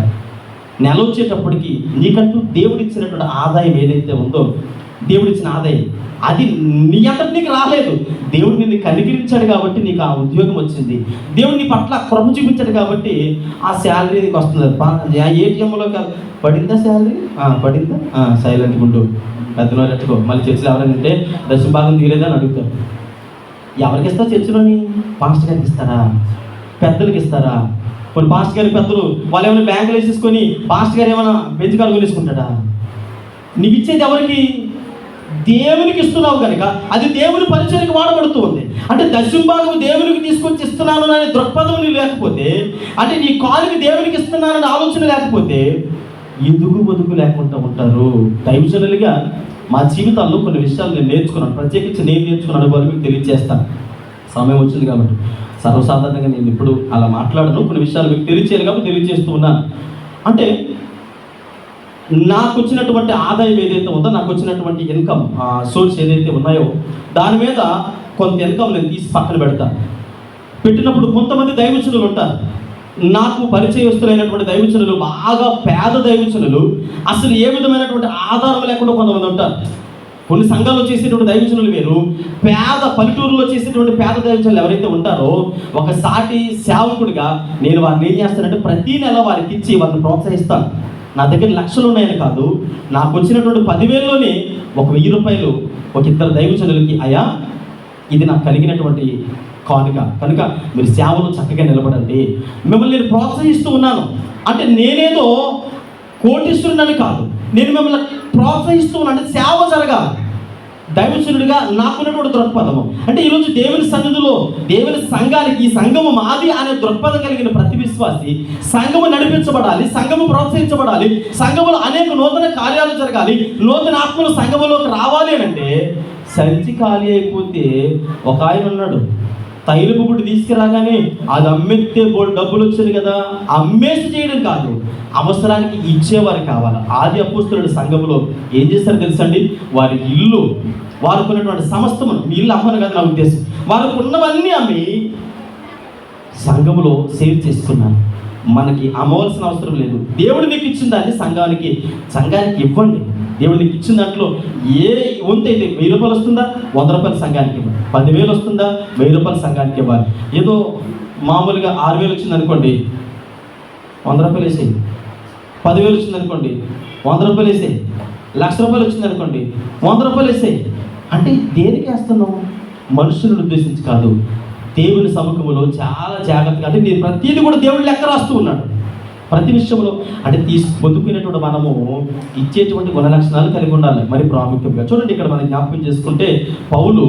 నెల వచ్చేటప్పటికి నీకంటూ దేవుడు ఇచ్చినటువంటి ఆదాయం ఏదైతే ఉందో, దేవుడిచ్చిన ఆదాయం అది నీ అంతటి నీకు రాలేదు. దేవుడు నిన్ను కనికరించాడు కాబట్టి నీకు ఆ ఉద్యోగం వచ్చింది. దేవుడు నీ పట్ల కృప చూపించాడు కాబట్టి ఆ శాలరీ నీకు వస్తుంది. ఏటీఎంలో పడిందా శాలరీ? పడిందా? సైలెంట్ గుండు పెద్దలో రెట్టుకో. మళ్ళీ చర్చలు ఎవరంటే దశ భాగం తీయలేదా అని అడుగుతారు. ఎవరికి ఇస్తారు చర్చలోని? పాస్టర్ గారికి ఇస్తారా? పెద్దలకి ఇస్తారా? కొన్ని పాస్టర్ గారి పెద్దలు వాళ్ళు ఏమైనా బ్యాంకులు వేసేసుకొని పాస్టర్ గారు ఏమైనా బెంచ్ కారు కొనేసుకుంటాడా? నీకు ఇచ్చేది ఎవరికి? దేవునికి ఇస్తున్నావు కనుక అది దేవుని పరిచర్యకు వాడబడుతూ ఉంది. అంటే దశంభాగం దేవునికి తీసుకొచ్చి ఇస్తున్నాను అనే దృక్పథం నీ లేకపోతే, అంటే నీ కాలుకి దేవునికి ఇస్తున్నానని ఆలోచన లేకపోతే ఎదుగు బతుకు లేకుండా ఉంటారు. దైవజనులుగా మా జీవితాల్లో కొన్ని విషయాలు నేను నేర్చుకున్నాను. ప్రత్యేకించి నేను నేర్చుకున్న అనుభవాలు మీకు తెలియజేస్తాను. సమయం వచ్చింది కాబట్టి సర్వసాధారణంగా నేను ఇప్పుడు అలా మాట్లాడను. కొన్ని విషయాలు మీకు తెలియచేయాలి కాబట్టి తెలియజేస్తూ ఉన్నాను. అంటే నాకు వచ్చినటువంటి ఆదాయం ఏదైతే ఉందో, నాకు వచ్చినటువంటి ఇన్కమ్ సోర్స్ ఏదైతే ఉన్నాయో దాని మీద కొంత ఇన్కమ్ నేను తీసి పక్కన పెడతాను. పెట్టినప్పుడు కొంతమంది దైవజనులు ఉంటారు, నాకు పరిచయస్తులైనటువంటి దైవజనులు, బాగా పేద దైవజనులు, అసలు ఏ విధమైనటువంటి ఆధారం లేకుండా కొంతమంది ఉంటారు. కొన్ని సంఘాల్లో చేసేటువంటి దైవజనులు వేరు, పేద పల్లెటూరులో చేసేటువంటి పేద దైవజనులు ఎవరైతే ఉంటారో, ఒక సాటి సేవకుడిగా నేను వారిని ఏం చేస్తానంటే ప్రతి నెల వారికి ఇచ్చి వారిని ప్రోత్సహిస్తాను. నా దగ్గర లక్షలు ఉన్నాయని కాదు, నాకు వచ్చినటువంటి 10,000లోనే ఒక 1,000 రూపాయలు ఒక ఇద్దరు దైవజనులకి, అయ్యా ఇది నాకు కలిగినటువంటి కానుక, కనుక మీరు సేవలు చక్కగా నిలబడండి, మిమ్మల్ని నేను ప్రోత్సహిస్తూ ఉన్నాను. అంటే నేనేదో కోటిస్తున్నాను కాదు, నేను మిమ్మల్ని ప్రోత్సహిస్తూ ఉన్నాను. అంటే సేవ జరగాలి. దైవజనుడిగా నాకున్నటువంటి దృక్పథము అంటే ఈరోజు దేవుని సన్నిధిలో, దేవుని సంఘానికి, ఈ సంఘము మాది అనే దృక్పథం కలిగిన ప్రతి విశ్వాసి సంఘము నడిపించబడాలి, సంఘము ప్రోత్సహించబడాలి, సంఘములో అనేక నూతన కార్యాలు జరగాలి, నూతన ఆత్మలు సంఘములోకి రావాలి అని అంటే సంచి ఖాళీ అయిపోతే ఒక ఆయన ఉన్నాడు, తైలపు గుడ్డు తీసుకురాగానే అది అమ్మెత్తే డబ్బులు వచ్చేది కదా, అమ్మేసి చేయడం కాదు, అవసరానికి ఇచ్చేవారు కావాలి. ఆది అపోస్తలుడు సంఘములో ఏం చేస్తారో తెలుసండి, వారి ఇల్లు, వారికి ఉన్నటువంటి సమస్తము, మీ ఇల్లు అమ్మను కదా నా ఉద్దేశం, వారికి ఉన్నవన్నీ అమ్మి సంఘములో సేవ్ చేసుకున్నాను. మనకి అమ్మవలసిన అవసరం లేదు. దేవుడు నీకు ఇచ్చిన దాన్ని సంఘానికి ఇవ్వండి. దేవుడు నీకు ఇచ్చిన దాంట్లో ఏ వంతు అయితే 1,000 రూపాయలు వస్తుందా, 100 రూపాయలు సంఘానికి ఇవ్వాలి. 10,000 వస్తుందా, 1,000 రూపాయలు సంఘానికి ఇవ్వాలి. ఏదో మామూలుగా 6,000 వచ్చింది అనుకోండి, 100 రూపాయలు వేసేయి. 10,000 వచ్చింది అనుకోండి, 100 రూపాయలు వేసేయి. 1,00,000 రూపాయలు వచ్చింది అనుకోండి, 100 రూపాయలు వేసేయి. అంటే దేనికి వేస్తున్నావు? మనుషులను ఉద్దేశించి కాదు, దేవుని సముఖంలో చాలా జాగ్రత్తగా. అంటే నేను ప్రతిదీ కూడా దేవుడు లెక్క రాస్తూ ఉన్నాడు ప్రతి విషయంలో. అంటే పొందుకునేటువంటి మనము ఇచ్చేటువంటి గుణ లక్షణాలు కలిగి ఉండాలి. మరి ప్రాముఖ్యంగా చూడండి, ఇక్కడ మనం జ్ఞాపకం చేసుకుంటే పౌలు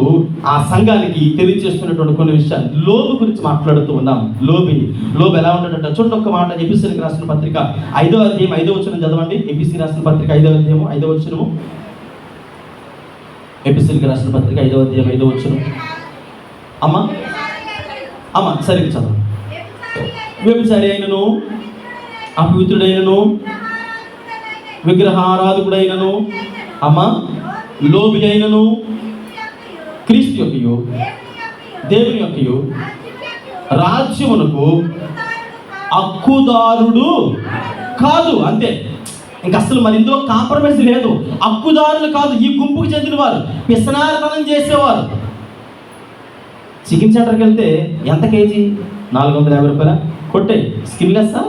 ఆ సంఘానికి తెలియజేస్తున్నటువంటి కొన్ని విషయాలు. లోబు గురించి మాట్లాడుతూ ఉన్నాం. లోబు ఎలా ఉంటాడంట చూడండి. ఒక్క మాట, ఎపిసీలకు రాసిన పత్రిక 5వ అధ్యాయం 5వ వచనం చదవండి. ఎపిసీ రాసిన పత్రిక 5వ అధ్యాయం 5వ వచనము. ఎపిసీలకు రాసిన పత్రిక 5వ అధ్యాయం 5వ వచనం. అమ్మ సరిగ్గా చదవండి. వ్యభిచారి అయినను, అపవిత్రుడైనను, విగ్రహారాధకుడైనను, లోబి అయినను, క్రీస్తు యొక్కయు దేవుని యొక్కయు రాజ్యమునకు హక్కుదారుడు కాదు. అంతే, ఇంక అసలు మరి ఇందులో కాంప్రమైజ్ లేదు. హక్కుదారులు కాదు. ఈ గుంపుకు చెందిన వారు, పిసనారితనం చేసేవారు. చికెన్ సెంటర్కి వెళ్తే ఎంత కేజీ? 450 రూపాయల కొట్టే స్కిన్లెస్సా?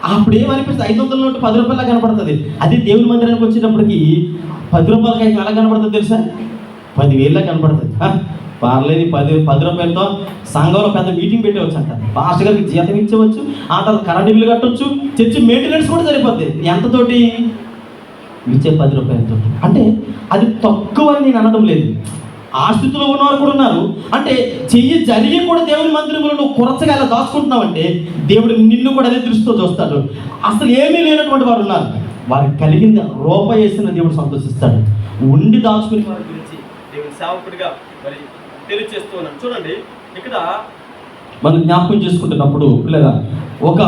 అప్పుడు ఏమనిపిస్తుంది? 500 నోటు 10 రూపాయల కనపడుతుంది. అదే దేవుని మందిరానికి వచ్చేటప్పటికి 10 రూపాయలకి ఎలా కనపడుతుంది తెలుసా? 10,000 కనపడుతుంది. పర్లేదు, 10 రూపాయలతో సంఘంలో పెద్ద మీటింగ్ పెట్టవచ్చు అంట. పాస్టర్ గారికి జీతం ఇచ్చేవచ్చు, ఆ తర్వాత కరెంట్ బిల్లు కట్టవచ్చు, చర్చి మెయింటెనెన్స్ కూడా సరిపోద్ది. ఎంతతోటి? ఇచ్చే 10 రూపాయలతో. అంటే అది తక్కువ అని నేను అనడం లేదు. ఆ స్థితిలో ఉన్నవారు కూడా ఉన్నారు. అంటే చెయ్యి జరిగి కూడా దేవుని మందిరంలో నువ్వు కొరచగా ఎలా దాచుకుంటున్నావంటే దేవుడు నిన్ను కూడా అదే దృష్టితో చూస్తాడు. అసలు ఏమీ లేనటువంటి వారు ఉన్నారు. వారికి కలిగింది రూపాయి వేసిన దేవుడు సంతోషిస్తాడు. ఉండి దాచుకుని వారి గురించి దేవుని సేవకుడిగా మరి తెలియజేస్తూ ఉన్నాను. చూడండి, ఇక్కడ మనం జ్ఞాపకం చేసుకుంటున్నప్పుడు లేదా ఒక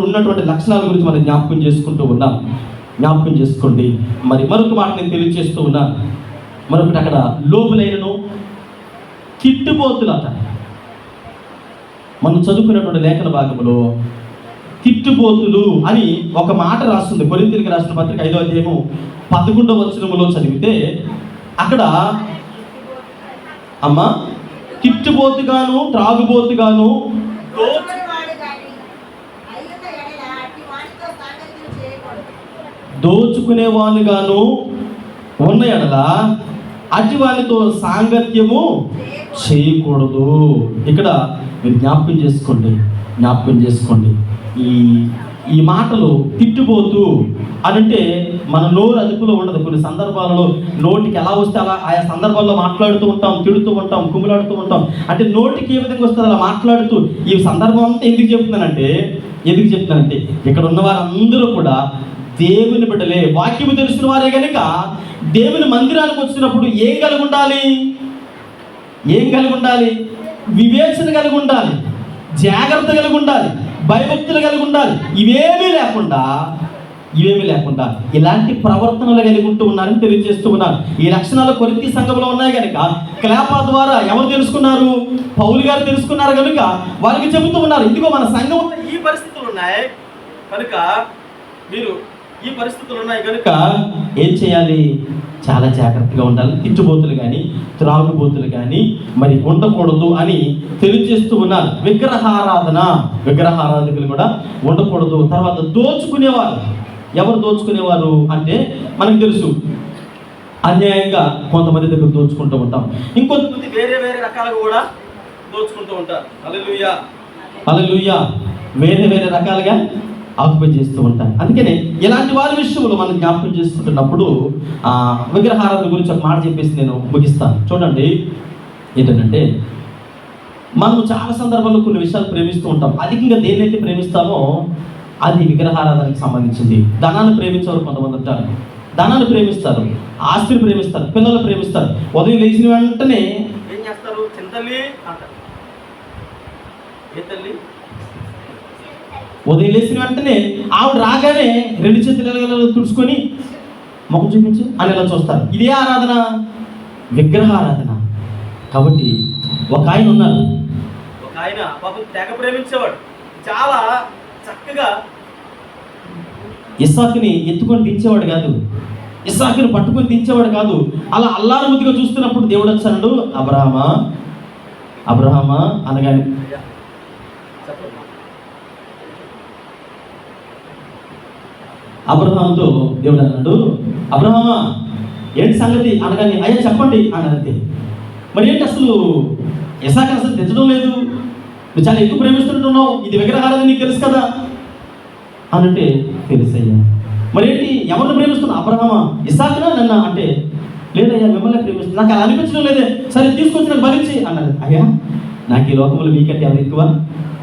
ఉన్నటువంటి లక్షణాల గురించి మనం జ్ఞాపకం చేసుకుంటూ ఉన్నాం. జ్ఞాపకం చేసుకోండి. మరి మరొక మాట నేను తెలియజేస్తూ ఉన్నాను. మరొకటి, అక్కడ లోబులైనను, తిట్టుబోతులట. మనం చదువుకున్నటువంటి లేఖన భాగంలో తిట్టుబోతులు అని ఒక మాట రాస్తుంది. కొరింథీయులకు రాసిన పత్రిక 5వ అధ్యాయము 11వ వచనములో చదివితే అక్కడ తిట్టుబోతుగాను, త్రాగుబోతుగాను, దోచుకునేవానుగాను ఉన్న ఎడల అట్టి వారితో సాంగత్యము చేయకూడదు. ఇక్కడ మీరు జ్ఞాపకం చేసుకోండి. ఈ మాటలు తిట్టుబోతూ అనంటే మన నోరు అదుపులో ఉండదు. కొన్ని సందర్భాలలో నోటికి ఎలా వస్తే అలా ఆయా సందర్భాల్లో మాట్లాడుతూ ఉంటాం, తిడుతూ ఉంటాం, కుమిలాడుతూ ఉంటాం. అంటే నోటికి ఏ విధంగా వస్తుంది అలా మాట్లాడుతూ. ఈ సందర్భం అంతా ఎందుకు చెప్తున్నానంటే ఇక్కడ ఉన్న వారందరూ కూడా దేవుని బిడ్డలే, వాక్యము తెలిసిన వారే కనుక దేవుని మందిరానికి వచ్చినప్పుడు ఏం కలిగి ఉండాలి? వివేచన కలిగి ఉండాలి, జాగ్రత్త కలిగి ఉండాలి, భయభక్తులు కలిగి ఉండాలి. ఇవేమీ లేకుండా ఇవేమీ లేకుండా ఇలాంటి ప్రవర్తనలు కలిగి ఉంటూ ఉన్నారని తెలియజేస్తూ ఉన్నారు. ఈ లక్షణాలు కొరింథీ సంఘంలో ఉన్నాయి కనుక క్లేపా ద్వారా ఎవరు తెలుసుకున్నారు? పౌలు గారు తెలుసుకున్నారు కనుక వారికి చెబుతూ ఉన్నారు, ఇదిగో మన సంఘంలో ఈ పరిస్థితులు ఉన్నాయి కనుక మీరు ఈ పరిస్థితులు ఉన్నాయి కనుక ఏం చేయాలి? చాలా జాగ్రత్తగా ఉండాలి. తిట్టుబోతులు కానీ త్రాగుబోతులు కానీ మరి ఉండకూడదు అని తెలియజేస్తూ ఉన్నారు. విగ్రహారాధకులు కూడా ఉండకూడదు. తర్వాత దోచుకునేవారు. ఎవరు దోచుకునేవారు అంటే మనకు తెలుసు, అన్యాయంగా కొంతమంది దగ్గర దోచుకుంటూ ఉంటాం, ఇంకొంతమంది వేరే వేరే రకాలుగా కూడా దోచుకుంటూ ఉంటారు. హల్లెలూయా, హల్లెలూయా. వేరే వేరే రకాలుగా ఆక్యుపై చేస్తూ ఉంటారు. అందుకనే ఇలాంటి వారి విషయంలో మనం జ్ఞాపకం చేసుకుంటున్నప్పుడు విగ్రహారాధన గురించి ఒక మాట చెప్పేసి నేను ముగిస్తాను. చూడండి, ఏంటంటే మనం చాలా సందర్భాల్లో కొన్ని విషయాలు ప్రేమిస్తూ ఉంటాం. అధికంగా దేన్నైతే ప్రేమిస్తామో అది విగ్రహారాధనకి సంబంధించింది. ధనాన్ని ప్రేమించేవారు కొంతమంది ఉంటారు. ధనాన్ని ప్రేమిస్తారు, ఆస్తిని ప్రేమిస్తారు, పిల్లలు ప్రేమిస్తారు. ఉదయం లేచిన వెంటనే ఏం చేస్తారు? చింతల్లి అంటారు. ఏ తల్లి? ఉదయం లేచిన వెంటనే ఆవిడ రాగానే 2 చేతులు తుడుచుకొని ముఖం చూపించు అని ఇలా చూస్తారు. ఇదే ఆరాధన, విగ్రహారాధన. కాబట్టి ఒక ఆయన ఉన్నారు, ఒక ఆయన పాపం తెగ ప్రేమించేవాడు. చాలా చక్కగా ఇస్సాకుని ఎత్తుకొని దించేవాడు కాదు, ఇస్సాకుని పట్టుకొని దించేవాడు కాదు. అలా అల్లారుముద్దుగా చూస్తున్నప్పుడు దేవుడు వచ్చాడు, అబ్రహామా అబ్రహామా అనగానే అబ్రహాముతో దేవుడు అన్నాడు, అబ్రహామా ఏంటి సంగతి అనగానే, అయ్యా చెప్పండి అన్నది. మరి ఏంటి అసలు ఇస్సాకుని అసలు తెచ్చడం లేదు, నువ్వు చాలా ఎక్కువ ప్రేమిస్తుంటున్నావు, ఇది విగ్రహారాధన నీకు తెలుసు కదా అనంటే, తెలుసయ్యా. మరి ఏంటి ఎవరిని ప్రేమిస్తున్నావు? అబ్రహామా ఇస్సాకునా నన్ను అంటే, లేదయ్యా మిమ్మల్ని ప్రేమిస్తున్నా, నాకు అలా అనిపించడం లేదే, సరే తీసుకొచ్చి నాకు భరించి అన్నది. అయ్యా నాకు ఈ లోకంలో మీకంటే ఎవరు ఎక్కువ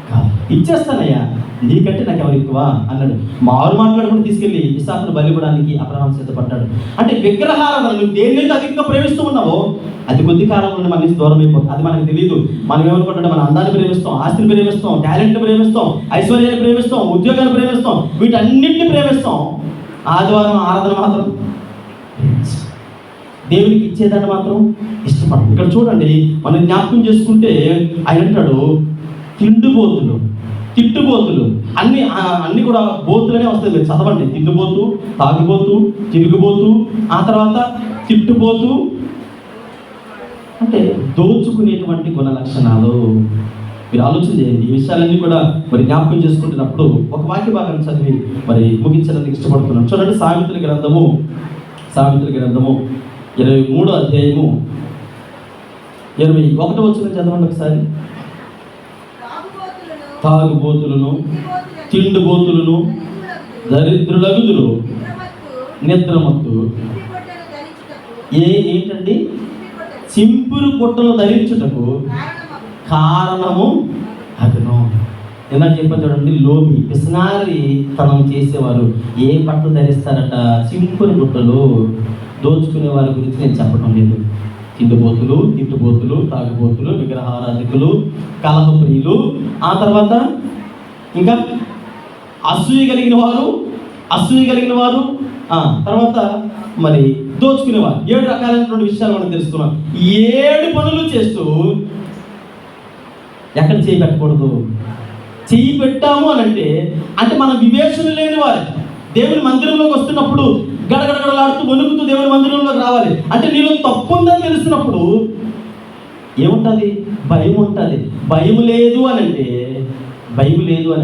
కాదు, ఇచ్చేస్తానయ్యా, నీకంటే నాకు ఎవరు ఎక్కువ అన్నాడు. మారు మాట్లాడుకుని తీసుకెళ్ళి ఇస్సాకును బలివ్వడానికి అబ్రహాం సిద్ధపడ్డాడు. అంటే విగ్రహారాధన నువ్వు దేన్నైతే అధికంగా ప్రేమిస్తూ ఉన్నావో అది కొద్ది కాలంలో మన నుంచి దూరం అయిపోతుంది. అది మనకు తెలియదు. మనం ఏమనుకుంటే మన అందాన్ని ప్రేమిస్తాం, ఆస్తిని ప్రేమిస్తాం, టాలెంట్ని ప్రేమిస్తాం, ఐశ్వర్యాన్ని ప్రేమిస్తాం, ఉద్యోగాన్ని ప్రేమిస్తాం, వీటన్నింటినీ ప్రేమిస్తాం. ఆదివారం ఆరాధన మాత్రం దేవునికి ఇచ్చేదాన్ని మాత్రం ఇష్టపడతాం. ఇక్కడ చూడండి, మనం జ్ఞాపకం చేసుకుంటే ఆయన అంటాడు, తిట్టుబోతులు అన్ని కూడా బోతులనే వస్తాయి. మీరు చదవండి, తిట్టుబోతు, తాగుబోతు, తిరుగుబోతు, ఆ తర్వాత తిట్టుబోతు అంటే దోచుకునేటువంటి గుణ లక్షణాలు. మీరు ఆలోచన చేయండి. ఈ విషయాలన్నీ కూడా మరి జ్ఞాపకం చేసుకుంటున్నప్పుడు ఒక వాక్య భాగాన్ని చదివి మరి ముగించడానికి ఇష్టపడుతున్నాం. చూడండి, సామెతల గ్రంథము 23వ అధ్యాయము 21వ వచనం చదవండి ఒకసారి. తాగుబోతులను, తిండిబోతులను, దరిద్రులగుదురు, నిద్రమత్తు. ఏంటండి? చింపురు బుట్టలు ధరించుటకు కారణము అదను. ఎలా చెప్పారు చూడండి, లోబి పిసినారి తనం చేసేవారు ఏ బట్టలు ధరిస్తారట? చింపురు బుట్టలు. దోచుకునే వారి గురించి నేను చెప్పడం లేదు. తిట్టుబోతులు, తాగుబోతులు, విగ్రహారాధకులు, కలహప్రియులు, ఆ తర్వాత ఇంకా అసూయ కలిగిన వారు, తర్వాత మరి దోచుకునేవారు. 7 రకాలైనటువంటి విషయాలు మనం తెలుసుకున్నాం. 7 పనులు చేస్తూ ఎక్కడ చేయి పెట్టకూడదు. చెయ్యి పెట్టాము అని అంటే మనం వివేచన లేని వారు. దేవుని మందిరంలోకి వస్తున్నప్పుడు గడగడగడలాడుతూ వణుకుతూ దేవుని మందిరంలోకి రావాలి. అంటే నీలో తప్పు ఉందని తెలిసినప్పుడు ఏముంటుంది? భయం ఉంటుంది. భయం లేదు అని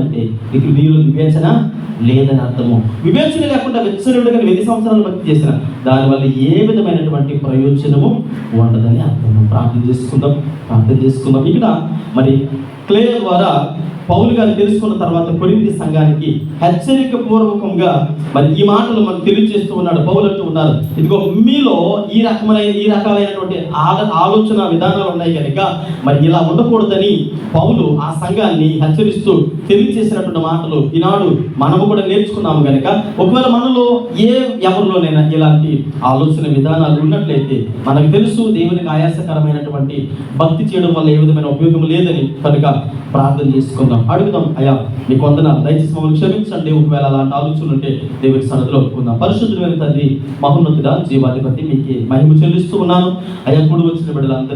అంటే నీకు నీలో వివేచన లేదని అర్థము. వివేచన లేకుండా వెచ్చనుడిగా 2 సంవత్సరాలు భక్తి చేసిన దానివల్ల ఏ విధమైనటువంటి ప్రయోజనము ఉండదని అర్థము. ప్రార్థన చేసుకుందాం. ఇక్కడ మరి క్లేయ ద్వారా పౌలు గారు తెలుసుకున్న తర్వాత కొరింథీ సంఘానికి హెచ్చరిక పూర్వకంగా మరి ఈ మాటలు మనకు తెలియజేస్తూ ఉన్నాడు. పౌలు అంటూ ఉన్నారు, ఇదిగో మీలో ఈ రకాలైనటువంటి ఆలోచన విధానాలు ఉన్నాయి కనుక మరి ఇలా ఉండకూడదని పౌలు ఆ సంఘాన్ని హెచ్చరిస్తూ తెలియజేసినటువంటి మాటలు ఈనాడు మనము కూడా నేర్చుకున్నాము కనుక ఒకవేళ మనలో ఎవరిలోనైనా ఇలాంటి ఆలోచన విధానాలు ఉన్నట్లయితే మనకు తెలుసు దేవునికి ఆయాసకరమైనటువంటి భక్తి చేయడం వల్ల ఏ విధమైన ఉపయోగం లేదని కనుక ప్రార్థన చేసుకుందాం. వేడుకుంటున్నాం. అడుగుదాం. అయ్యా మీకు వందనాలు, దయచేసి మమ్మల్ని క్షమించండి. ఒకవేళ అలాంటి ఆలోచనలు ఉంటే దేవుడి సన్నిధిలో ఒప్పుకుందాం. పరిశుద్ధుడైన తండ్రి, మహోన్నతుడా, జీవాధిపతి, మీకే మహిమ చెల్లిస్తూ ఉన్నాను. అయ్యా కూడి వచ్చిన బిడ్డలందరినీ